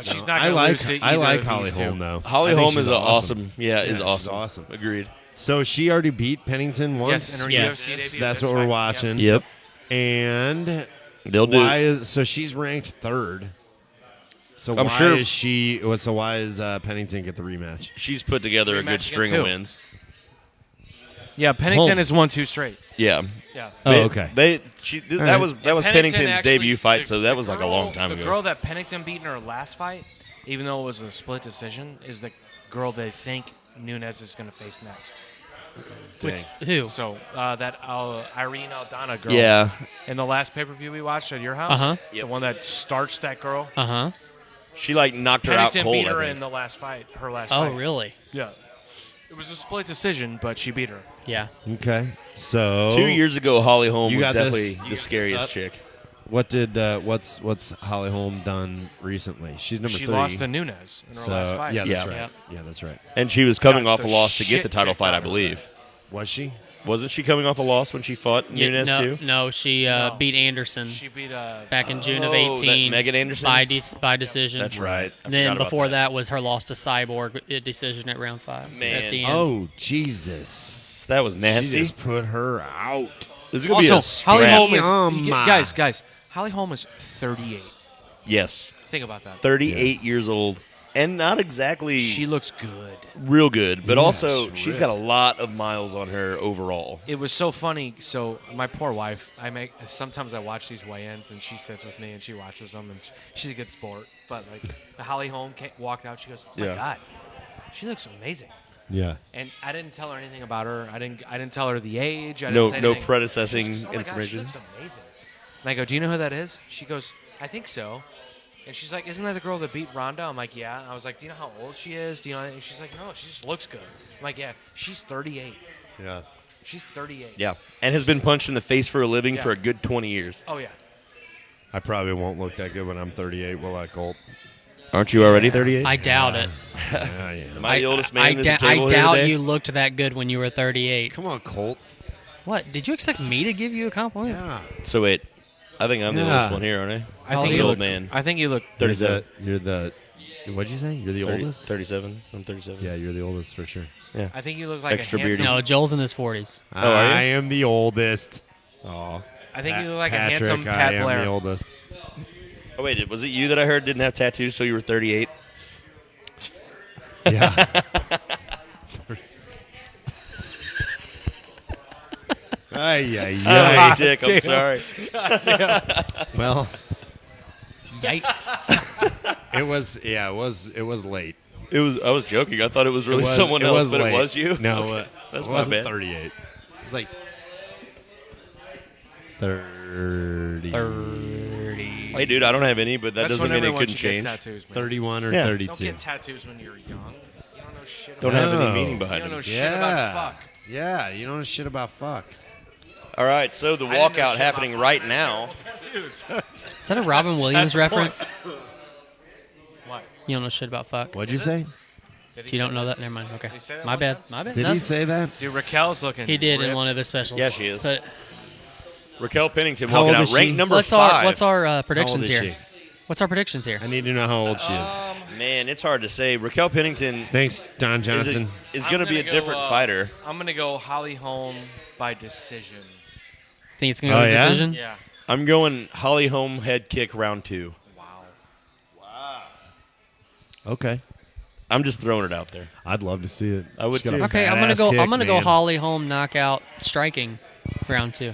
She's not I going to lose to either I like of Holly these two. Holm though. Holly I think Holm she's is awesome. Yeah, is she's awesome. awesome. Agreed. So she already beat Pennington once. Yes, in her Yeah. UFC debut. That's what we're watching. Yep. And They'll do. so she's ranked third. So I'm why sure- is she? So why is Pennington get the rematch? She's put together a Rematch good string against of who? wins. Yeah, Pennington Holm. has won 2 straight. Yeah. Yeah. Oh, They- okay. That right. was And Pennington's actually- debut fight, the- so that was the like a long girl- time the ago. girl that Pennington beat in her last fight, even though it was a split decision, is the girl they think Nunes is going to face next. Dang. Who? So that Irene Aldana girl. Yeah. In the last pay-per-view we watched at your house. Uh-huh. The Yep. one that starched that girl. Uh-huh. She like knocked her out Pennington cold. beat her I in think. the last fight. Her last Oh, fight. really? Yeah. It was a split decision, but she beat her. Yeah. Okay. So 2 years ago, Holly Holm You was got this- definitely you got the this scariest up? chick. what did what's Holly Holm done recently? She's number She 3. lost to Nunes in her so last fight. yeah, that's Yeah. right. Yep. Yeah, that's right. And she was coming Got off a the loss to get shit the title kicked fight, out I of her. believe. Was she? Wasn't she coming off a loss when she fought Yeah, Nunes no, too? no, she No. beat Anderson She beat back in June of Oh, that 18 Megan Anderson? by decision. That's right. I Then forgot about before that was her loss to Cyborg decision at round 5. Man. At the end. Oh Jesus! That was She nasty. just put her out. This is gonna be a Also, Holly scrap. Holm is Yum. guys. Holly Holm is 38. Yes, Think about that. 38 years old, and not exactly She looks good. real good, but Yeah, also she's she's got a lot of miles on her overall. It was so funny. So my poor wife, sometimes I watch these weigh-ins and she sits with me and she watches them and she's a good sport. But like the Holly Holm walked out, she goes, "Oh my Yeah. God, she looks amazing." Yeah. And I didn't tell her anything about her. I didn't tell her the age. I No, didn't say no anything. predecessing She goes, "Oh my God, she information. looks amazing." And I go, "Do you know who that is?" She goes, "I think so." And she's like, "Isn't that the girl that beat Ronda?" I'm like, "Yeah." And I was like, "Do you know how old she is? Do you know?" And she's like, "No, she just looks good." I'm like, "Yeah, she's 38. Yeah. She's 38." Yeah, and has been punched in the face for a living Yeah. for a good 20 years. Oh yeah. I probably won't look that good when I'm 38. Will I, Colt? Aren't you already 38? I doubt it. Yeah, I am. Am I the oldest man at the I table here doubt today? you looked that good when you were 38. Come on, Colt. What? Did you expect me to give you a compliment? Yeah. So wait, I think I'm the Yeah. oldest one here, aren't I? I How think old you are look. you? Man. I think you look. 37. You're the. What'd you say? You're the 30 oldest. 37. I'm 37. Yeah, you're the oldest for sure. I think you look like Extra a handsome. beardy. No, Joel's in his 40s. Oh, are you? I am the oldest. Aw. I think you look like Patrick, a handsome I Pat am the Blair. oldest. Oh wait, was it you that I heard didn't have tattoos, so you were 38? Yeah. Ay, ay, Hey, ay. Dick, I'm sorry. Well, Yikes. it was. Yeah, it was late. I was joking. I thought it was really It was- someone it else, was but late. it was you. No, Okay. That's it my wasn't bad. 38. It was like 30. 30. Hey, dude, I don't have any, but that That's doesn't when mean it everyone couldn't should get change. tattoos, man. 31 or Yeah. 32. Don't get tattoos when you're young. You don't know shit. Don't about have any No. meaning You behind don't know them. shit about fuck. Yeah, you don't know shit about fuck. All right, so the I didn't know walkout shit happening about right fuck. now. Tattoos. Is that a Robin Williams That's the point. reference? What? You don't know shit about fuck. What'd you Is it? say? Did he You say don't know that? Never mind. Okay. he say that My one bad. time? My bad. Did he Nothing. say that? Dude, Raquel's looking. He did in ripped. one of his specials. Yeah, she is. But Raquel Pennington How walking old out, is she? ranked number what's 5. our predictions How old is here? What's our predictions here? I need to know how old she is. Man, it's hard to say. Raquel Pennington Thanks, Don Johnson. is I'm going to be a gonna different go, fighter. I'm gonna go Holly Holm by decision. Think it's gonna go Oh, to yeah? decision? Yeah. I'm going Holly Holm head kick round 2. Wow. Okay. I'm just throwing it out there. I'd love to see it. I would She's got a too. Okay, I'm badass gonna go. kick, I'm gonna go man. Holly Holm knockout striking round 2.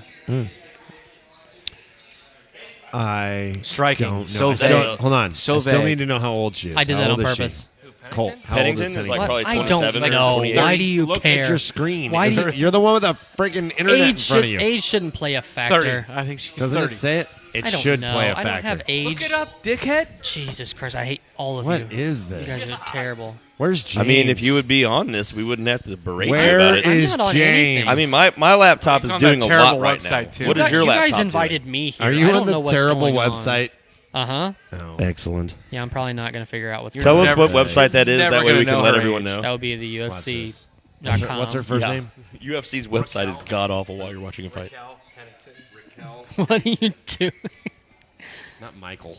I Striking. don't know. So I still- vague. hold on. So I still vague. need to know how old she is. I did How that old on is she? purpose. Colt, how Pennington old is is like Pennington? probably I 27 don't or know. 28. Why do you Look care? at your screen. Why do you- You're the one with the freaking internet in front of you. Age shouldn't play a 30. factor. I think she's Doesn't 30. it say it? It I don't should know. play a I factor. don't have age. Look it up, dickhead. Jesus Christ, I hate all of What you. is You guys this? are terrible. Where's James? I mean, if you would be on this, we wouldn't have to berate you Where about it. I'm is not on James? anything. I mean, my laptop He's is on doing that a terrible lot right now. website, too. What is your you laptop guys invited doing? me here. Are you I on don't know the what's terrible going on. website? Uh-huh. No. Excellent. Yeah, I'm probably not going to figure out what's Tell going us on. what website that is. Never That way gonna we can know let her everyone age. know. That would be the Watch UFC.com. this. What's her first name? UFC's website is god awful while you're watching a fight. What are you doing? Not Michael.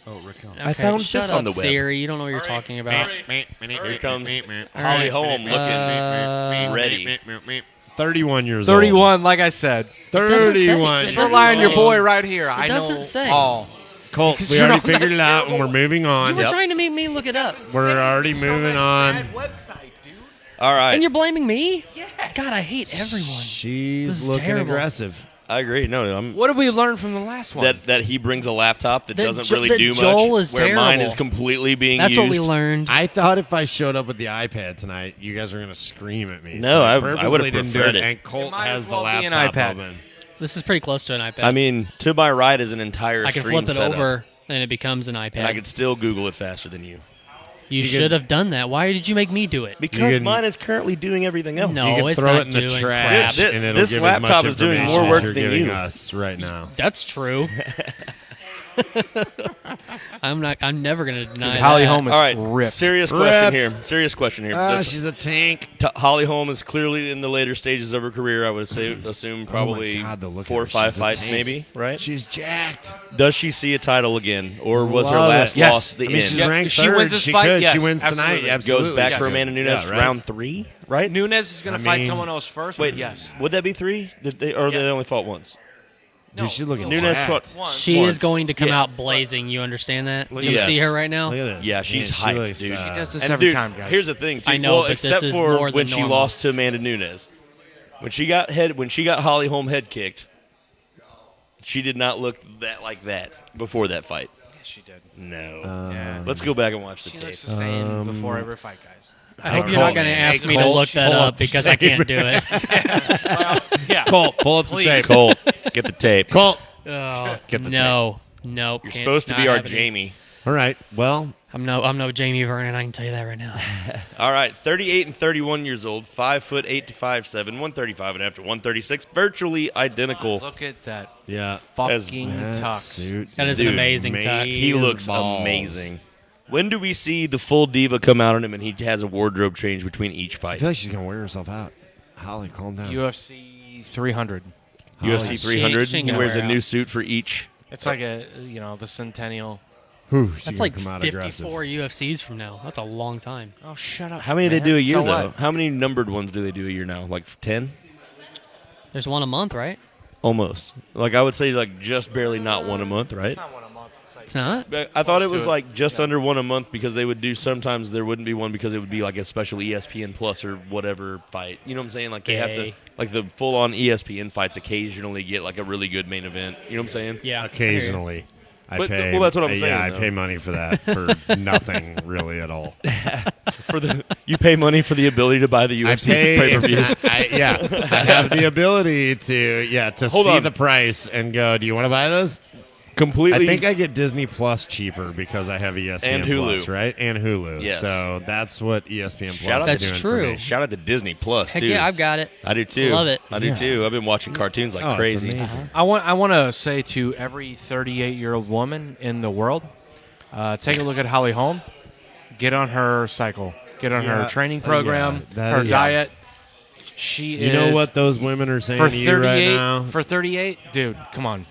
Oh, Raquel. Okay, I found shut this up, on the web. Siri. You don't know what you're talking about. Here comes All Holly right. Holm looking ready. 31 years old. 31, like I said. 31. Just It doesn't rely on your say. boy right here. I doesn't know say. all. Colt, Because we you're already not figured it out, and we're moving on. You were trying to make me look it up. We're already moving on. Website, dude. All right. And you're blaming me? Yes. God, I hate everyone. This She's is looking terrible. aggressive. I agree. No, I'm What did we learn from the last one? that he brings a laptop that That doesn't Jo- really that do Joel much. is where mine terrible. is completely being That's used. what we learned. I thought if I showed up with the iPad tonight, you guys were going to scream at me. No, so I purposely would've didn't do preferred it. it. And Colt It might has as well the be an laptop iPad. open. This is pretty close to an iPad. I mean, to my right is an entire I can stream flip it setup, over and it becomes an iPad. and I could still Google it faster than you. You could- should have done that. Why did you make me do it? Because can- mine is currently doing everything else. No. You can it's throw not it in the doing trash, crap. and it'll This give as much laptop is doing information more as work you're than giving you. us right now. That's true. I'm never gonna deny Holly that. Holm is All right, ripped. serious question Ripped. here. Serious question here. Ah, Listen, she's a tank. Holly Holm is clearly in the later stages of her career. I would assume probably God, though, look at 4 or her. 5 She's a fights, tank. maybe. Right? She's jacked. Does she see a title again, or was her Love last it. Yes. loss the I mean, end? she's Yeah, ranked if she third. wins this she fight, could. yes, She wins absolutely. tonight. Absolutely. Goes back yes. for Amanda Nunes Yeah, right. round 3, right? Nunes is going I to fight mean- someone else first. Wait, but yes. Would that be 3? Did they, or they only fought once? Dude, she's looking Nunes jacked. fought Once. She once. is going to come Yeah. out blazing. You understand that? Look You at see this. her right now? Look at this. Yeah, she's Man, she hyped, looks, dude. She does this And every dude, time, guys. here's the thing, too. I know, well, but this except is for more than when she normal. lost to Amanda Nunes, when she got Holly Holm head kicked, she did not look like that before that fight. Yes, she did. No. Yeah. Let's go back and watch the She tape. looks the same before every fight, guys. I hope you're Colt, not going to man. ask Hey, me to Colt, look that pull up up because I can't do it. Yeah. Colt, pull up the Please. tape. Colt, get the tape. Colt. Oh, Get the no. Nope. You're can't- supposed to not be our happening. Jamie. All right. Well, I'm no Jamie Vernon. I can tell you that right now. All right, 38 and 31 years old, 5'8" to 5'7", 135 and after 136, virtually identical. Look at that yeah. fucking That tux. suit That is is an amazing tuck. He looks balls. amazing. When do we see the full diva come out on him and he has a wardrobe change between each I fight? feel like she's gonna wear herself out. Holly, calm down. UFC 300. UFC 300, she ain't he gonna wears wear a out. new suit for each. It's like the centennial. Whew, she's That's gonna like come out 54 aggressive. UFCs from now. That's a long time. Oh, shut up. How many do they man. do a year, So though? what? How many numbered ones do they do a year now? Like 10? There's one a month, right? Almost. Like, I would say, like, just barely not one a month, right? It's not one a month. It's like It's not. But I thought it was to it. like just under one a month because they would do sometimes there wouldn't be one because it would be like a special ESPN Plus or whatever fight. You know what I'm saying? Like they have to Gay. like the full on ESPN fights occasionally get like a really good main event. You know what I'm saying? Yeah. Occasionally. I But- pay, well, that's what I'm yeah, saying, I though. pay money for that for nothing really at all. For the you pay money for the ability to buy the I UFC pay. pay-per-views. I have the ability to Hold see on. the price and go. Do you want to buy this? Completely. I think I get Disney Plus cheaper because I have ESPN And Hulu. Plus, right? And Hulu. Yes. So that's what ESPN Plus Shout out is to- doing That's for true. me. Shout out to Disney Plus Heck too. yeah, I've got it. I do too. Love it. I do too. I've been watching cartoons like Oh, it's crazy. amazing. I want to say to every 38-year-old woman in the world, take a look at Holly Holm. Get on her cycle. Get on her Yeah. training program, that her is- diet. She You is know what those women are saying for to you right 38. now? For 38, dude, come on.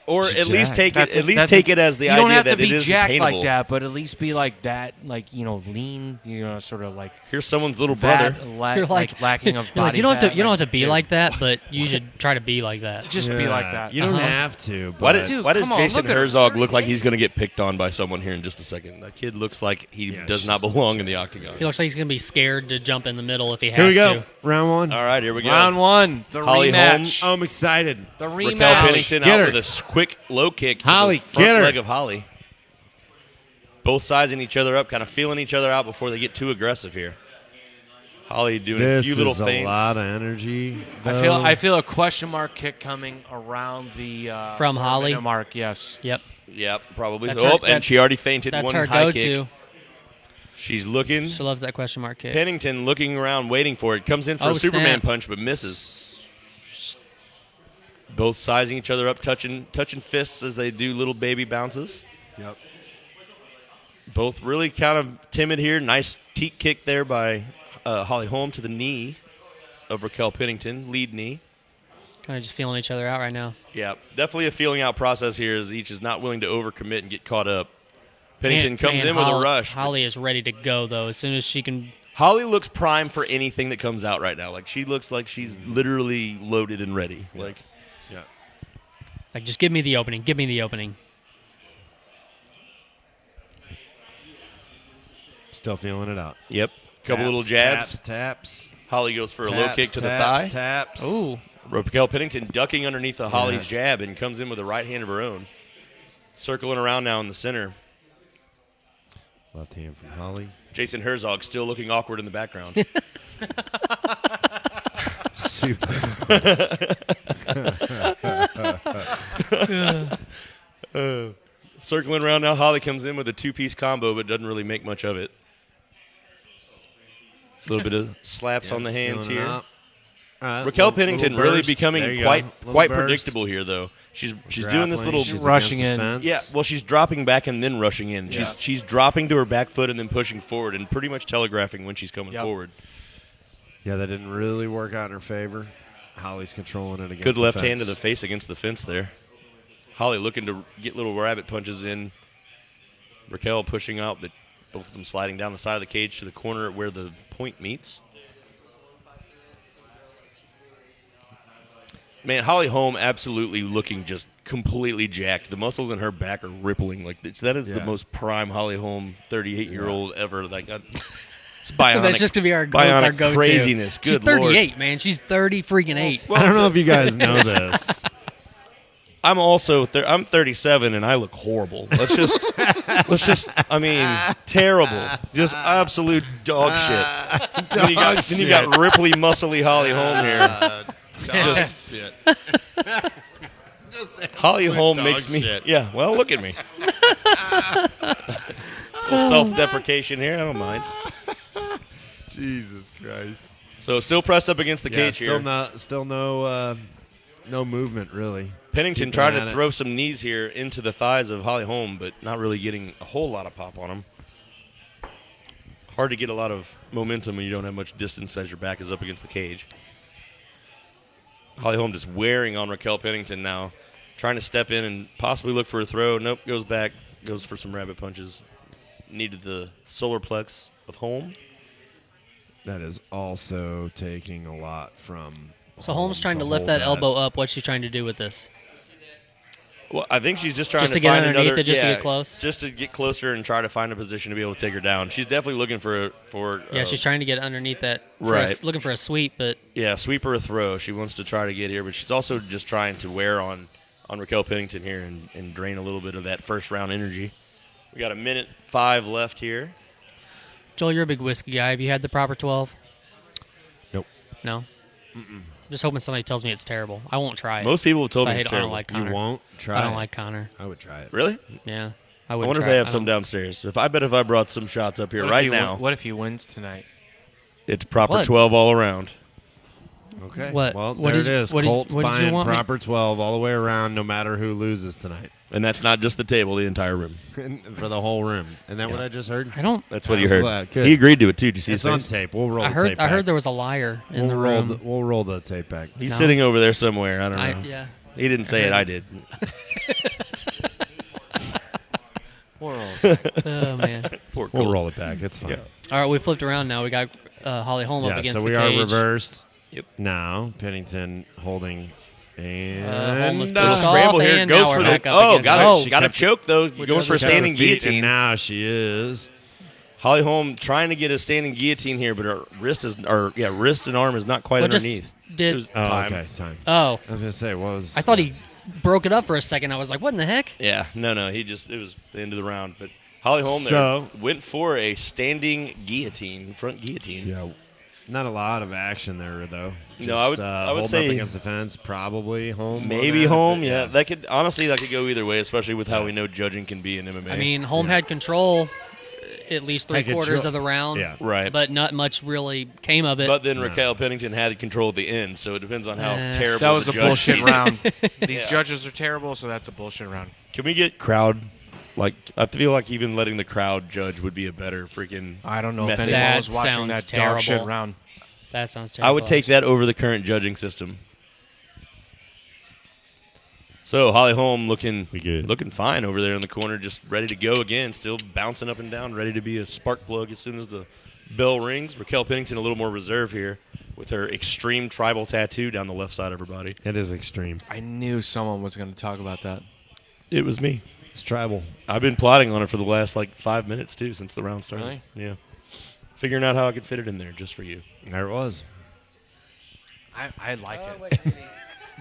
Or She's at least jacked. take it. That's At a- least that's take a- it as the you idea don't have that to be it is jacked attainable. like that, but at least be like that, like lean. Sort of like Here's someone's little brother. that, You're like lacking of you're like, body you don't have fat, to. You don't like, have to be dude, like that, but you should try to be like that. Just be like that. You don't Uh-huh. have to. But Why, does come on, Jason look at her. Herzog look like he's going to get picked on by someone here in just a second? That kid looks like he Yeah, does not she's belong in the octagon. He looks like he's gonna be scared to jump in the middle if he has Here we go. to. Round one. All right, here we go. Round one, the Holly rematch. Oh, I'm excited. The Raquel rematch. Pennington Get out her. with a quick low kick to Holly, the front get her. leg of Holly. Both sizing each other up, kind of feeling each other out before they get too aggressive here. Holly doing a This few little is a feints. lot of energy. I feel a question mark kick coming around the From Holly? 4-minute mark. Yes. Yep. Yep, probably. That's So, her- and that- she already fainted That's one her high go-to. kick. She's looking. She loves that question mark kick. Pennington looking around, waiting for it. Comes in for Oh, a Superman snap. punch, but misses. Both sizing each other up, touching fists as they do little baby bounces. Yep. Both really kind of timid here. Nice teak kick there by Holly Holm to the knee of Raquel Pennington, lead knee. Kind of just feeling each other out right now. Yeah, definitely a feeling out process here as each is not willing to overcommit and get caught up. Pennington comes in with a rush. Holly is ready to go, though, as soon as she can. Holly looks prime for anything that comes out right now. Like, she looks like she's literally loaded and ready. Like, just give me the opening. Give me the opening. Still feeling it out. Yep. Couple little jabs. Taps. Holly goes for a low kick to the thigh. Taps. Ooh. Raquel Pennington ducking underneath the Holly's jab and comes in with a right hand of her own. Circling around now in the center. Left hand from Holly. Jason Herzog still looking awkward in the background. Super. Circling around now, Holly comes in with a two-piece combo but doesn't really make much of it. A little bit of slaps on the hands here. Raquel Pennington really becoming quite predictable here, though. She's doing this little rushing in. Yeah, well, she's dropping back and then rushing in. Yeah. She's dropping to her back foot and then pushing forward and pretty much telegraphing when she's coming forward. Yeah, that didn't really work out in her favor. Holly's controlling it against Good the left fence. hand to the face against the fence there. Holly looking to get little rabbit punches in. Raquel pushing out, but both of them sliding down the side of the cage to the corner where the point meets. Man, Holly Holm absolutely looking just completely jacked. The muscles in her back are rippling. Like, that is the most prime Holly Holm 38-year-old ever. Like, it's bionic. That's just to be our bionic go-to. Craziness. She's Good 38, Lord. man. She's 30 freaking 8. I don't know if you guys know this. I'm also I'm 37 and I look horrible. Let's just I mean, terrible. Just absolute dog shit. Then you got Ripley muscly Holly Holm here. Holly Holm makes me yeah, well, look at me. A little self-deprecation here, I don't mind. Jesus Christ. So still pressed up against the cage here. Still no movement, really. Pennington tried to throw some knees here into the thighs of Holly Holm, but not really getting a whole lot of pop on him. Hard to get a lot of momentum when you don't have much distance as your back is up against the cage. Holly Holm just wearing on Raquel Pennington now, trying to step in and possibly look for a throw. Nope, goes back, goes for some rabbit punches. Needed the solar plex of Holm. That is also taking a lot from. So Holm's trying to lift that elbow up. What's she trying to do with this? Well, I think she's just trying Just to to get find underneath another, it, just to get close? Just to get closer and try to find a position to be able to take her down. She's definitely looking for she's trying to get underneath that. Looking for a sweep, but yeah, sweep or a throw. She wants to try to get here, but she's also just trying to wear on Raquel Pennington here and drain a little bit of that first round energy. We got 1:05 left here. Joel, you're a big whiskey guy. Have you had the proper 12? Nope. No? Just hoping somebody tells me it's terrible. I won't try it. Most people have told me it's I terrible. don't like Connor. You won't try I don't it? like Connor. I would try it. Really? Yeah. I wonder if they have some downstairs. I bet if I brought some shots up here right now, What if he wins tonight? it's proper What? 12 all around. Okay. What? Well, What there did- it is. what did- Colts what did you buying want me- proper 12 all the way around, no matter who loses tonight. And that's not just the table, the entire room. For the whole room. Isn't that what I just heard? I don't. That's what you heard. Good. He agreed to it, too. Did you see It's his on face? tape. We'll roll I the heard. tape I heard back. there was a liar in the room. We'll roll the tape back. He's No. sitting over there somewhere. I don't know. Yeah. He didn't say it. I did. Oh man. Poor We'll Colt. roll it back. It's fine. Yeah. All right, we flipped around now. We got Holly Holm up Yeah, against so the we cage. are reversed. Yep. Now, Pennington holding Holm and was Little pissed off, scramble here. and Goes now for we're the back up against it. got a choke though. Going for a standing feet, and guillotine. now she is. Holly Holm trying to get a standing guillotine here, but her wrist and arm is not quite Well, just underneath. did- It was Oh, time. okay, time. Oh, I was gonna say, what was? I thought he broke it up for a second. I was like, what in the heck? Yeah, no. It was the end of the round. But Holly Holm So- there went for a standing guillotine, front guillotine. Yeah, not a lot of action there though. No, I would holding say up against the fence, probably Holm. Maybe Holm. Yeah, that could go either way, especially with how we know judging can be in MMA. I mean, Holm had control at least Had three-quarters control. of the round. Yeah. right. But not much really came of it. But then Raquel Pennington had control at the end, so it depends on how terrible That was the a judge bullshit sees. round. These Yeah. judges are terrible, so that's a bullshit round. Can we get crowd? Like, I feel like even letting the crowd judge would be a better freaking. I don't know method. if anyone That was watching sounds that dog shit terrible. round. That sounds terrible. I would take that over the current judging system. So Holly Holm looking fine over there in the corner, just ready to go again, still bouncing up and down, ready to be a spark plug as soon as the bell rings. Raquel Pennington a little more reserve here with her extreme tribal tattoo down the left side of her body. It is extreme. I knew someone was going to talk about that. It was me. It's tribal. I've been plotting on it for the last 5 minutes too since the round started. Really? Yeah. Figuring out how I could fit it in there just for you. There it was. I like it.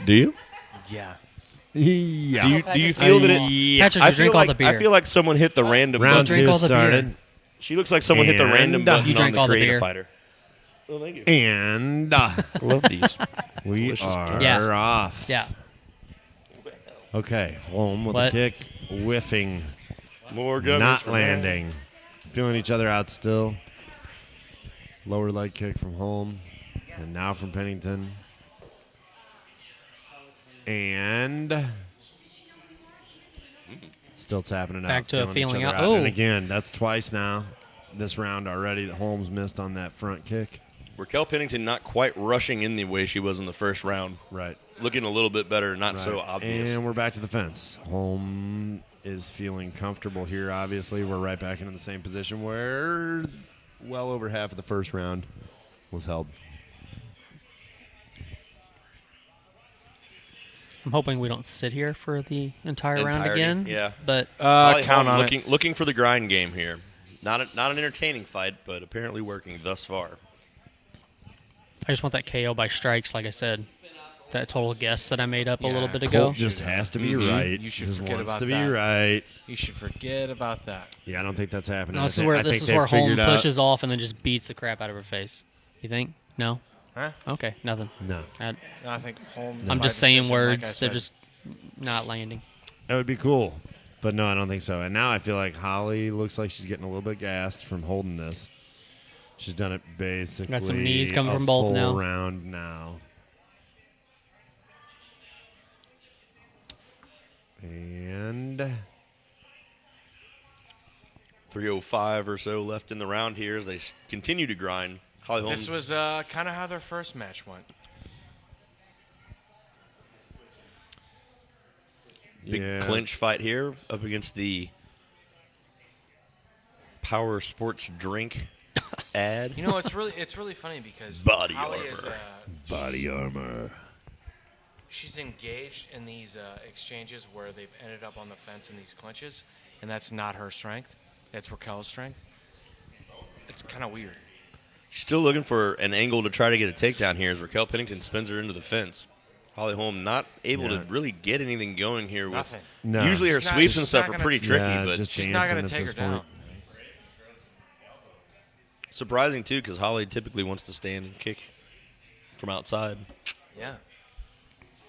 Do you? Yeah. Yeah. Do you feel that it? Patrick, you drink all the beer. I feel like someone hit the random Round button. drink 2 all the beer. started. She looks like someone hit the random And, button You on drank the all the Creative beer. Fighter. Oh, thank you. And I love these. we Delicious are Yeah. off. Yeah. Okay. Holm with What? a kick. Whiffing. More gummies Not for landing. Feeling each other out still. Lower leg kick from Holm. And now from Pennington. And still tapping it out. Back to a feeling each feeling other out. And Oh. again, that's twice now. This round already that Holmes missed on that front kick. Raquel Pennington not quite rushing in the way she was in the first round. Right. Looking a little bit better, not so Right. obvious. And we're back to the fence. Holm is feeling comfortable here, obviously. We're right back into the same position where well over half of the first round was held. I'm hoping we don't sit here for the entire round Entirety, again. yeah. But Holly Count Holm on looking, looking for the grind game here. Not an entertaining fight, but apparently working thus far. I just want that KO by strikes, like I said. That total guess that I made up a little bit ago. Colt just has to be right. You should just forget wants about to be that. right. You should forget about that. Yeah, I don't think that's happening. No, this I is where think this is they've where Holm figured out- pushes off and then just beats the crap out of her face. You think? No. Huh? Okay, nothing. No, I, No, I think Holm. I'm by just saying decision, words. like I They're said. just not landing. that would be cool. But no, I don't think so. And now I feel like Holly looks like she's getting a little bit gassed from holding this. She's done it basically. Got some knees coming a from both full now. round now. And 3:05 or so left in the round here as they continue to grind. Holly Holm. This was kind of how their first match went. Big yeah. clinch fight here up against the Power Sports drink ad. You know, it's really funny because Body Holly is armor. Body armor. she's engaged in these exchanges where they've ended up on the fence in these clinches, and that's not her strength. That's Raquel's strength. It's kind of weird. She's still looking for an angle to try to get a takedown here as Raquel Pennington spins her into the fence. Holly Holm not able to really get anything going here. With Nothing. No. Usually her She's not- sweeps she's and stuff not are gonna- pretty tricky, Yeah, but just She's not dancing going at to take this her down. point. surprising too because Holly typically wants to stand and kick from outside. Yeah.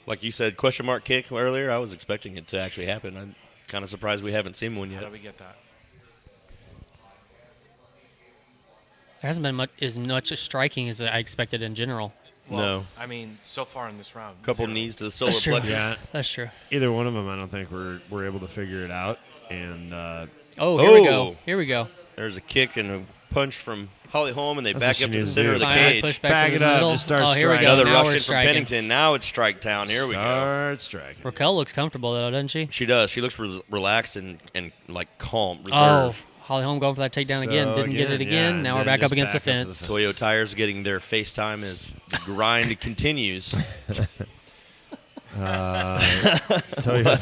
Like you said, question mark kick earlier. I was expecting it to actually happen. I'm kind of surprised we haven't seen one How yet. do we get that? There hasn't been as much striking as I expected in general. Well, No. I mean, so far in this round. Couple 0. knees to the solar That's true. plexus. Yeah. That's true. Either one of them, I don't think we're able to figure it out. And Oh, here we Oh. go. Here we go. There's a kick and a punch from Holly Holm, and they That's back what she up to the needs to center do. of the Fine, cage. push back Bag to it the up, middle. just start oh, here we go. striking. Another Now rush we're in from striking. Pennington. Now it's strike town. Here we go. start striking. Raquel looks comfortable though, doesn't she? She does. She looks relaxed and like calm, Oh, reserved. Holly Holm going for that takedown So again. Didn't get it again. yeah, Now we're then back up just against the back up to fence. the Toyo Tires getting their FaceTime as the grind continues. Toyo,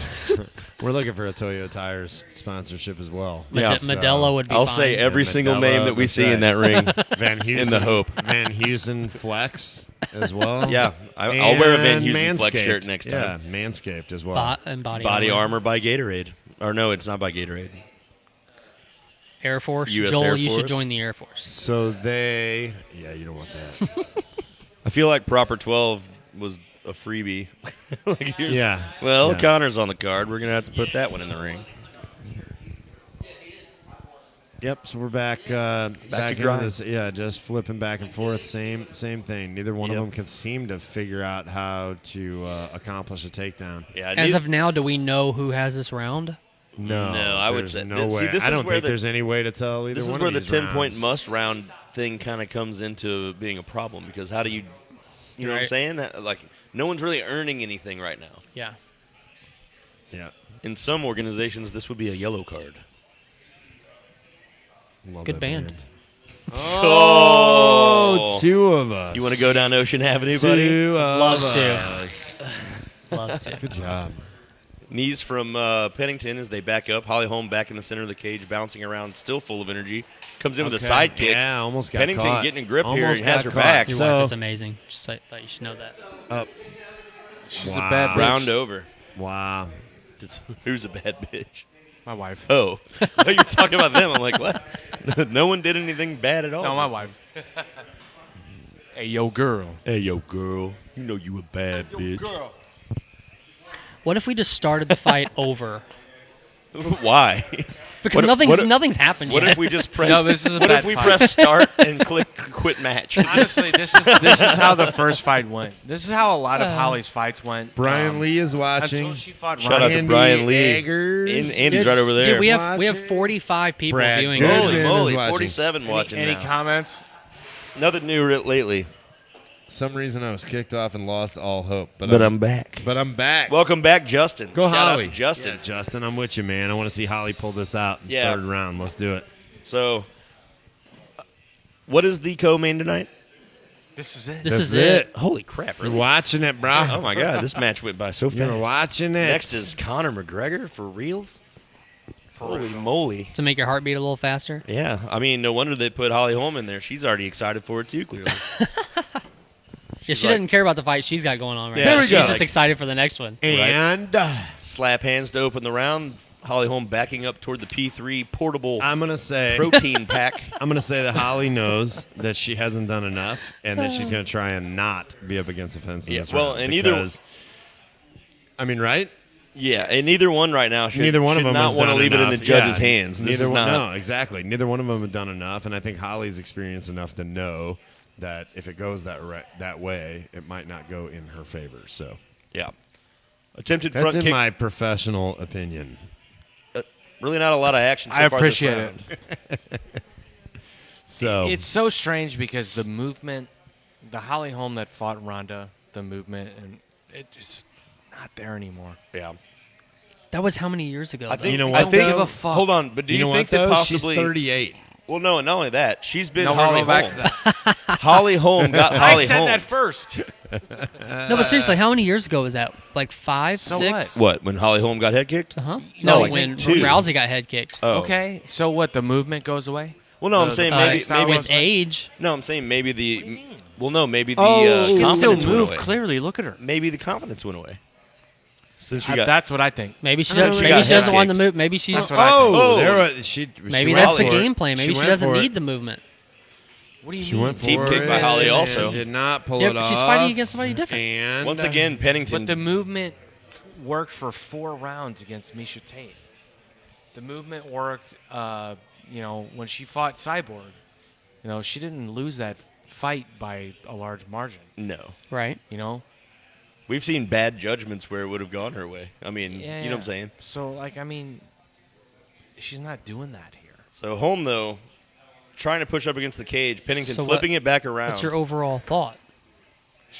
we're looking for a Toyo Tires sponsorship as well. Yeah, Modelo would be I'll fine. say every Yeah, single Modelo, name that we that's see in that ring. Van Heusen, In the hope. Van Heusen Flex as well. Yeah, I'll wear a Van And Heusen Flex Manscaped. shirt next time. Yeah, Manscaped as well. And body Armor by Gatorade. Or no, it's not by Gatorade. Air Force. US Joel, Air you should Force. join the Air Force. So they, yeah, you don't want that. I feel like Proper 12 was a freebie. Like, here's- Yeah. Well, Yeah. Connor's on the card. We're going to have to put that one in the ring. Yep. So we're back. Back to into grind. this. Yeah, just flipping back and forth. Same thing. Neither one Yep. of them can seem to figure out how to accomplish a takedown. Yeah, As of now, do we know who has this round? No, No, I would there's say- no see, way. this I is don't where think the- there's any way to tell either this is one where of the these 10-point rounds. must round thing kind of comes into being a problem because how do you know what I'm Right. saying? Like, no one's really earning anything right now. Yeah. Yeah. In some organizations, this would be a yellow card. Love Good that band. Oh, two of us. You want to go down Ocean Avenue, buddy? Two of Love to. us. Love to. Good job. Knees from Pennington as they back up. Holly Holm back in the center of the cage, bouncing around, still full of energy. Comes in with a side kick. Yeah, almost got Pennington caught. getting a grip here Almost and has got her caught. back. Your So- wife is amazing. Just I thought you should know that. Up. She's a bad bitch. Round over. Wow. Who's a bad bitch? My wife. Oh, you're talking about them. I'm like, what? No one did anything bad at all. No, my wife. Hey, yo, girl. Hey, yo, girl. You know you a bad bitch. What if we just started the fight over? Why? Because nothing's happened What yet. if we just press? No, this is a what bad if we fight. press start and click quit match? Honestly, this is how the first fight went. This is how a lot of Holly's fights went. Brian Lee is watching. Until she fought Shout out to Ryan. Brian Lee. Eggers. Andy's right over there. Dude, we have 45 people Brad viewing. Goodman. it. Holy is moly, watching. 47 watching Any now. comments? Nothing new lately. Some reason I was kicked off and lost all hope, But I'm back. But I'm back. Welcome back, Justin. Go Shout Holly. out to Justin. Yeah, Justin, I'm with you, man. I want to see Holly pull this out in Yeah. third round. Let's do it. So, what is the co-main tonight? This is it. This That's is it. Holy crap! You're Really? watching it, bro. Oh my God, this match went by so fast. You're watching it. Next is Conor McGregor for reals. Holy moly! To make your heart beat a little faster. Yeah, I mean, no wonder they put Holly Holm in there. She's already excited for it too. Clearly, Yeah, she like- doesn't care about the fight she's got going on right Yeah, now. there we She's go. just excited for the next one. And slap hands to open the round. Holly Holm backing up toward the P3 portable I'm gonna say protein pack. I'm gonna say that Holly knows that she hasn't done enough, and that she's gonna try and not be up against the fence in Yeah, this well, round. and either- because- I mean, right? Yeah, and neither one right now should, Neither one should of them not has want to done leave enough. it in the judge's Yeah, hands. This neither is one, not. no, exactly. Neither one of them have done enough, and I think Holly's experienced enough to know that if it goes that way, it might not go in her favor. So Yeah, attempted that's front in kick. my professional opinion. Really, not a lot of action. So I far appreciate this round. So It's so strange because the movement, the Holly Holm that fought Ronda, the movement, and it just not there anymore. Yeah, That was how many years ago? I though? think. You know I what, think. though? Give a fuck. Hold on, but do you, know think what, that though? possibly? She's 38. Well, no, and not only that, she's been No, Holly we're going Holm. back to that. Holly Holm got Holly I said Holm. that first. No, but seriously, how many years ago was that? Like 5, So 6? What, when Holly Holm got head kicked? Uh-huh. No, No, I when think 2. Rousey got head kicked. Oh. Okay, so what? The movement goes away? Well, no, I'm The saying fighting maybe, style maybe goes With age, no, I'm saying maybe the. What do you mean? Well, no, maybe the She can still confidence went move away. clearly. Look at her. Maybe the confidence went away. Since she got. That's what I think. maybe she I know doesn't. she Maybe got she doesn't head want the kicked. move. Maybe she's. That's what I think. Oh, there was, she Maybe she that's went the for it. game plan. Maybe she went doesn't for it. need the movement. What do you She mean? went for Team kick it by Holly and also. did not pull Yeah, it but off. she's fighting against somebody different. And Once again, Pennington. But the movement worked for 4 rounds against Misha Tate. The movement worked, when she fought Cyborg. She didn't lose that fight by a large margin. no. Right. We've seen bad judgments where it would have gone her way. I mean, Yeah, you know what I'm saying? So, she's not doing that here. So Holm, though, trying to push up against the cage. Pennington So flipping it back around. What's your overall thought?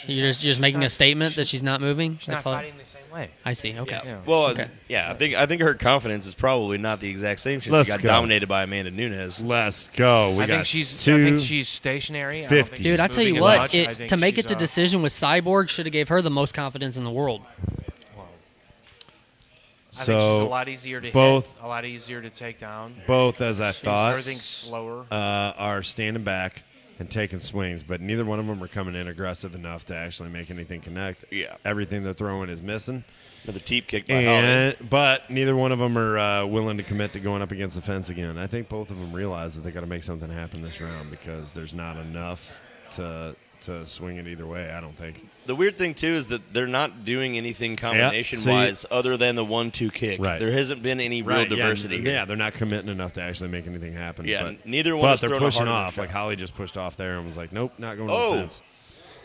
You're just making a statement that she's not moving. She's That's not all. fighting the same way. I see. Okay. Yeah. Yeah. Well, Okay. I think her confidence is probably not the exact same since Let's she got go. dominated by Amanda Nunes. let's go. We I got think she's two. stationary. I don't 50. think she's Dude, I tell you moving as what, much. I think to make it she's, to decision with Cyborg should have gave her the most confidence in the world. I think she's a So lot easier to both- hit, a lot easier to take down. both, as I thought, Everything's slower. are standing back and taking swings, but neither one of them are coming in aggressive enough to actually make anything connect. Yeah. Everything they're throwing is missing. Another teep kick by Holly. But neither one of them are willing to commit to going up against the fence again. I think both of them realize that they got to make something happen this round because there's not enough to swing it either way. I don't think. The weird thing, too, is that they're not doing anything combination-wise other than the 1-2 kick. Right. There hasn't been any real diversity. Yeah, they're not committing enough to actually make anything happen. Yeah, but, neither one But is they're throwing a pushing hard off. enough Like shot. Holly just pushed off there and was like, "Nope, not going to Oh. the fence."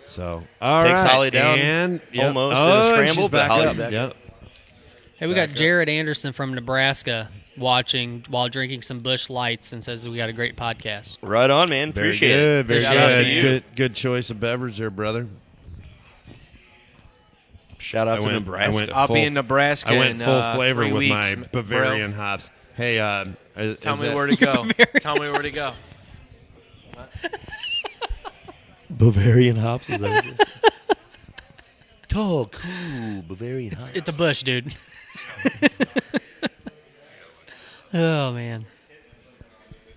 So all Takes right. Holly down and, almost in a and scramble, she's but back Holly's up. back Yep. Hey, we got Jared Anderson from Nebraska watching while drinking some Busch Lights and says we got a great podcast. Right on, man. Very Appreciate good. it. Very Shout out to you. good. Good choice of beverage there, brother. Shout out to Nebraska. I'll be in Nebraska. I went full flavor 3 with weeks, my Bavarian hops. Hey, Tell me where to go. Tell me where to go. Bavarian hops is that? Tall, cool Bavarian hops. It's a bush, dude. Oh man.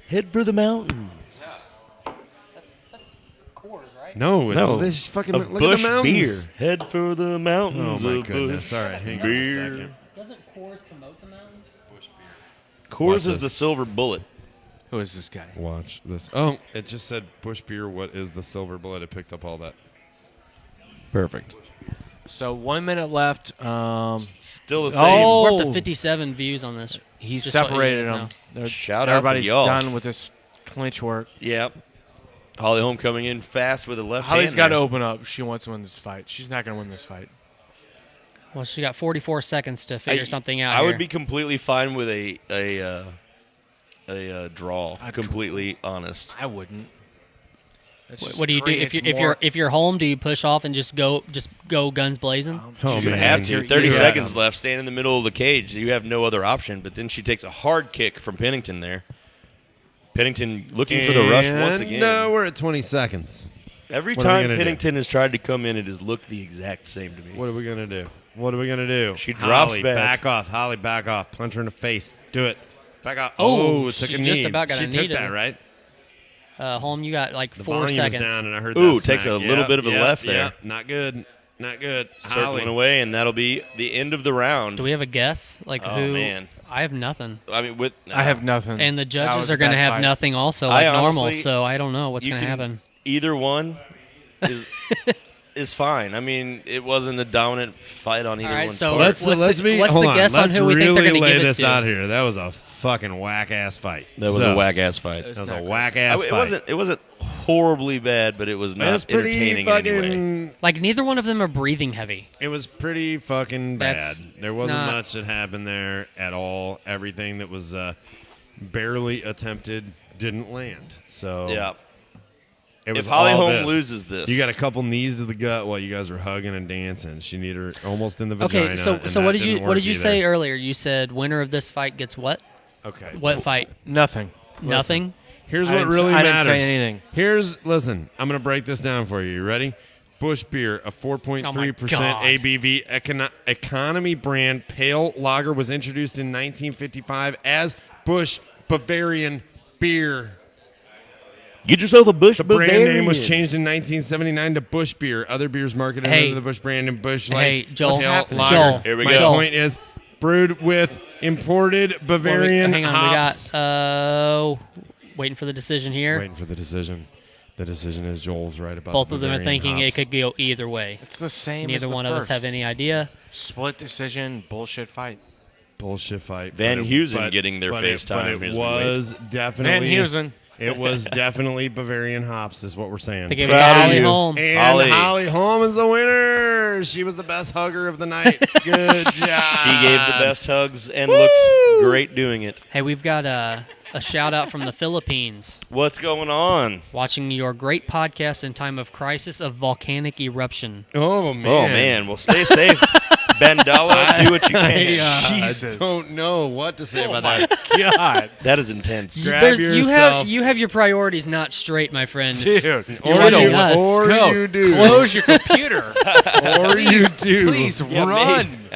Head for the mountains. That's Coors, right? No, this fucking of look Bush at the mountains. beer. Head for the mountains. Oh my of goodness! Bush All right, hang on a beer. second. Doesn't Coors promote the mountains? Coors is this. the silver bullet. Who is this guy? Watch this. Oh, it just said Bush beer. What is the silver bullet? It picked up all that. Perfect. So 1 minute left. Still the same. Oh. We're up to 57 views on this. He's Just so you separated guys them. know. Shout out to Everybody's y'all. done with this clinch work. Yep. Holly Holm coming in fast with a left Holly's hand. got to there. open up. She wants to win this fight. She's not going to win this fight. Well, she got 44 seconds to figure something out. I here. would be completely fine with a draw. Completely honest. I wouldn't. What do you do if you're home? Do you push off and just go guns blazing? Oh, She's gonna man. have to. You're- 30 you're seconds at 'em. left. Stand in the middle of the cage. You have no other option. But then she takes a hard kick from Pennington there. Pennington looking for the rush once again. No, we're at 20 seconds. Every What are we time gonna do? Pennington has tried to come in, it has looked the exact same to me. What are we gonna do? What are we gonna do? She drops Holly, back. Back off. Holly, back off. Punch her in the face. Do it. Back off. Oh, took she a just knee. about got she a took knee to that, the- right? Home, you got like The 4 volume seconds. was down, and I heard Ooh, that takes smack. a little bit of a left there. Yep. Not good. Not good. Circling Holly. away, and that'll be the end of the round. Do we have a guess? Like Oh, who? man. I have nothing. I mean, I have nothing. And the That judges was are a going to bad have fight. nothing also, like I normal. honestly- So I don't know what's you going to can- happen. Either one is is fine. I mean, it wasn't a dominant fight on either All right, one's so part. Let's What's let's the- be. what's hold the on. guess on Let's who we think they're really gonna lay give it this to? out here. That was a fucking whack ass fight. That was a whack ass fight. That was a whack ass fight. It wasn't horribly bad, but it was It not was pretty entertaining in any way. fucking. Like neither one of them are breathing heavy. It was pretty fucking bad. That's There wasn't not- much that happened there at all. Everything that was barely attempted didn't land. So Yeah. it was If Holly all Holm this. loses this, You got a couple knees to the gut while you guys were hugging and dancing. She needed her almost in the vagina. Okay, so and so that what did you didn't what did work you either. say earlier? You said winner of this fight gets what? Okay. What fight? Nothing. Nothing. Here's I what didn't- really I matters. didn't say anything. Listen, I'm going to break this down for you. You ready? Bush Beer, a 4.3% God. ABV economy brand pale lager, was introduced in 1955 as Bush Bavarian Beer. get yourself a Bush The brand Bavarian. name was changed in 1979 to Bush Beer. Other beers marketed Hey. under the Bush brand and Bush Hey, Light Joel. Pale Joel. Lager. Here we My go. point is, brewed with imported Bavarian Hang on, hops. we got waiting for the decision here. Waiting for the decision. The decision is Joel's right about Both the of them are Bavarian thinking hops. it could go either way. It's the same. as Neither the one of us first. have any idea. Split decision, bullshit fight. Bullshit fight. Van but it- Heusen but- getting their but face it, time But as it we was Van definitely Heusen. It was definitely Bavarian hops, is what we're saying. They gave it to Proud of Holly you. Holm. And Holly. Holly Holm is the winner. She was the best hugger of the night. Good job. She gave the best hugs and looked great doing it. Hey, we've got a shout out from the Philippines. What's going on? Watching your great podcast in time of crisis of volcanic eruption. Oh man. Oh man, well stay safe, Bandala. Do what you can. Jesus. I don't know what to say Oh about my that. God. That is intense. Grab You yourself. have your priorities not straight, my friend. Dude. Or watching you, us. or Go. you do. Close your computer. Or you do. Please run.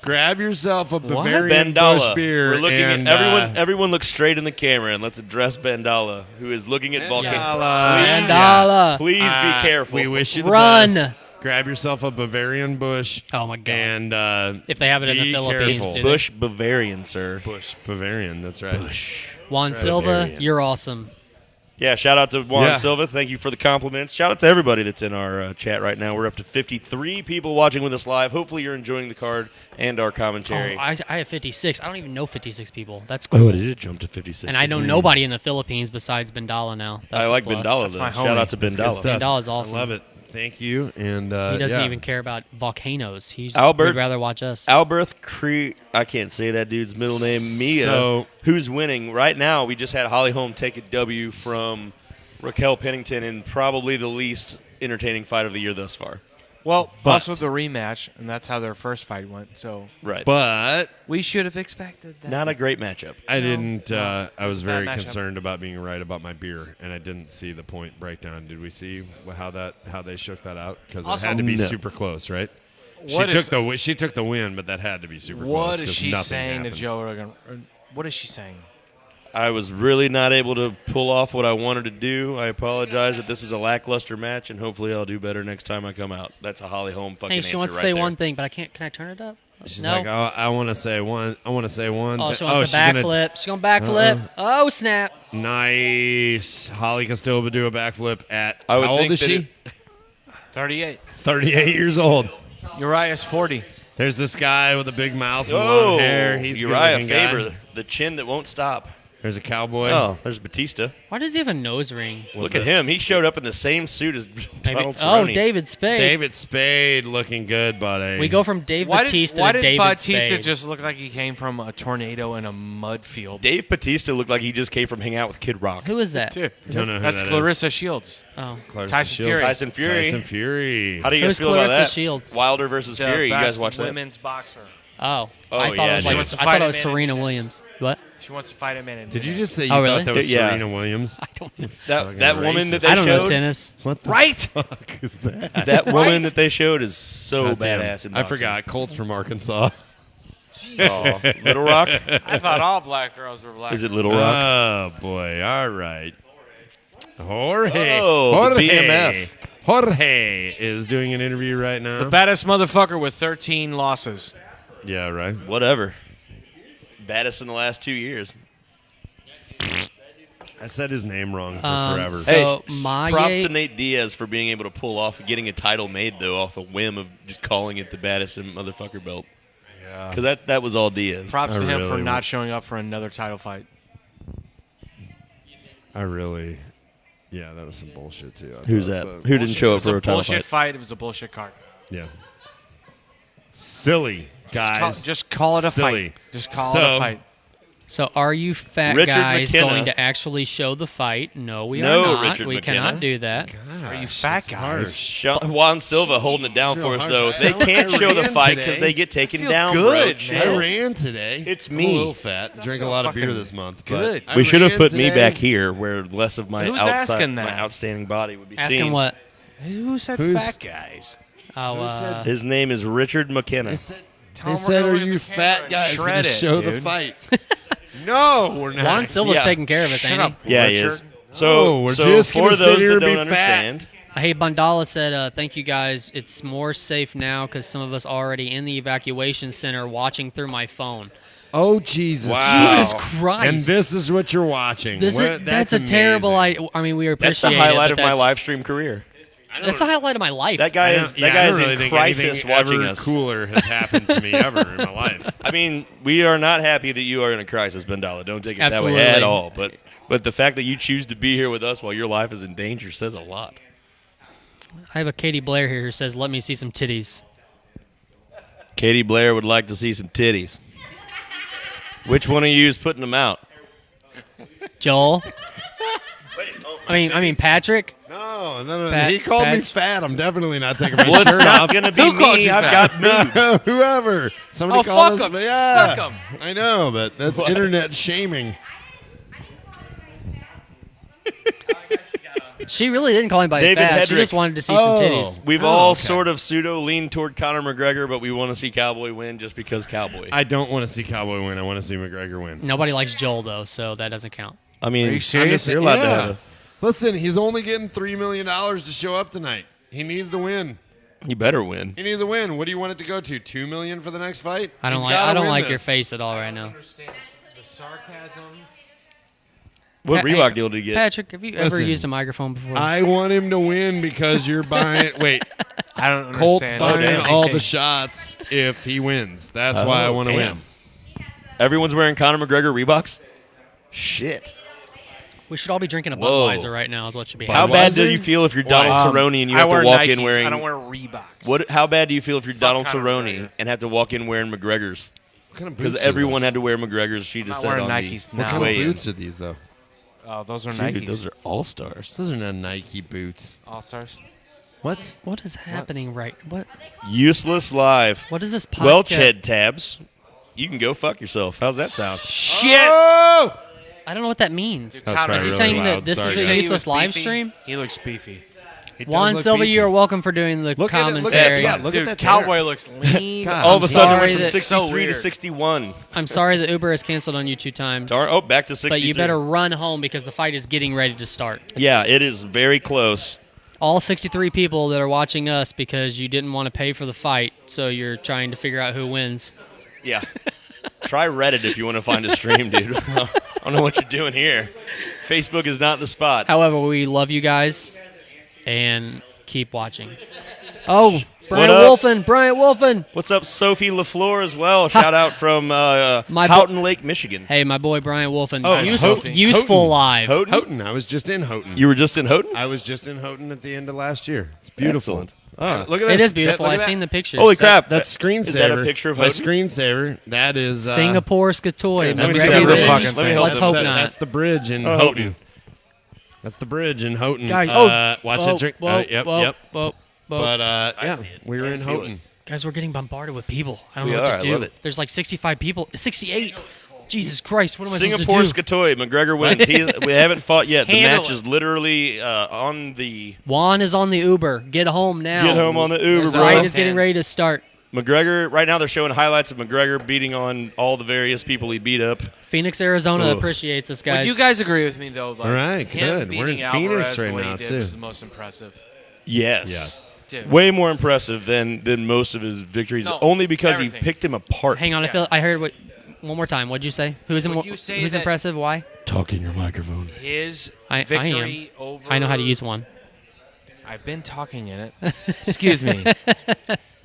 Grab yourself a Bavarian Bandala. Bush beer. We're looking and, at everyone. Everyone looks straight in the camera, and let's address Bandala, who is looking at volcanoes. Bandala. Please be careful. We wish you the Run. best. Grab yourself a Bavarian Bush. Oh my god. And If they have it in the be Philippines, careful. do they? Bush Bavarian, sir. Bush Bavarian. That's right. Juan Silva, Bavarian. you're awesome. Yeah, shout out to Juan Yeah. Silva. Thank you for the compliments. Shout out to everybody that's in our chat right now. We're up to 53 people watching with us live. Hopefully you're enjoying the card and our Oh, commentary. I have 56. I don't even know 56 people. That's cool. Oh, it did jump to 56. And I know nobody in the Philippines besides Bendala now. That's I a like plus. Bendala, though. my Shout homie. out to That's good Bendala. stuff. Bendala's awesome. I love it. Thank you. And He doesn't yeah. even care about volcanoes. He's Albert- would rather watch us. Alberth I can't say that dude's middle name. Mia, So- who's winning right now. We just had Holly Holm take a W from Raquel Pennington in probably the least entertaining fight of the year thus far. Well, But- also the rematch, and that's how their first fight went. So Right. But we should have expected that. Not a great matchup. I didn't. I was It's a very bad matchup. concerned about being right about my beer, and I didn't see the point breakdown. Did we see how they shook that out? Because it Also- had to be No. super close, right? What She took the win, but that had to be super close. What is 'cause she nothing saying happened. to Joe Rogan? What is she saying? I was really not able to pull off what I wanted to do. I apologize that this was a lackluster match, and hopefully I'll do better next time I come out. That's a Holly Holm fucking Hey, answer she wants to right say there. one thing, but I can't. Can I turn it up? She's no. like, oh, I want to say one. I want to say one. Oh, but- she wants to she's gonna- backflip. She's going to backflip. Oh, snap. Nice. Holly can still do a backflip at. I would how old think is that she? 38. 38 years old. Uriah's 40. There's this guy with a big mouth and Oh, long hair. He's a Uriah good-looking guy. Faber, the chin that won't stop. There's a cowboy. Oh, there's Batista. Why does he have a nose ring? Look at him. He showed up in the same suit as Maybe, Donald oh, Cerrone. David Spade. David Spade looking good, buddy. We go from Dave Batista why to did David Batista Spade. just look like he came from a tornado in a mud field? Dave Batista looked like he just came from hanging out with Kid Rock. Who is that? Dude, Don't know who that's that is. Clarissa Shields. Oh. Clarissa Tyson Shields. Fury. Tyson Fury. Tyson Fury. How do you guys Who's feel about Clarissa that? Shields? Wilder versus The Fury. You guys best watch that? women's boxer. Oh. Oh, I thought yeah, it was she like, wants to I fight thought it a was man Serena in- Williams. What? She wants to fight a man in Did you tennis. just say you Oh, thought really? that was Yeah. Serena Williams? I don't know. That woman that they I don't know showed. tennis. What the Right? fuck is that? That woman that they showed is so Goddamn. badass. In I boxing. forgot. Colts from Arkansas. Oh, Little Rock. I thought all black girls were black. Is it Little Rock? Oh, boy. All right. Jorge. Oh, the Jorge. BMF. Jorge is doing an interview right now. the baddest motherfucker with 13 losses? Yeah, right. Whatever. Baddest in the last 2 years. I said his name wrong for forever. So Hey, Maye, props to Nate Diaz for being able to pull off getting a title made, though, off a whim of just calling it the baddest in motherfucker belt. Yeah. Because that was all Diaz. Props I to him for really not would. showing up for another title fight. Yeah, that was some bullshit, too. I Who's thought, that? but- Who didn't show It up was for a a title bullshit fight? fight. It was a bullshit card. Yeah. Silly, guys. Just call it a Silly. fight. Just call it a fight. So are you fat Richard guys McKenna. going to actually show the fight? No, we No, are not. Richard we McKenna. cannot do that. Are you fat guys? Juan Silva holding it down for us, though. They can't show the ran fight today. because they get taken feel down, good, bro. man. I Chill. ran today. It's I'm me. a little fat. Drank a lot of beer fucking this month. good. But I We should have ran put me today. back here where less of my Who's outside, asking my that? outstanding body would be Asking seen. what? Who said Who's- fat guys? Oh, said- His name is Richard McKenna. They said, Tell him we're "Are gonna look at you the camera fat and guys going shred to it, show the dude." fight?" No, we're not. Juan Silva's Yeah. taking care of us, Shut ain't up, Yeah, he Richard. is. So, we're so just for gonna sit those here that and be don't fat. understand, he? Hey, Bandala said, thank you guys. It's more safe now because some of us are already in the evacuation center watching through my phone. Oh Jesus! Wow. Jesus Christ. And this is what you're watching. This Where- is, that's a amazing. terrible idea. I mean, we that's appreciate the highlight it, of but my that's- live stream career. That's the highlight of my life. That guy I is don't- that I guy don't is really in think crisis anything watching ever us. cooler has happened to me ever in my life. I mean, we are not happy that you are in a crisis, Bandala. Don't take it Absolutely. that way at all. But the fact that you choose to be here with us while your life is in danger says a lot. I have a Katie Blair here who says, let me see some titties. Katie Blair would like to see some titties. Which one of you is putting them out? Joel? I mean, Patrick? No. Fat- He called me fat- fat. I'm definitely not taking my Well, it's shirt not off. going to be Who called me. you I've fat? got boobs. Whoever. Somebody Oh, called fuck us. 'em. Yeah. Fuck 'em. I know, but that's What? internet shaming. She really didn't call anybody David fat. She Hedrick. just wanted to see some titties. We've Oh, all okay. sort of pseudo leaned toward Conor McGregor, but we want to see Cowboy win just because Cowboy. I don't want to see Cowboy win. I want to see McGregor win. Nobody likes Joel, though, so that doesn't count. I mean, Are you serious? You're allowed to have Listen, he's only getting $3 million to show up tonight. He needs to win. You better win. He needs to win. What do you want it to go to? $2 million for the next fight? I don't He's like. gotta I don't win like this. your face at all right now. Understand the sarcasm. What Hey, Reebok deal did you get? Patrick, have you ever Listen, used a microphone before? I want him to win because you're buying. Wait, I don't understand. Colt's buying damn. all the shots if he wins. That's why I want to damn. win. Everyone's wearing Conor McGregor Reeboks? Shit. We should all be drinking a Whoa. Budweiser right now. Is what should be How happening. bad do you feel if you're Donald Cerrone and you I have wear to walk Nikes. in wearing? I don't wear Reeboks. What? How bad do you feel if you're Donald Conor Cerrone McGregor. and have to walk in wearing McGregor's? What kind of Because boots are everyone those? had to wear McGregor's. She just not said wearing on Nikes the What now. kind way of in. boots are these, though? Oh, those are Dude, Nikes. those are all stars. Those are not Nike boots. All Stars. What is happening right? What Useless live. What is this podcast? Well, Ched Tabs, you can go fuck yourself. How's that sound? Shit! Oh! I don't know what that means. Connor, Is he really saying loud. that this Sorry, is a guys. useless live stream? He looks beefy. He does Juan look Silva, beefy. you are welcome for doing the Look at it, commentary. look Dude, at that Cowboy hair. looks lean. God. All of a sudden, it went sorry from that- 63 to weird. 61. I'm sorry that Uber has canceled on you 2 times. Oh, back to 63. But you better run home because the fight is getting ready to start. Yeah, it is very close. All 63 people that are watching us because you didn't want to pay for the fight, so you're trying to figure out who wins. Yeah. Try Reddit if you want to find a stream, dude. I don't know what you're doing here. Facebook is not the spot. However, we love you guys and keep watching. Oh, What up? Bryant Wolfen. What's up, Sophie LaFleur as well? Shout out from My Houghton Lake, Michigan. Hey, my boy Bryant Wolfen. Oh, Useful Houghton. live. Houghton? Houghton. I was just in Houghton. You were just in Houghton? I was just in Houghton at the end of last year. It's beautiful. Excellent. Ah. Look at this. It is beautiful. Look at I've that. seen the pictures. Holy crap. That's screensaver. Is that a picture of my Houghton? screensaver? That is Singapore Skatoy. let me McGregor see Vs. that fucking thing. Let's hope not. That's the bridge in Oh, Houghton. That's the bridge in Houghton. Guys, Watch whoa, it drink. whoa, Yep, whoa, yep. whoa, whoa. But yeah, see it. we were in I feel Houghton. Guys, we're getting bombarded with people. I don't We know what are. to I do. love it. There's like 65 people. 68. Jesus Christ, what am I Singapore supposed to do? Skatoy. McGregor wins. We haven't fought yet. The Handle match it. is literally on the... Juan is on the Uber. Get home now. Get home on the Uber, There's bro. Fight Right. is getting ready to start. McGregor, right now they're showing highlights of McGregor beating on all the various people he beat up. Phoenix, Arizona Ugh. appreciates us, guys. Would you guys agree with me though? Like, All right, him good. We're beating in Phoenix Alvarez right the way now, he did too. was the most impressive. Yes. Dude. Way more impressive than most of his victories, No, only because everything. he picked him apart. Hang on, I heard what. One more time. What'd you say? Would you say who's that- impressive? Why? Talk in your microphone. His I victory over. I know how to use one. I've been talking in it. Excuse me.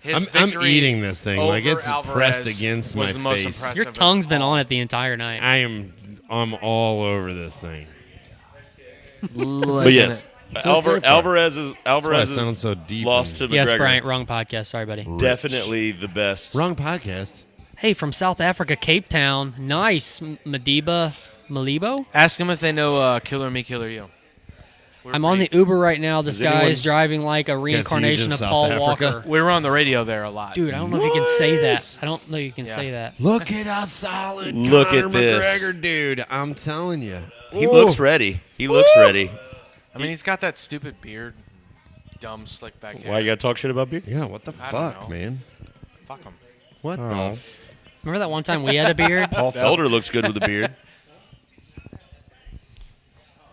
His I'm victory eating this thing. Like over it's Alvarez pressed against was my the most face. impressive Your of tongue's been all. on it the entire night. I'm all over this thing. But yes, Alvarez That's why I is sound so deep. lost to and- McGregor. Yes, Bryant. Wrong podcast. Sorry, buddy. Definitely the best. Wrong podcast. Hey, from South Africa, Cape Town. Nice. Malibo? Ask him if they know Killer Me, Killer You. I'm on the Uber right now. This Is guy anyone- is driving like a reincarnation in of South Paul Africa? Walker. We were on the radio there a lot. Dude, I don't know if you can say that. Nice. I don't know you can Yeah. say that. Look at how solid Look Conor at this. McGregor, dude. I'm telling you. He looks ready. He looks ready. I mean, he's got that stupid beard, dumb slick back hair. Why you gotta talk shit about beer? Yeah, what the I don't fuck, know. man? Fuck him. What Oh. the Remember that one time we had a beard? Paul Felder looks good with a beard.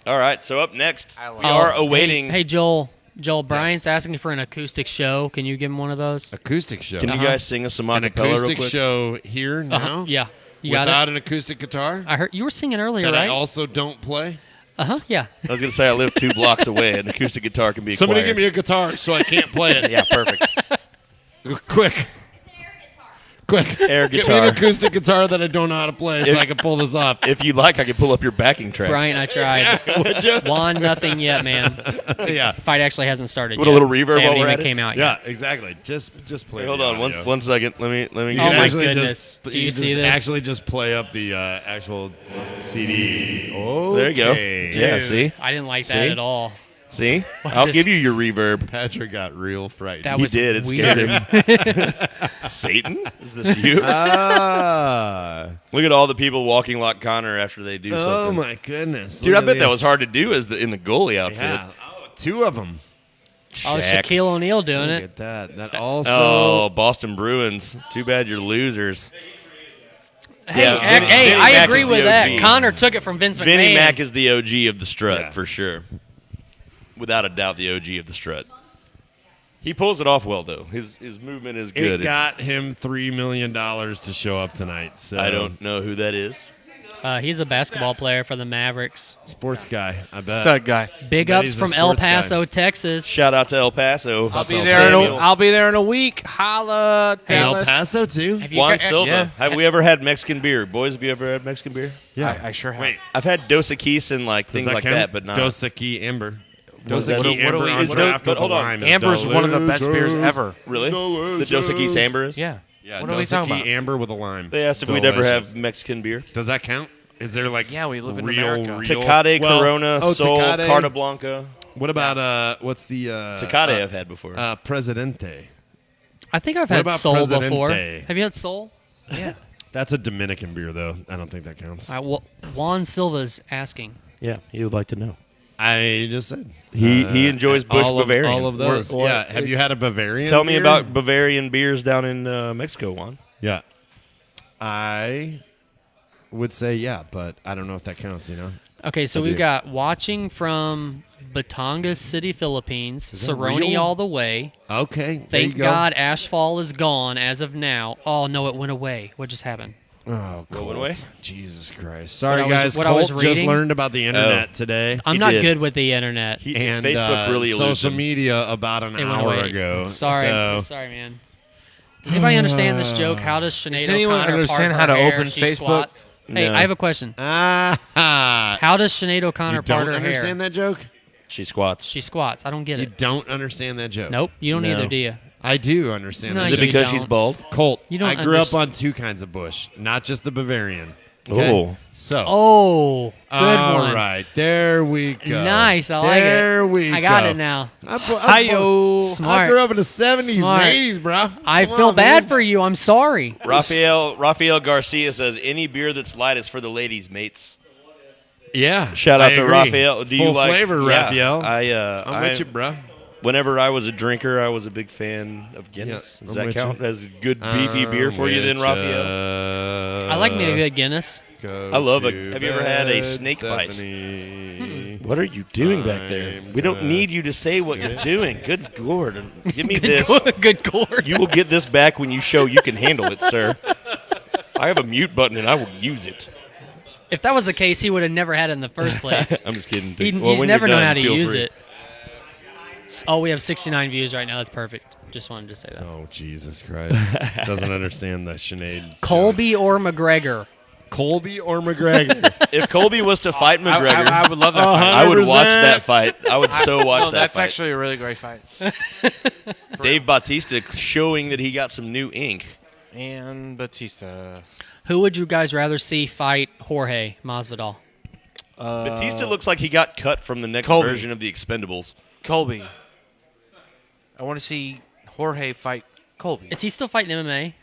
All right, so up next, I love we it. are awaiting. Hey, Joel. Joel, Bryant's asking for an acoustic show. Can you give him one of those? acoustic show? Can you guys sing us some an acapella real acoustic quick? show here now? Yeah. You got Without it? an acoustic guitar I heard you were singing earlier, that I right? also don't play. Yeah. I was gonna say I live 2 blocks away. An acoustic guitar can be Somebody acquired. give me a guitar so I can't play it. Yeah, perfect. Quick. Quick. Air Get me guitar. an acoustic guitar that I don't know how to play so I can pull this off. If you'd like, I can pull up your backing tracks. Bryant, I tried. Would you? One, nothing yet, man. Yeah. Fight actually hasn't started With yet. a little reverb They haven't while we're even at it? came out Yeah, yet. exactly. Just play. Wait, hold the on audio. one second. Let me. You Oh can my actually goodness. Just, Do you can see just this? actually just play up the actual CD. Oh, There you go. Okay. Yeah, Dude, see? I didn't like See? that at all. See? I'll just- give you your reverb. Patrick got real frightened. That He was did. It weird. scared him. Satan? Is this you? Ah. Look at all the people walking like Connor after they do Oh something. my goodness. Dude, I Look at bet that this. was hard to do in the goalie outfit. Yeah. Oh, 2 of them. Oh, Shaq. Shaquille O'Neal doing Look it. at that. That also. Oh, Boston Bruins. Too bad you're losers. Hey, Yeah, hey, Vinnie I Mac agree is with the that. OG. Connor took it from Vince McMahon. Vinnie Mac is the OG of the strut, Yeah. for sure. Without a doubt, the OG of the strut. He pulls it off well, though. His movement is good. It got him $3 million to show up tonight. So I don't know who that is. He's a basketball player for the Mavericks. Sports guy, I bet. Stud guy. Big Bet ups he's a from El sports guy. Paso, Texas. Shout out to El Paso. I'll be Samuel. there. I'll be there in a week. Holla, In El Dallas. Paso too. Have you Juan got- Silva. yeah. Have we ever had Mexican beer? Boys, have you ever had Mexican beer? I sure have. Wait, I've had Dos Equis and does things that like count? that, but not. Dos Equis Amber. What is Dos that? Equis What do Amber we- on is draft Dos- with but the hold on. lime is Amber's one of the best beers delicious. ever. Really? The Delicious. Dos Equis Amber is? Yeah. Yeah, what are we Dos talking Equis about? Amber with a lime. They asked if we'd ever Delicious. have Mexican beer. Does that count? Is there like we live in real America. Tecate, Corona, Sol, Tecate. Carta Blanca. What about what's the Tecate I've had before. Presidente? I think I've What had about Sol Presidente? before. Have you had Sol? Yeah. That's a Dominican beer, though. I don't think that counts. Juan Silva's asking. Yeah, he would like to know. I just said he enjoys Busch Bavarian. All of those. Yeah. Have you had a Bavarian? Tell me beer? about Bavarian beers down in Mexico, Juan. Yeah. I would say yeah, but I don't know if that counts. Okay, so we've got watching from Batangas City, Philippines. Cerrone real? all the way. Okay. There Thank you go. God Ashfall is gone as of now. Oh, no, it went away. What just happened? Oh, Colt. went away? Jesus Christ. Sorry, What I was- guys. what I was Colt just reading? learned about the internet today. I'm He not did. good with the internet. And Facebook really social elusive. media about an It went hour away. ago. Sorry. So, Sorry, man. Does anybody understand this joke? How does Sinead Does anyone O'Connor understand part how to her hair? open She Facebook? squats? Hey, No. I have a question. How How does Sinead O'Connor you part don't her understand hair? that joke? She squats. She squats. I don't get You it. don't understand that joke. Nope, you don't No. either, do you? I do understand No, that Is it you joke. because don't. she's bald? Colt, You don't I grew up underst- on two kinds of bush, not just the Bavarian. Okay? Oh. So, Oh, good all one. right, there we go. Nice, I like it. There we go. I got it now. I Smart. grew up in the 70s Smart. and 80s, bro. I Come feel on, bad man. for you. I'm sorry. Rafael Garcia says, any beer that's light is for the ladies, mates. Yeah. Shout out I to agree. Raphael. Do Full you like flavor, yeah, Raphael. I'm I'm with you, bro. Whenever I was a drinker, I was a big fan of Guinness. Yeah, Does I'm that with count you. as good beefy beer for you then, Raphael? I like me a good Guinness. I love it. Have you ever had a snake bite? What are you doing back there? We don't need you to say what you're doing. Good Lord. Give me this. Good gourd. You will get this back when you show you can handle it, sir. I have a mute button and I will use it. If that was the case, he would have never had it in the first place. I'm just kidding. He's when never you're known done, how to feel use free. it. Oh, we have 69 views right now. That's perfect. Just wanted to say that. Oh, Jesus Christ. Doesn't understand the Sinead. Colby or McGregor? Colby or McGregor? If Colby was to fight McGregor, I would love that fight. I would watch 100%. that fight. I would so watch No, that that's fight. actually a really great fight. Dave Bautista showing that he got some new ink. And Batista. Who would you guys rather see fight Jorge Masvidal? Batista looks like he got cut from the next Colby. version of the Expendables. Colby. I want to see Jorge fight Colby. Is he still fighting MMA?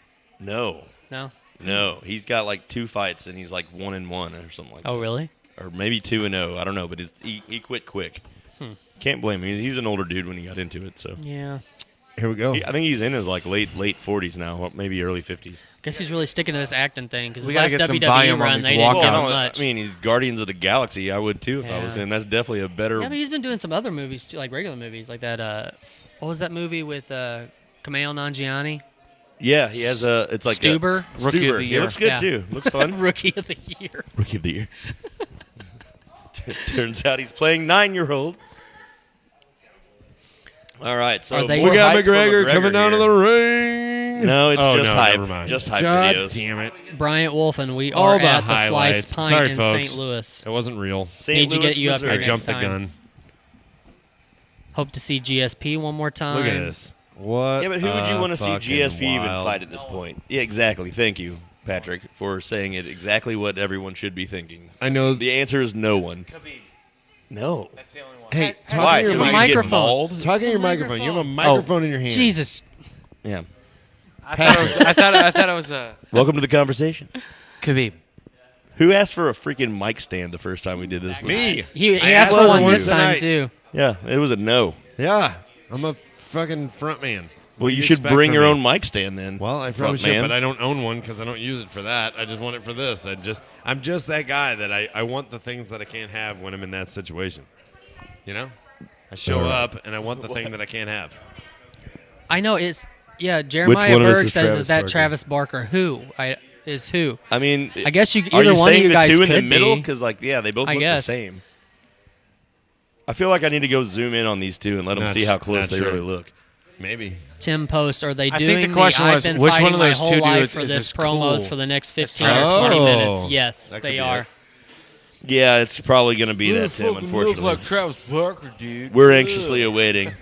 No, he's got like 2 fights and he's like 1-1 or something like that. Oh, really? Or maybe 2-0. I don't know, but he quit quick. Can't blame him. He's an older dude when he got into it. So Yeah. Here we go. I think he's in his like late 40s now, or maybe early 50s. Guess he's really sticking to this acting thing because We his gotta last get some WWE volume on run, these they didn't walkouts. give Well, him no, much. I mean, he's Guardians of the Galaxy. I would too if I was Yeah. in. That's definitely a better. Yeah, but he's been doing some other movies too, like regular movies, like that. What was that movie with Kumail Nanjiani? Yeah, he has a. It's like Stuber? Rookie of Stuber. the He year. looks good Yeah. too. Looks fun. Rookie of the Year. Rookie of the year. Turns out he's playing 9-year-old. All right, so Are they- more We got hype for McGregor coming down to here. the ring. No, it's Oh, just no, hype. never mind. Just hype God videos. damn it. Bryant Wolf, and we All are the at the highlights. Sliced Pint Sorry, in folks. St. Louis. It wasn't real. St. Need to Louis, get you up Missouri. I here jumped the next time. gun. Hope to see GSP one more time. Look at this. What? Yeah, but who would you want to see fucking GSP even wild. fight at this point? Yeah, exactly. Thank you, Patrick, for saying it exactly what everyone should be thinking. I know. The answer is no one. Khabib. No. That's the only one. Hey, talk Why? in So your we mic- can get microphone. mauled? Talk in your microphone. You have a microphone in your hand. Jesus. Yeah. I thought it was a Welcome to the conversation. Khabib. Who asked for a freaking mic stand the first time we did this? Me. He I asked asked for for one one this time, tonight. too. Yeah, it was a no. Yeah. I'm a fucking front man. Well, What do you should expect bring from your me? own mic stand then. Well, I front probably should, man. but I don't own one because I don't use it for that. I just want it for this. I'm just that guy that I want the things that I can't have when I'm in that situation. You know? I show up and I want the thing that I can't have. I know it's Jeremiah one of us Berg is says Travis is that Barker? Travis Barker? Who is who? I mean, I guess are either you one of saying you guys the two in the could middle? be. Because they both I look guess. the same. I feel like I need to go zoom in on these two and let them Not see how close not they sure. really look. Maybe. Tim Post, are they I doing think the question was, I've been which fighting one of those my whole two life dudes for is this this promos cool? for the next 15 Travis or 20 Barker. minutes? Yes, That could they be are. it. Yeah, it's probably going to be that, Tim, unfortunately. Travis Barker, dude. We're anxiously awaiting.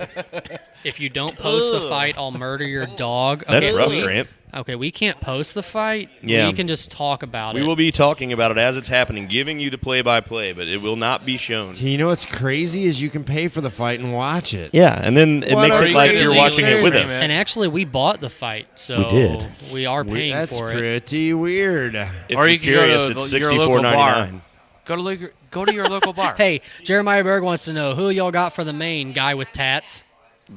If you don't post the fight, I'll murder your dog. That's Okay, rough, we- Grant. Okay, we can't post the fight. Yeah. We can just talk about it. We will be talking about it as it's happening, giving you the play-by-play, but it will not be shown. You know what's crazy is you can pay for the fight and watch it. Yeah, and then it makes it like you're watching it with us. And actually, we bought the fight, so We did. we are paying That's for it. pretty weird. If Or you're you can go curious, to it's your local bar. $64.99. Go to your local bar. Hey, Jeremiah Berg wants to know who y'all got for the main guy with tats.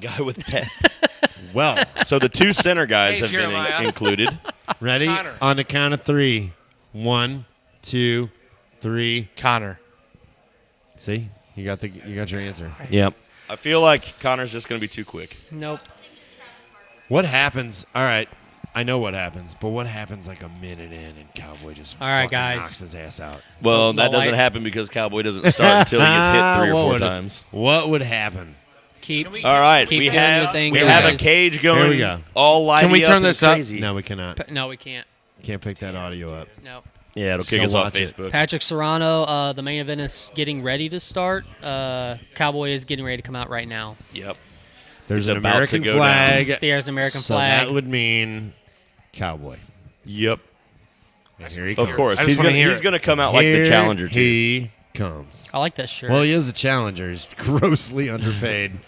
Guy with that. Well, So the 2 center guys Hey, have been Jeremiah. included. ready? Connor. On the count of 3. 1, 2, 3. Connor. See? You got your answer. Yep. I feel like Connor's just going to be too quick. Nope. What happens? All right. I know what happens, but what happens like a minute in and Cowboy just All right, fucking guys. knocks his ass out? Well, that doesn't happen because Cowboy doesn't start until he gets hit 3 or What 4 would- times. What would happen? Keep. All right, Keep we doing your have thing, we have a guys. cage going. Here we go. All lighting Can we up turn and this up? crazy. No, we cannot. No, we can't. Can't pick that audio up. Nope. Yeah, it'll Just kick go us off watch it. Facebook. Patrick Serrano, the main event is getting ready to start. Cowboy is getting ready to come out right now. Yep. There's He's an about to American go flag. There's an American so flag. that would mean Cowboy. Yep. And here he Of comes. course, I just he's wanna gonna, hear he's it. gonna come out like the Here challenger too. he comes. I like that shirt. Well, he is the challenger. He's grossly underpaid,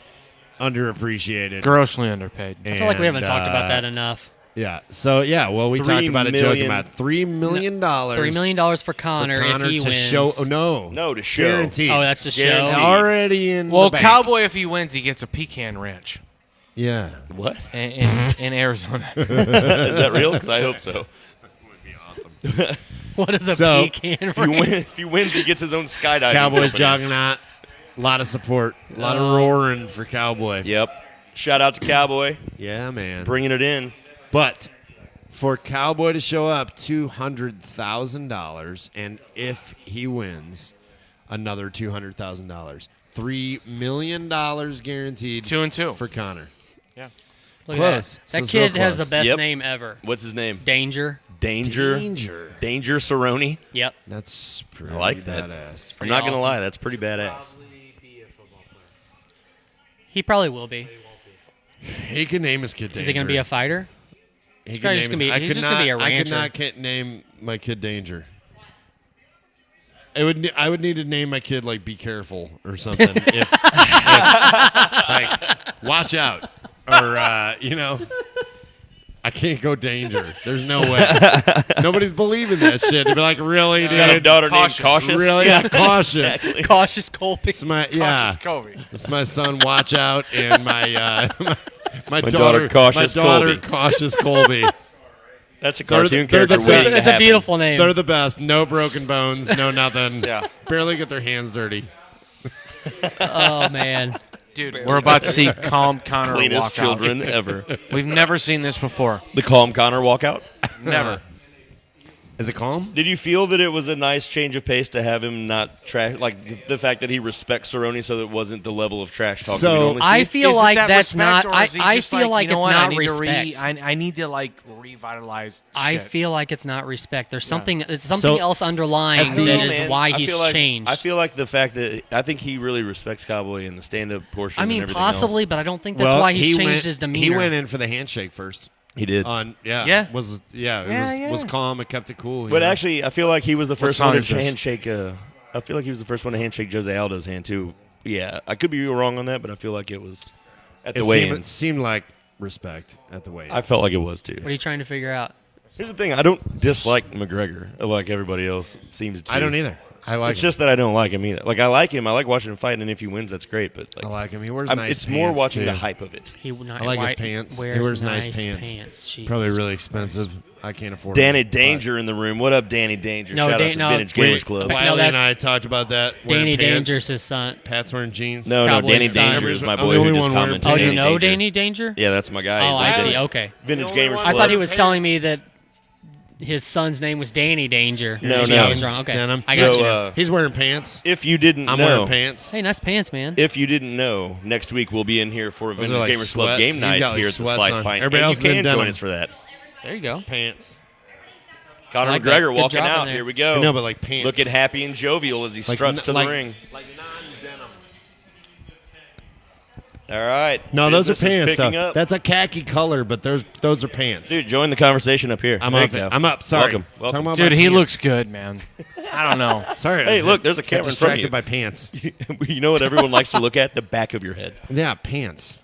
underappreciated. Grossly underpaid. I feel like we haven't talked about that enough. Yeah. So yeah. Well, we $3 talked about it, joking million. about $3 million. $3 million for Connor, if he to wins. show. Oh no. No, to show. Guaranteed. Oh, that's the show. Guaranteed. Already in. Well, the bank. Cowboy, if he wins, he gets a pecan ranch Yeah. What? in Arizona. Is that real? Because I hope so. What is a So, pecan? If he wins, he gets his own skydiving. Cowboys company. jogging out. A lot of support. A lot of roaring for Cowboy. Yep. Shout out to Cowboy, Yeah, man. bringing it in. But for Cowboy to show up, $200,000, and if he wins, another $200,000. $3 million guaranteed. 2 and 2 for Connor. Yeah. Look Close. at that. That This is real kid has the close. best Yep. name ever. What's his name? Danger. Danger. Danger. Cerrone. Yep. That's pretty I like that. badass. I'm not gonna awesome. lie, that's pretty badass. He probably will be. He can name his kid Danger. Is he going to be a fighter? He He's could probably name just gonna his- be- I he's could just gonna be a not- I could rancher. not name my kid Danger. I would need to name my kid like Be Careful or something. if like watch out or I can't go Danger. There's no way. Nobody's believing that shit. They'd be like, really, dude? You got a daughter named Cautious. Cautious? Really? Yeah, Cautious. exactly. Cautious Colby. It's my Kobe. It's my son. Watch out, and my my daughter, Cautious Colby. Cautious Colby. That's a They're- cartoon they're the character best. waiting to It's a happen. beautiful name. They're the best. No broken bones. No nothing. Yeah. Barely get their hands dirty. Oh, man. Dude, we're about to see Calm Connor Cleanest walk children out. ever. We've never seen this before. The Calm Connor walkout. Never. Is it calm? Did you feel that it was a nice change of pace to have him not trash, like the fact that he respects Cerrone, so that it wasn't the level of trash talk that we So, normally see? I feel Is it like that that's respect, not. or I, is he I just feel like you know it's what? not I need to respect. I need to like revitalize. I shit. feel like it's not respect. There's something. It's something So- else underlying I don't that know, is man. why I he's feel like- changed. I feel like the fact that I think he really respects Cowboy in the stand-up portion. I mean, and everything possibly, else. but I don't think that's why he's changed his demeanor. He went in for the handshake first. He did. Yeah. Yeah. It was Yeah. calm. It kept it cool. you But know? actually, I feel like he was the first song one is to this? handshake. I feel like he was the first one to handshake Jose Aldo's hand too. Yeah, I could be wrong on that, but I feel like it was at the it weigh-ins. seemed like respect at the weigh-in. I felt like it was too. What are you trying to figure out? Here's the thing: I don't dislike McGregor like everybody else seems to. I don't either. I like It's him. just that I don't like him either. Like I like him. I like watching him fight, and if he wins, that's great. But like, I like him. He wears nice it's more pants, watching too. the hype of it. He not, I like his why- pants. He Wears wears nice pants. Jesus Probably really Christ. expensive. I can't afford Danny it. but Danger in the room. What up, Danny Danger? No, Shout out Dan- to no, Vintage Wait, Gamers Club. No, Wiley and that's- I talked about that. wearing Danny pants. Danger's his son. Pat's wearing jeans. No, Cowboy's Danny son. Danger is my I'm boy the who only just one wearing commented. Oh, pants. you know Danger. Danny Danger? Yeah, that's my guy. Oh, He's I Vintage- see. Okay. Vintage The only Gamers one- I Club. thought he was Pants. telling me that his son's name was Danny Danger. No, Maybe no. I was wrong. Okay. Denim. I got So, you now. He's wearing pants. if you didn't I'm know, wearing pants. Hey, nice pants, man. if you didn't know, next week we'll be in here for a Those Vintage are like Gamers Club sweats. game He's night got, like, here at the sweats Slice on. Pint. Everybody And else you is in can join denim. us for that. There you go. Pants. Conor like that. McGregor Good walking job in out. there. Here we go. No, but like pants. Looking happy and jovial as he Like struts n- to like- the ring. Like non-denim. All right. No, those are Business is pants. picking Though. up. That's a khaki color, but those are pants. Dude, join the conversation up here. I'm There up. you go. I'm up. Sorry. Welcome. Talking about Dude, my he pants. looks good, man. I don't know. Sorry. Hey, look, there's a Got camera in front of distracted you. by pants. You know what everyone likes to look at? The back of your head. Yeah, pants.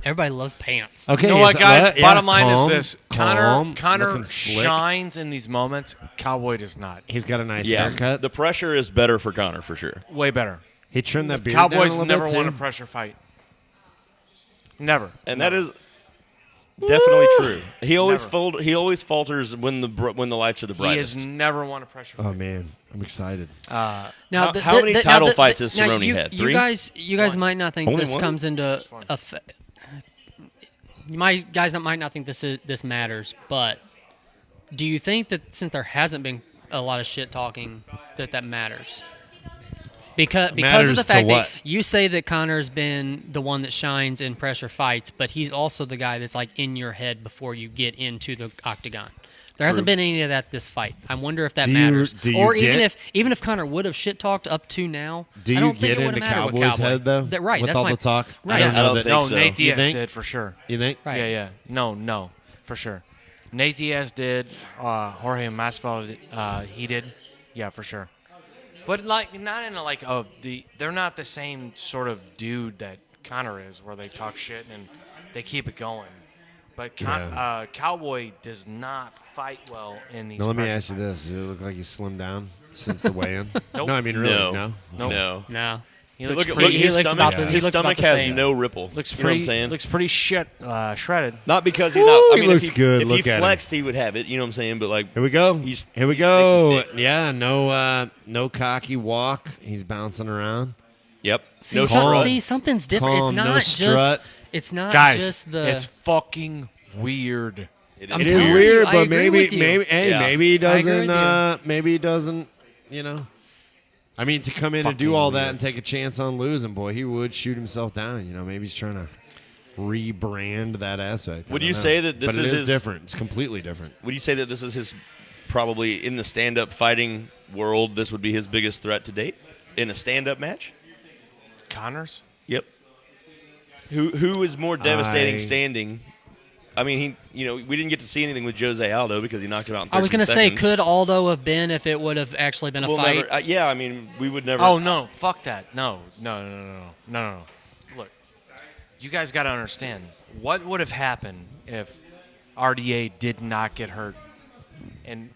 Everybody loves pants. Okay. You know what, so guys? yeah, Bottom line calm, is this: calm, Connor looking slick. shines in these moments. Cowboy does not. He's got a nice Yeah. haircut. The pressure is better for Connor, for sure. Way better. He trimmed that beard down a Cowboys little never bit, won a too. pressure fight. Never. And that is definitely true. He always Never. He always falters when the lights are the He brightest. has never won a pressure fight. Oh man, I'm excited. Now, How many title fights has now Cerrone you, had? You 3? guys One. might not think Only this one? comes into effect. You might not think this matters, but do you think that since there hasn't been a lot of shit talking, that matters? Because of Matters the to fact what? that you say that Connor's been the one that shines in pressure fights, but he's also the guy that's like in your head before you get into the octagon. There hasn't been any of that this fight. I wonder if that matters. do you Or get- even if Connor would have shit talked up to now, Do I you don't think get it would into have mattered with Cowboys' Cowboy. head though? Right, with that's all my the talk. Right. I don't I know don't that. think No, so. Nate You Diaz think? did for sure. You think? Right. Yeah. No, for sure. Nate Diaz did. Jorge Masvidal, he did. Yeah, for sure. But like, not in a like they're not the same sort of dude that Connor is, where they talk shit and they keep it going. But Cowboy does not fight well in these. Now let me pressure ask you fights. this: Does it look like he's slimmed down since the weigh-in? Nope. No, I mean really, No. no. Nope. No. No. He looks Look at pretty. his looks stomach. about the- he His looks about stomach the has same. no ripple. Looks You know pretty. what I'm saying? Looks pretty shredded. Not because he's Woo, not. I he mean, looks if he, good. If Look he at him. flexed, he would have it. You know what I'm saying? But like, Here we go. He's- Here we he's go. thick as dick. Yeah, no cocky walk. He's bouncing around. yep. See, No calm. strut. something's different. Calm, It's no not just. strut. It's not Guys, just the. it's fucking weird. I'm It is telling you, weird, I but agree with you. maybe he I agree doesn't. with Maybe he doesn't. You know. I mean, to come in and do Fucking all that weird. and take a chance on losing, boy, he would shoot himself down. You know, maybe he's trying to rebrand that aspect. I Would don't you know. say that this but it is is his- different? It's completely different. Would you say that this is his probably in the stand-up fighting world? This would be his biggest threat to date in a stand-up match. Connors. Yep. Who is more devastating I- standing? I mean, we didn't get to see anything with Jose Aldo because he knocked him out in 13 I was gonna say, seconds. could Aldo have been if it would have actually been a We'll fight? never, yeah, I mean, we would never. Oh no! Fuck that! No. Look, you guys got to understand what would have happened if RDA did not get hurt and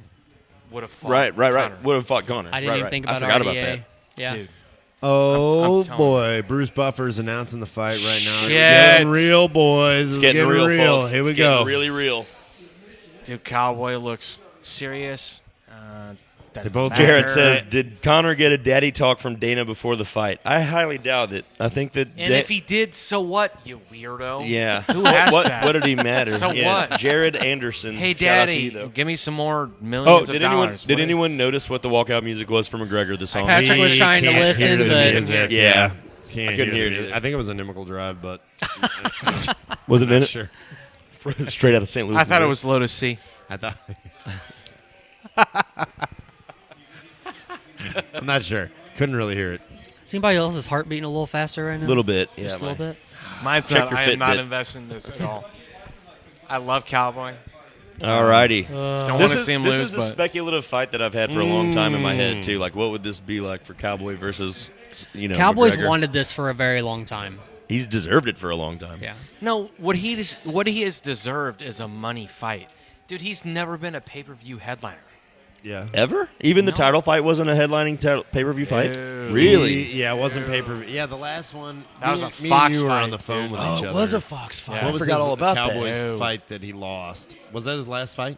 would have fought. Right. Connor. Would have fought Connor. I didn't even think about I forgot RDA. about that. Yeah. Dude. Oh I'm telling boy, Bruce Buffer's announcing the fight right now. Shit. It's getting real, boys. It's getting real, folks. Here we It's getting go. really real. Dude, Cowboy looks serious. Doesn't both- matter. Jared says, "Did Connor get a daddy talk from Dana before the fight?" I highly doubt it. I think that. And if he did, so what? You weirdo. yeah. Who asked what, that? What did he matter? So Yeah, what? Jared Anderson. Hey, Shout out to you, Daddy, though. give me some more Oh, millions did of anyone dollars. did What- anyone notice what the walkout music was for McGregor? The song. Patrick was trying to Can't listen, hear the but- music. Yeah. Can't I couldn't hear the it music. either. I think it was a Inimical Drive, but Was it in not it? sure. Straight out of St. Louis. I thought it Missouri. was Lotus C. I thought. I'm not sure. Couldn't really hear it. Is anybody else's heart beating a little faster right now? a little bit. Yeah, Just a little bit. Mine's Check not. your I am not Fitbit. investing in this at all. I love Cowboy. Alrighty. Don't This want to is see him this lose, is a but speculative fight that I've had for a long time in my head too. Like, what would this be like for Cowboy versus Cowboys McGregor? wanted this for a very long time. He's deserved it for a long time. Yeah. no. What he has deserved is a money fight, dude. He's never been a pay-per-view headliner. Yeah. Ever? Even the No. title fight wasn't a headlining pay-per-view fight. No. Really? Yeah, it wasn't pay-per-view. Yeah, the last one. That was me a and Fox you were fight, on the phone dude. with Oh, each it other. was a Fox fight. Yeah. What I was forgot his all about Cowboys that. fight that he lost? Was that his last fight?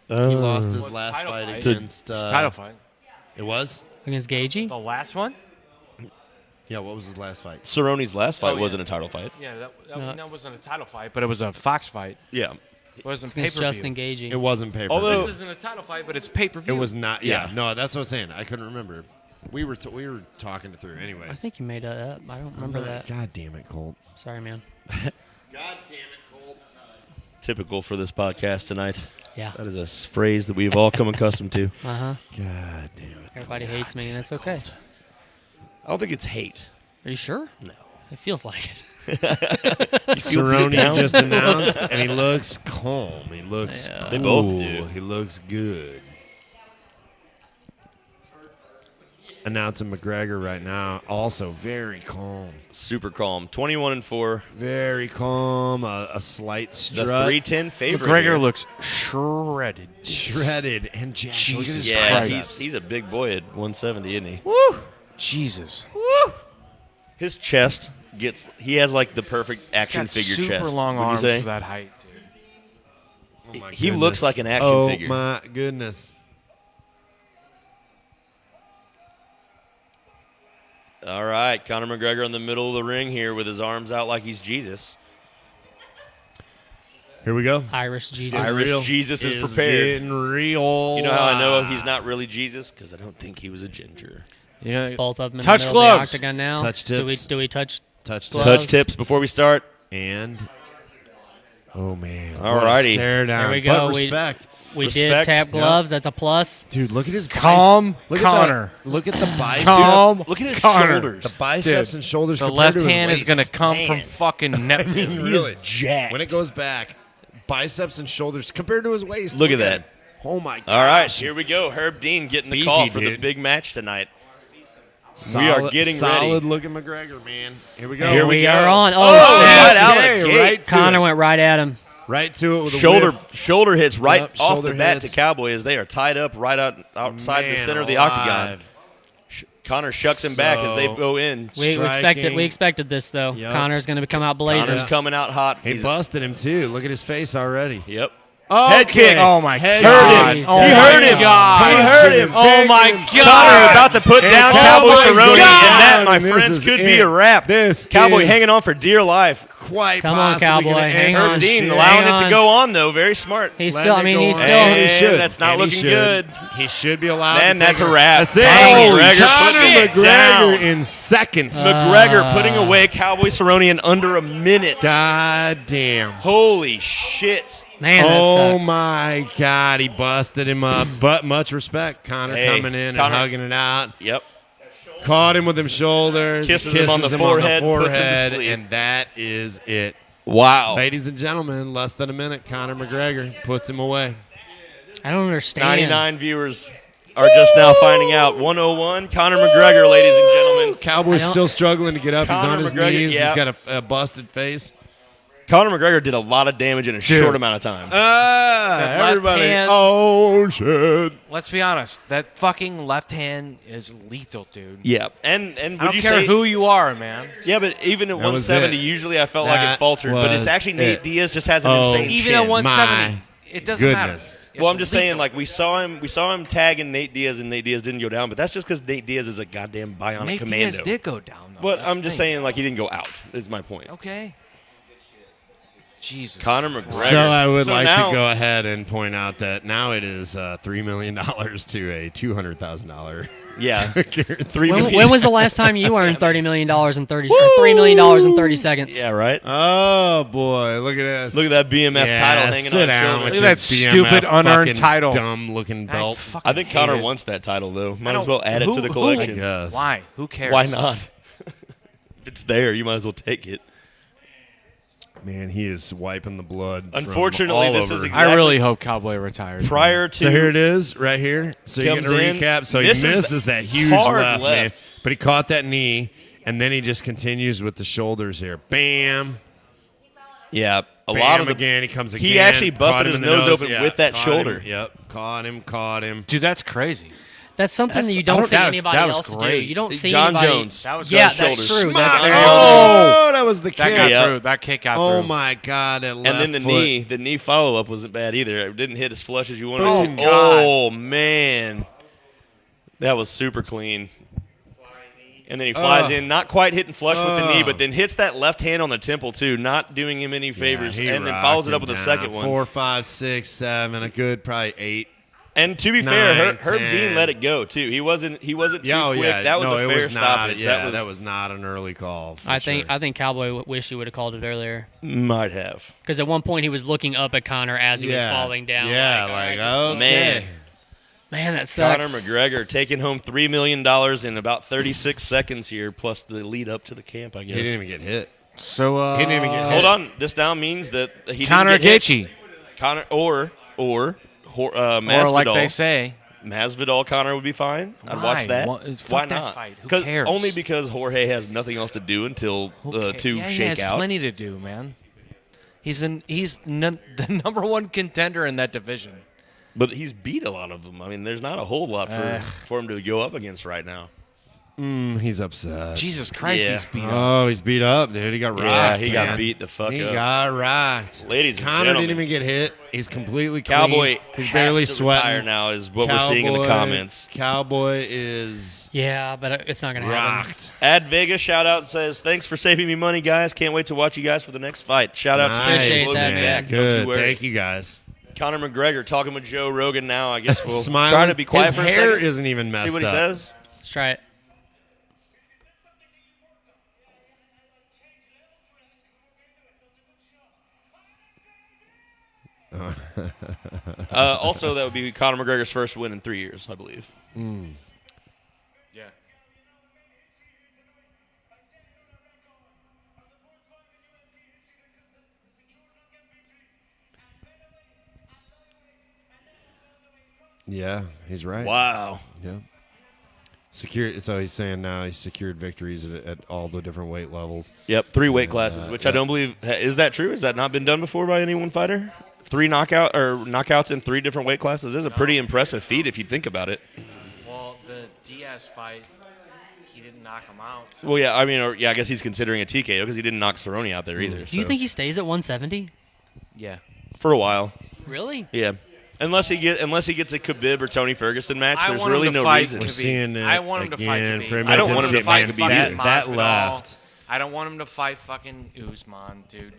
He lost his Was it last title fight fight? against. It's a title fight. It was. Against Gagey? The last one? Yeah. What was his last fight? Cerrone's last fight Oh, yeah. wasn't a title fight. Yeah, No. that wasn't a title fight, but it was a Fox fight. Yeah. It wasn't Against pay-per-view. Justin Gagey. It wasn't pay-per-view. Although- This isn't a title fight, but it's pay-per-view. it was not. Yeah. Yeah. No, that's what I'm saying. I couldn't remember. We were talking it through. Anyways. I think you made that up. I don't remember that. God damn it, Colt. Sorry, man. Typical for this podcast tonight. Yeah. That is a phrase that we've all come accustomed to. Uh-huh. God damn it. Everybody hates me, and it's okay. I don't think it's hate. Are you sure? No. It feels like it. Cerrone just announced, and he looks calm. He looks cool. They both do. He looks good. Announcing McGregor right now, also very calm. Super calm. 21-4. Very calm. A slight strut. The 310 favorite. McGregor here. looks shredded. Shredded and jacked. Jesus Yeah, Christ. he's a big boy at 170, isn't he? Woo! Jesus. Woo! His chest he has like the perfect action He's got figure super chest. long wouldn't you arms say? for that height, dude. Oh my He goodness. looks like an action figure. Oh my goodness. All right, Conor McGregor in the middle of the ring here with his arms out like he's Jesus. Here we go. Irish Jesus. Irish Jesus is prepared. Getting real. You know how I know he's not really Jesus? Because I don't think he was a ginger. Yeah. Both of them in Touch the middle of the gloves. octagon now. Touch tips. Do we touch? Touch Gloves. Touch tips before we start. And oh man. All what a righty. Stare down. There we go. But respect. We Respect. did tap gloves. That's a plus. Dude, look at his Calm look Connor. Look at the bicep. Calm. Look at his Connor. shoulders. The biceps Dude, and shoulders. The compared left to his hand is waist. going to come from Man. fucking Neptune. He He is is jacked. When it goes back, biceps and shoulders compared to his waist. Look at that. him. Oh my god. All right, here we go. Herb Dean getting the Beefy, call for the dude. big match tonight. Solid, we are getting solid ready. looking McGregor, man. Here we go. Here we we go. are on. Oh, Oh, right shit. out of the Okay, gate. right to Connor it. went right at him. Right to it with a Shoulder whiff. shoulder hits right Yep, off shoulder the bat hits. to Cowboy as they are tied up right outside the Man center of the alive. octagon. Connor shucks him back as they So- go in. We Striking. expected this though. Yep. Connor's going to come out blazing. Connor's coming out hot. He busted him too. Look at his face already. Yep. Head kick. Oh, my Head God. kick. Oh, he my heard him. God. He Punching heard him. Oh, my taking him. God. Connor about to put And down Cowboy's Cowboy Cerrone, going and that, down, my and this friends, is could it. be a wrap. This Cowboy is hanging on for dear life. Quite Come on, possibly Cowboy. gonna Hang end on. Herb this Dean shit. allowing Hang it to on. go on, though. Very smart. He's Let still. it I mean, go he's on. still. And he And should. that's not And he looking should. good. He should be allowed. And to that's take a wrap. That's it. Bang, Holy McGregor Conor putting it McGregor down. in seconds. McGregor putting away Cowboy Cerrone in under a minute. God damn. Holy shit. Man, that Oh sucks. my God, he busted him up. But much respect, Connor Hey, coming in Conor- and hugging it out. Yep. Caught him with them shoulders. Kisses him on the forehead, puts him to forehead, sleep. and that is it. Wow. Ladies and gentlemen, less than a minute, Conor McGregor puts him away. I don't understand. 99 viewers are just now finding out. 101, Conor McGregor, ladies and gentlemen. Cowboy's I don't- still struggling to get up. He's Conor on his McGregor, knees. yeah. He's got a busted face. Conor McGregor did a lot of damage in a short amount of time. That left Everybody. hand- Oh, shit. Let's be honest. That fucking left hand is lethal, dude. Yeah. And I would don't you care say who you are, man. Yeah, but even at That was 170, it. usually I felt like it That faltered. But it's was actually Nate it. Diaz just has an Oh, insane Even chin. at 170, My it doesn't goodness. matter. Well, I'm It's just saying, lethal. like we saw him tagging Nate Diaz, and Nate Diaz didn't go down. But that's just because Nate Diaz is a goddamn bionic Nate commando. Diaz did go down, though. But That's I'm the just thing. saying, like he didn't go out. Is my point. Okay. Jesus. Conor McGregor. So I would So like now- to go ahead and point out that now it is $3 million to a $200,000 Yeah. guarantee. 3 When, million. when was the last time you earned $30 million in 30 or $3 million in 30 seconds? Yeah, right. Oh boy, look at this! Look at that BMF Yeah, title hanging sit on his down shoulder. with Look your at that stupid BMF unearned fucking title. dumb-looking belt. fucking I think hate Conor it. wants that title though. Might I as well don't- add it to the who- collection. Yes. Why? Who cares? Why not? If it's there, you might as well take it. Man, he is wiping the blood. from Unfortunately, all this over. is exactly I really hope Cowboy retires. prior to So here it is, right here. So you're Comes going to in, recap. So he misses misses that huge hard left, man. left. But he caught that knee, and then he just continues with the shoulders here. Bam. yeah, a Bam lot of the again. He comes again. He actually busted Caught him his in the nose open Yeah, with that caught shoulder. him. Yep. Caught him. Dude, that's crazy. That's something that you I don't don't- see that was- anybody that was else do. great. You don't see John anybody. Jones. That was Yeah, good that's shoulders. true. That's very Oh, that was the That kick. got Yeah. through. That kick got Oh through. my God! That left and then the foot. the knee follow up wasn't bad either. It didn't hit as flush as you wanted Oh, it to. God. Oh man, that was super clean. And then he flies in, not quite hitting flush with the knee, but then hits that left hand on the temple too, not doing him any favors, Yeah, he and then rocked follows it up him with a down. second one. 4, 5, 6, 7, a good probably 8. And to be fair, 9, Herb 10. Dean let it go too. He wasn't too Oh, quick. yeah. That was no, a it fair was not. stoppage. Yeah, that was not an early call. for I think sure. Cowboy wish he would have called it earlier might have. because at one point he was looking up at Connor as he was falling down. Yeah, all like right. okay. Man. Man, that sucks. Conor McGregor taking home $3 million in about 36 seconds here, plus the lead up to the camp, I guess. He didn't even get hit. So He didn't even get hit. Hold on. This now means that he Conor didn't get Gaethje, hit. Conor or Masvidal. or like they say, Masvidal Conor would be fine. I'd Why? watch that. Fuck Why that not? fight. Who cares? Only because Jorge has nothing else to do until the two yeah, he shake has out. plenty to do, man. He's the number one contender in that division. But he's beat a lot of them. I mean, there's not a whole lot for him to go up against right now. He's upset. Jesus Christ, Yeah. he's beat up. Oh, he's beat up, dude. He got rocked. Yeah, he man. got beat the fuck He up. got rocked. Ladies and Conor gentlemen. didn't even get hit. He's completely clean. Cowboy He's has barely to sweating. retire now is what we're seeing in the comments. Cowboy is Yeah, but it's not going to happen. rocked. Ad Vega shout out and says, thanks for saving me money, guys. Can't wait to watch you guys for the next fight. Shout out to Appreciate Logan that, Mack. man. Don't Good. you worry. Thank you, guys. Conor McGregor talking with Joe Rogan now. I guess we'll Smiling. try to be quiet His for a hair second. isn't even messed See what he up. says. Let's try it. Also, that would be Conor McGregor's first win in 3 years, I believe. Yeah. Yeah, he's right. Wow. Yeah. Secured. So he's saying now he's secured victories at all the different weight levels. Yep, 3 weight classes, which I don't believe. Is that true? Has that not been done before by any one fighter? 3 knockouts in 3 different weight classes is a pretty impressive feat if you think about it. Well, the Diaz fight, he didn't knock him out. Well, yeah, I mean, I guess he's considering a TKO because he didn't knock Cerrone out there either. Do you think he stays at 170? Yeah. For a while? Really? Yeah. Unless he gets a Khabib or Tony Ferguson match, I there's want him really to no fight reason. We're Khabib. seeing it I want him to fight again Khabib. for him I don't want him to fight Khabib. Khabib. That Masvidal. left. I don't want him to fight fucking Usman, dude.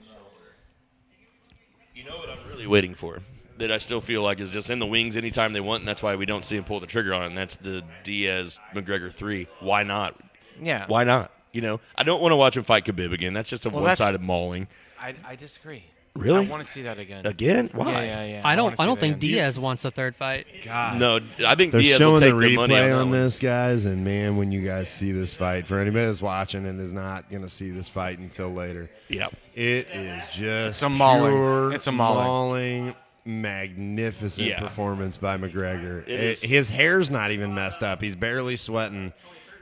You know what I'm really waiting for? That I still feel like is just in the wings anytime they want, and that's why we don't see him pull the trigger on it, and that's the Diaz-McGregor 3. Why not? Yeah. Why not? You know, I don't want to watch him fight Khabib again. That's just a one-sided mauling. I disagree. Really? I want to see that again. Again? Why? Yeah. I wanna see don't that think again. Diaz wants a third fight. God. No, I think They're Diaz will showing the take the money replay on on that one. this, guys, and man, when you guys see this fight, for anybody that's watching and is not going to see this fight until later, Yeah. it is just It's a mauling. pure It's a mauling. magnificent Yeah. performance by McGregor. It is. His hair's not even messed up. He's barely sweating.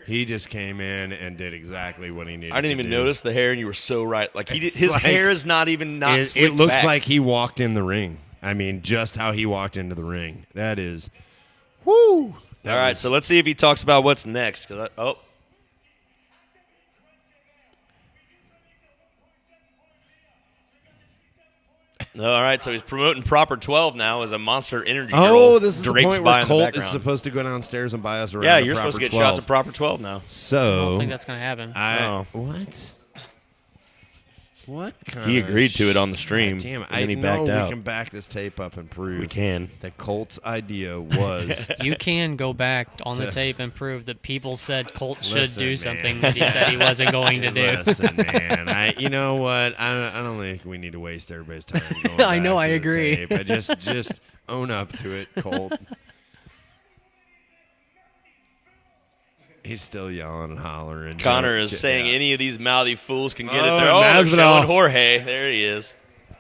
He just came in and did exactly what he needed. I didn't to even do. notice the hair, and you were so right. Like It's his like- hair is not even not. It slicked looks back. like he walked in the ring. I mean, just how he walked into the ring. That is, whoo. All right, so let's see if he talks about what's next. Oh. All right, so he's promoting Proper 12 now as a Monster Energy girl. Oh, this is the drapes point by where in the Colt is background. supposed to go downstairs and buy us around. Yeah, the you're supposed to Proper get 12. shots of Proper 12 now. I So don't think that's going to happen. what? What kind He of agreed to it on the stream, God damn it. and then he know backed out. we can back this tape up and prove We can. that Colt's idea was You can go back on the So- tape and prove that people said Colt should Listen, do man. something that he said he wasn't going to do. Listen, man. You know what? I don't think we need to waste everybody's time. Going I know, back I to the agree. tape. I just own up to it, Colt. He's still yelling and hollering. Connor is saying Yeah. any of these mouthy fools can get Oh, it there. Oh, they're Masvidal. showing Jorge. There he is.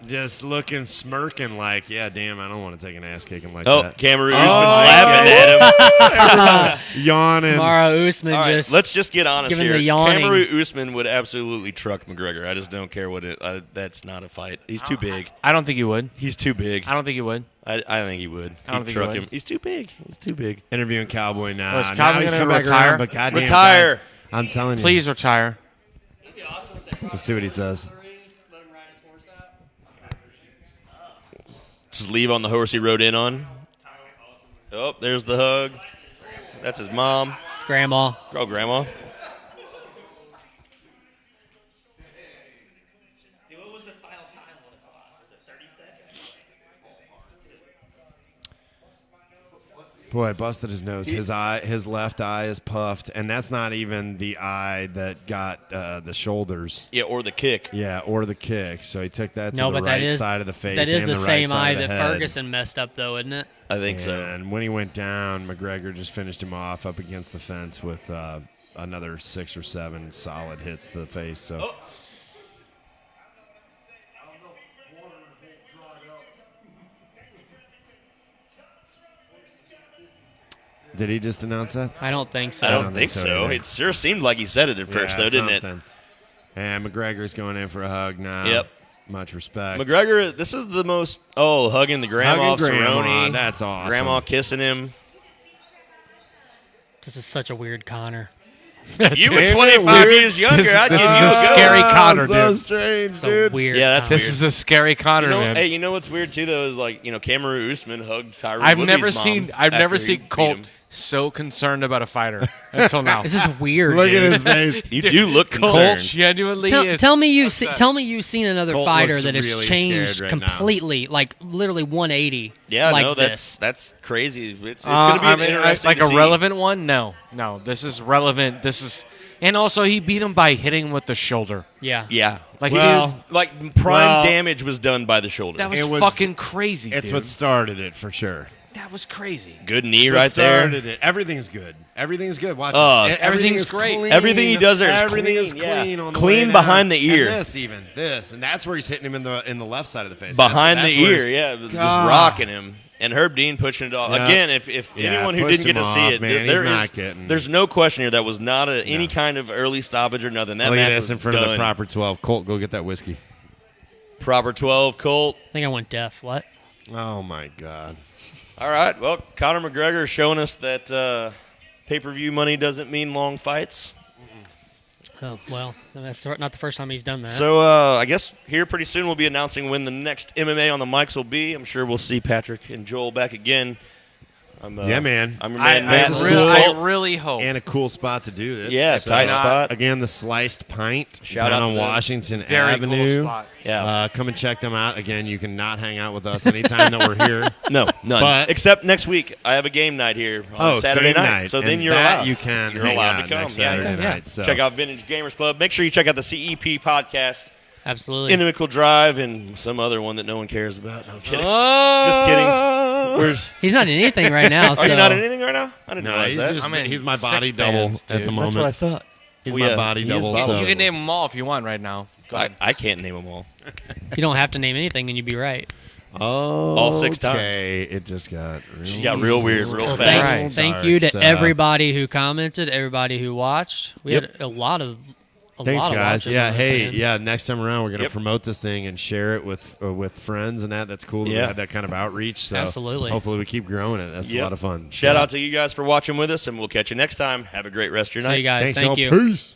Just looking, smirking like, yeah, damn, I don't want to take an ass kicking like Oh, that. Cameron Usman's laughing at him. Yawning. Mara Usman All right, just let's just get honest giving here. the yawning. Cameron Usman would absolutely truck McGregor. I just don't care what it. That's not a fight. He's too big. I don't think he would. He's too big. I don't think he would. I think he would. I don't He'd think he truck would. him. He's too big. He's too big. Interviewing Cowboy now. Oh, is Now Cowboy he's gonna come back retire? around, but goddamn, Retire. guys, I'm telling you. Please retire. Let's see what he says. Just leave on the horse he rode in on. Oh, there's the hug. That's his mom. Grandma. Oh, grandma. Boy, busted his nose. His left eye is puffed, and that's not even the eye that got the shoulders. Yeah, or the kick. Yeah, or the kick. So he took that to No, the but right side of the face. that is and the right same side eye of the that head. Ferguson messed up, though, isn't it? I think so. And when he went down, McGregor just finished him off up against the fence with another 6 or 7 solid hits to the face. So. Did he just announce that? I don't think so. I don't think so. either. It sure seemed like he said it at first, though, didn't it? And McGregor's going in for a hug now. Yep. Much respect. McGregor, this is the most, hugging the grandma, Hugging grandma, Cerrone. that's awesome. Grandma kissing him. This is such a weird Connor. You were 25 years younger. I'd give this you is a a go. scary Connor, so dude. strange, So dude. weird. Yeah, that's Connor. This is a scary Connor, man. Hey, you know what's weird too though is like Kamaru Usman hugged Tyron I've Woodley's never mom seen after he beat Colt him. so concerned about a fighter until now. This is weird. Look dude. at his face. You do look Colt concerned. genuinely is. Tell me you've seen another Colt fighter looks that has really changed scared right now. completely, like literally 180. Yeah, like no, this. that's crazy. It's going to be an interesting like to a see. relevant one. No, this is relevant. This is, and also he beat him by hitting him with the shoulder. Yeah. Yeah, Like, like prime damage was done by the shoulder. that It was- fucking crazy. It's dude. what started it for sure. That was crazy. Good knee It's what right there. started it. Everything's good. Everything's good. Watch Oh, this. everything's is great. clean. Everything he does there is Everything clean, is yeah. clean on the Clean way behind down. the ear. And this, and that's where he's hitting him in the left side of the face. Behind That's the where ear, he's- yeah, just God. rocking him. And Herb Dean pushing it off. Yeah. Again, if Yeah, anyone who pushed didn't get him to see off, it, man. there He's not is- getting- there's no question here that was not any kind of early stoppage or nothing. That Look at match this was in front of the done. proper 12. Colt, go get that whiskey. Proper 12, Colt. I think I went deaf. What? Oh, my God. All right. Well, Conor McGregor is showing us that pay-per-view money doesn't mean long fights. Oh, well, that's not the first time he's done that. So I guess here pretty soon we'll be announcing when the next MMA on the mics will be. I'm sure we'll see Patrick and Joel back again. Yeah, man. I'm your man, I- Matt. this is I cool. really hope. And a cool spot to do it. Yeah, tight spot. Again, the Sliced Pint Shout down out on to them. Washington Very Avenue. cool spot. Yeah. Come and check them out. Again, you can not hang out with us anytime that we're here. No, none. But- except next week. I have a game night here on Saturday game night. So then And you're that allowed. you can You're hang allowed out to come. next Yeah, Saturday yeah. night. So. Check out Vintage Gamers Club. Make sure you check out the CEP podcast, Absolutely. Inimical Drive, and some other one that no one cares about. No, I'm kidding. Oh! Just kidding. Where's? He's not in anything right now. Are you so- not in anything right now? I didn't No, realize he's that. just, I'm in he's my 6 body double bands, at the dude. moment. That's what I thought. He's Well, my yeah, body he is double. body So. You can name them all if you want right now. Go ahead. I can't name them all. You don't have to name anything, and you'd be right. Oh, All 6 times. Okay, it just got real. She got real weird, real Well, fast. thanks, Right. thank you to So- everybody who commented, everybody who watched. We Yep. had a lot of Thanks, guys. watches Yeah, on this, hey, man. yeah. Next time around, we're gonna Yep. promote this thing and share it with friends and that. That's cool. That we Yeah. had that kind of outreach. So Absolutely. Hopefully, we keep growing it. That's Yep. a lot of fun. Shout So, out to you guys for watching with us, and we'll catch you next time. Have a great rest of your See night. you guys. Thanks, Thank y'all. you. Peace.